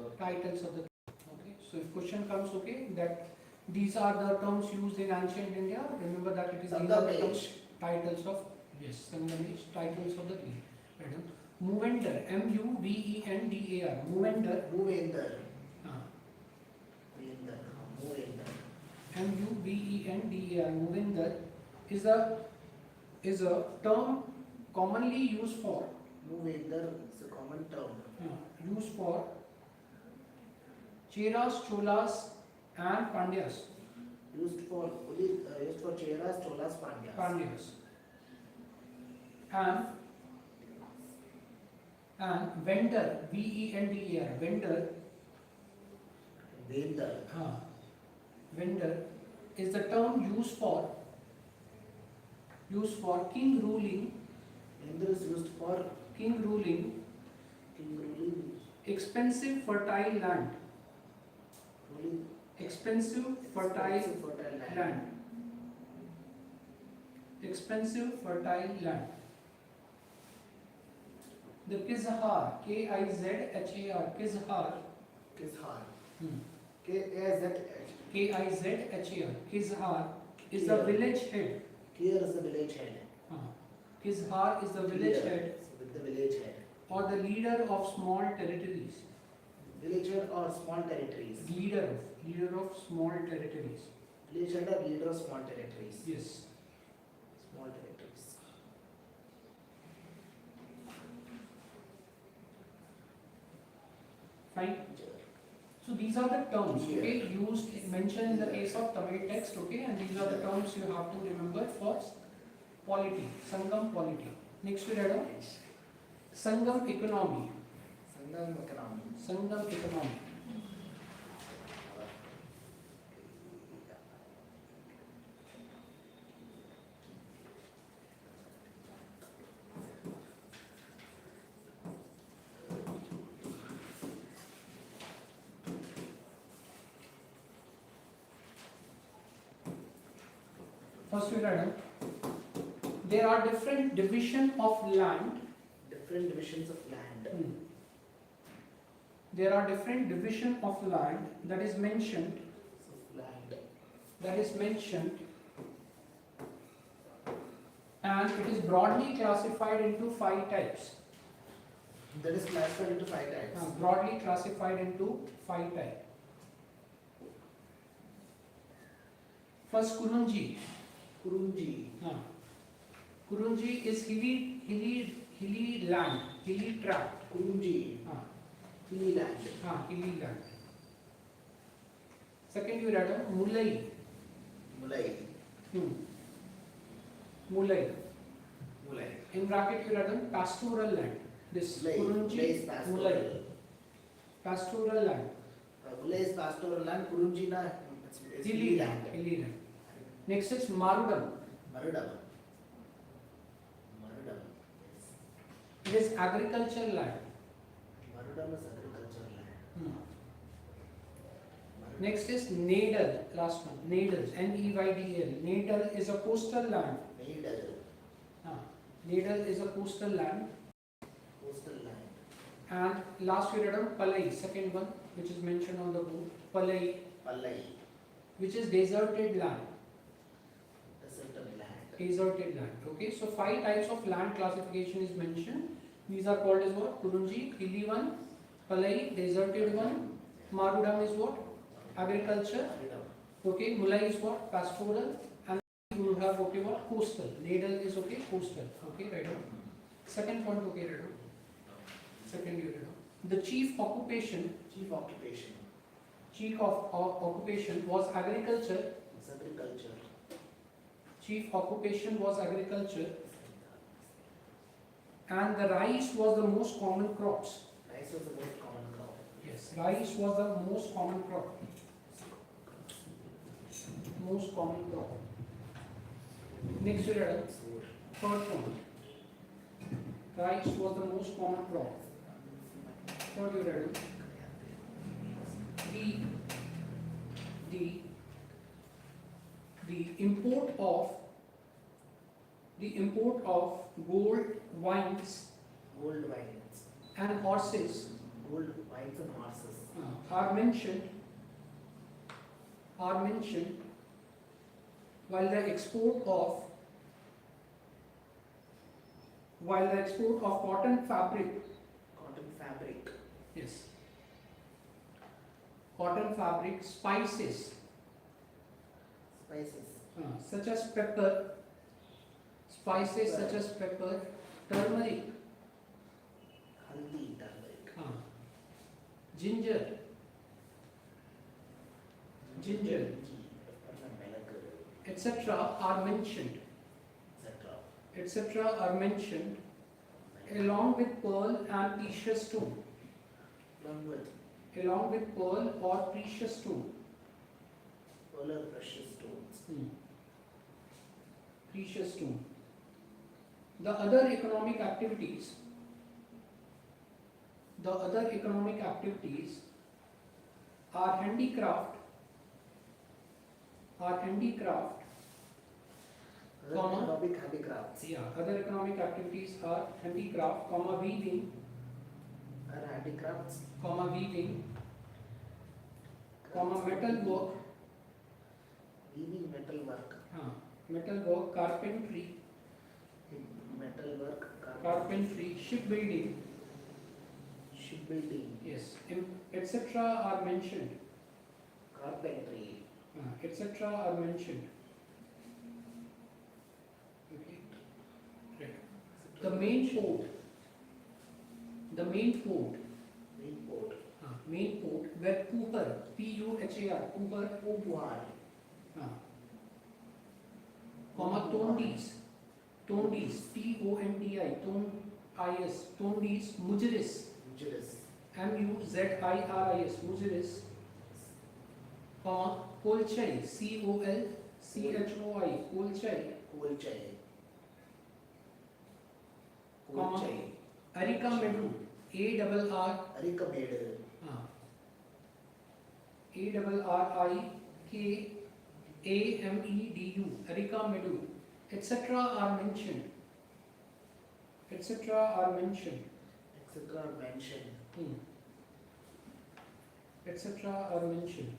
are titles of the. Okay, so if question comes, okay, that these are the terms used in ancient India. Remember that it is these are the terms, titles of titles of the king. Madam, movender, Muvender, movender, Movender. uh, Movender. Muvender, movender is a term commonly used for Movender is a common term. Cheras, Cholas and Pandyas. Used for Cheras, Cholas, Pandyas. And vendor, vendor Vendor. Vendor is the term used for king ruling Vendor is used for king ruling expensive fertile land. ruling Expensive fertile land. land. Expensive fertile land. The Kizhar, K-I-Z-H-A-R, Kizhar, Kizhar. hmm. K-A-Z-H. K-I-Z-H-A-R, Kizhar is the village head. Here is the village head. Kizhar is the village head With the village head. or the leader of small territories. Village head or small territories. Leader of small territories. Village head or leader of small territories. Yes. Small territories. Fine. So these are the terms, okay, used, mentioned in the case of Tamil text, okay, and these are the terms you have to remember for polity, Sangam polity. Next we read on Sangam economy. Sangam economy. Sangam economy. First we read on there are different division of land. Different divisions of land. There are different division of land that is mentioned. And it is broadly classified into 5 types. That is classified into 5 types. Broadly classified into 5 types. First, Kurunji. Kurunji is hilly land, hilly tract. Kurunji. Hilly land. Hilly land. Second, you read on Mulai. Mulai. In bracket, you read on pastoral land. This Kurunji, is pastoral. Mulai. Pastoral land. Mulai is pastoral land. Kurunji na it's Hilly land. Next is Marudam. Marudam. It is agricultural land. Marudam is agricultural land. Next is Nadal, last one. Nadal, N-E-Y-D-L. Nadal is a coastal land. Nadal is a coastal land. And last we read on Palai, second one, which is mentioned on the board. Palai, which is deserted land. Deserted land. Okay, so 5 types of land classification is mentioned. These are called as what? Kurunji, hilly one, Palai, deserted one. Marudam is what? Agriculture. Okay, Mulai is what? Pastoral. And you have okay what? Coastal. Nadal is okay, coastal. Okay, right on. Second point, okay, right on. Second, you read on. The chief occupation was agriculture. Chief occupation was agriculture. And the rice was the most common crops. Rice was the most common crop. Yes, rice was the most common crop. Most common crop. Next we read third one. Rice was the most common crop. Third we read the import of gold, wines and horses are mentioned while the export of cotton fabric, yes, cotton fabric, spices such as pepper, turmeric, ginger, etc. are mentioned along with pearl and precious stone. along with pearl or precious stone. Pearl or precious stones. Precious stone. The other economic activities are handicraft, comma, Economic handicrafts. other economic activities are handicraft, comma, weaving, And handicrafts. comma, metal work, Weaving, metal work. carpentry, Metal work. shipbuilding, Shipbuilding. yes, etc. are mentioned. Carpentry. Etc. are mentioned. Okay. Right. The main port, Main port. where Cooper, P-U-H-A-R, Puhar. comma, Tondis, T-O-N-D-I, Tondis, Mujeres, Juris. M-U-Z-I-R-I-S, Mujeres, comma, Kolchai, C-O-L-C-H-O-I, Kolchai, Kolchai. comma, Kolchai. Arika Medu, A-R-R, Arikamedu. A-R-R-I-K-A-M-E-D-U, Arika Medu, etc. are mentioned. Etc. mentioned. Etc. are mentioned.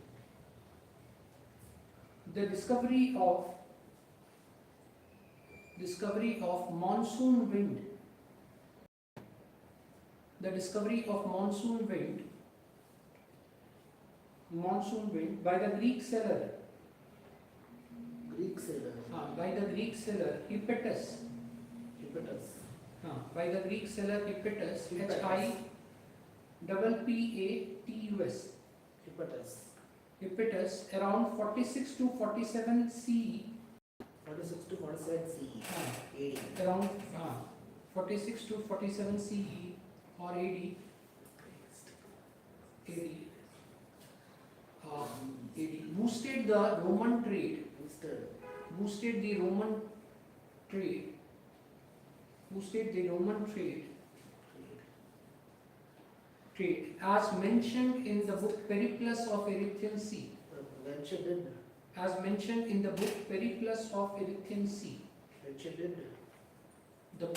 The discovery of monsoon wind. By the Greek sailor. Hippasus. By the Greek sailor Hippasus. H-I-P-P-A-T-U-S. Hippasus around 46 to 47 CE. 46 to 47 CE. AD. Around 46 to 47 CE or AD. Boosted the Roman trade. As mentioned in the book Periplus of Erythraean Sea. As mentioned in the book Periplus of Erythraean Sea. The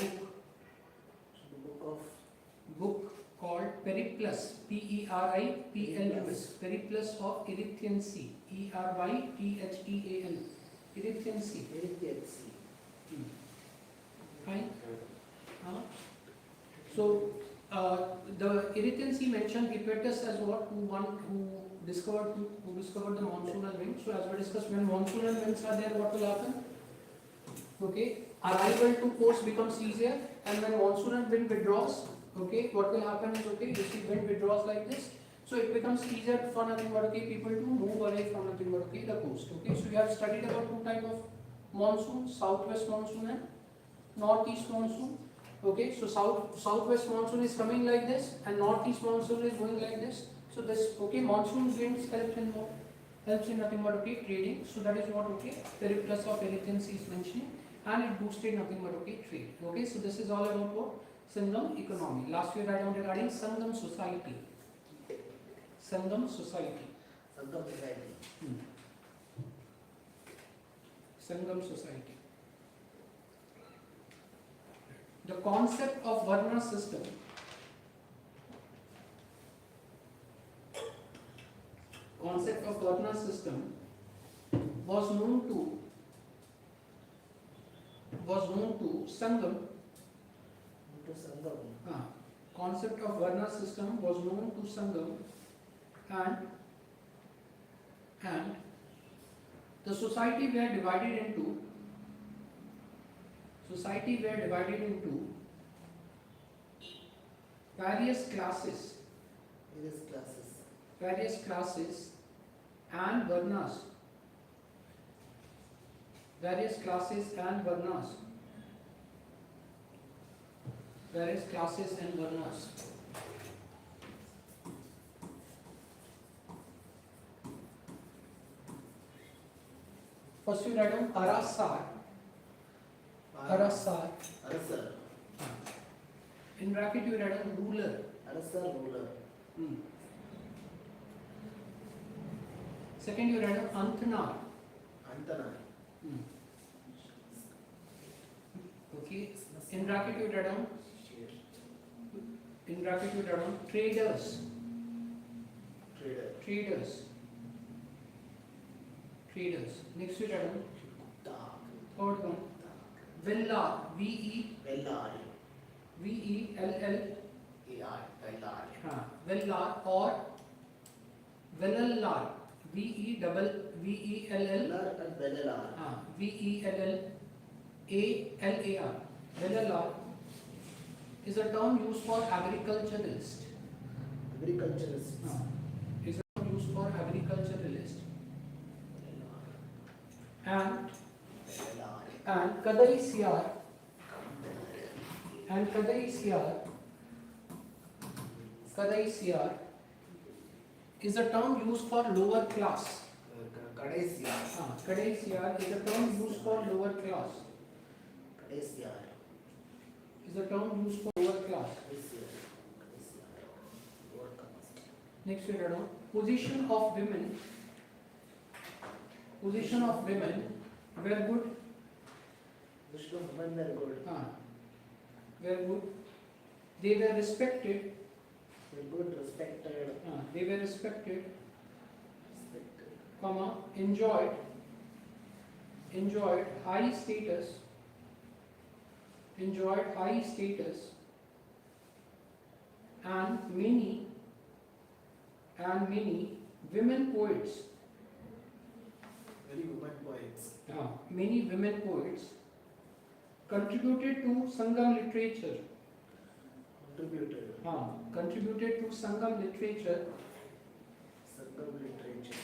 book called Periplus, P-E-R-I-P-L-U-S, Periplus of Erythraean Sea, E-R-Y-T-H-E-A-N, Erythraean Sea. Fine. So the Erythraean Sea mentioned Hippasus as what? Who discovered the monsoonal wind. So as we discussed, when monsoonal winds are there, what will happen? Okay, arrival to coast becomes easier, and when monsoonal wind withdraws, okay, what will happen is, okay, you see wind withdraws like this, so it becomes easier for nothing but, okay, people to move away from nothing but, okay, the coast. Okay, so we have studied about two types of monsoon, southwest monsoon and northeast monsoon. Okay, so southwest monsoon is coming like this, and northeast monsoon is going like this. So this, okay, monsoon winds helps in what? Helps in nothing but, okay, trading. So that is what, okay, Periplus of Erythraean Sea is mentioning, and it boosted nothing but, okay, trade. Okay, so this is all about what? Sangam economy. Last year I wrote down regarding Sangam society. Sangam society. The concept of Varna system. Was known to Sangam. Concept of Varna system was known to Sangam, and the society were divided into various classes and Varnas. First you write down arasar. Arasar. Arasar. In bracket you write down ruler. Arasar ruler. Second you write down antnar. Antana. Okay. In bracket you write down. In bracket you write down traders. Trader. Traders. Traders. Next you write down Dark. third one. Vellar. V-E. Vellar. V-E-L-L. A-R. Vellar. Vellar or Vellar. V-E-double-V-E-L-L. Vellar and Vellar. V-E-L-L-A-L-A-R. Vellar is a term used for agriculturalist. Agriculturist. Is a term used for agriculturalist. And Kadai Siyar. And Kadai Siyar. Kadai Siyar is a term used for lower class. Kadesiyar. Kadai Siyar is a term used for lower class. Kadesiyar. Is a term used for lower class. Kadesiyar. Lower caste. Next we read on position of women. Position of women were good. Position of women were good. Were good. They were respected. Were good, respected. They were respected. Respected. Comma enjoyed high status. Enjoyed high status. And many women poets. Very women poets. Many women poets contributed to Sangam literature. Contributed. Contributed to Sangam literature. Sangam literature.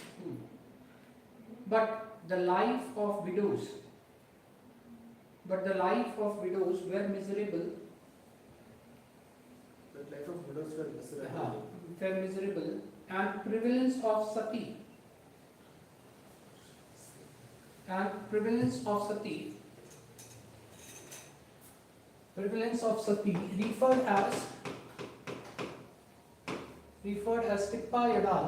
But the life of widows were miserable. The life of widows were miserable. And prevalence of sati. Prevalence of sati referred as tippa yadal.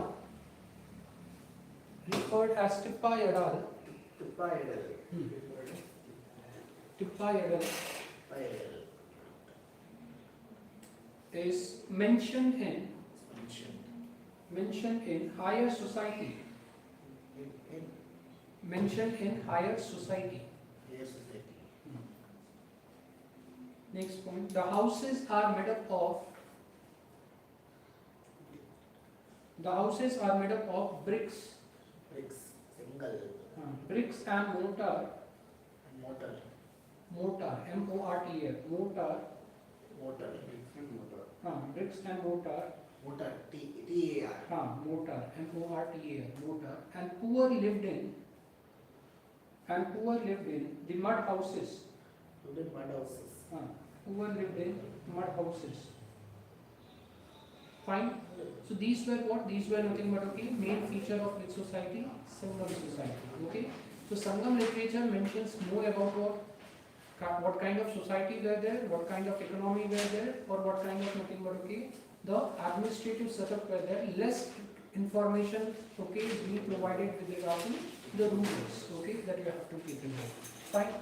Tippa yadal is mentioned in higher society. Mentioned in higher society. Next point. The houses are made up of bricks. Bricks. Single. Bricks and mortar. Mortar. M-O-R-T-A. Mortar. Mortar. Bricks and mortar. Mortar. T-A-R. Mortar. M-O-R-T-A. Mortar. And poor lived in the mud houses. Lived in mud houses. Poor lived in mud houses. Fine. So these were what? These were nothing but main feature of which society? Sangam society. Okay. So Sangam literature mentions more about what kind of society were there, what kind of economy were there, or what kind of nothing but the administrative setup were there. Less information is being provided with regard to the rulers. That you have to keep in mind. Fine.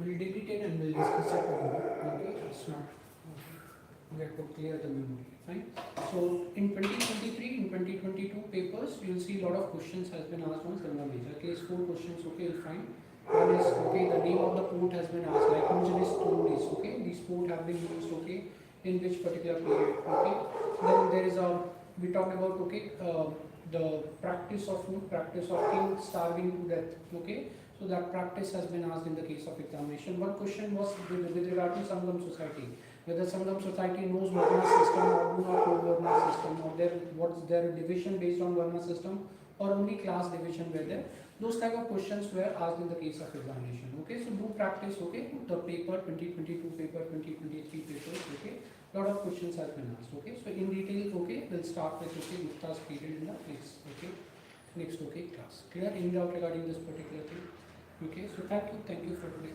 We'll delete it and we'll discuss it tomorrow. Okay, it's not. We have to clear the memory. Fine. So in 2023, in 2022 papers, you'll see a lot of questions has been asked on Ganga Major. Case 4 questions. Okay, you'll find. One is okay. The name of the port has been asked. Like usually stone is okay. These port have been used. Okay, in which particular period. Okay. Then there is a. We talked about okay. The practice of food, practice of king starving to death. Okay. So that practice has been asked in the case of examination. One question was with regard to Sangam society, whether Sangam society knows Varna system or do not know Varna system, or what's their division based on Varna system, or only class division were there. Those type of questions were asked in the case of examination. Okay, so do practice. Okay, the paper 2022 paper, 2023 papers. Okay, lot of questions have been asked. Okay, so in detail. Okay, we'll start with okay Gupta's period in the next okay class. Clear? Any doubt regarding this particular thing? Okay, so thank you for today.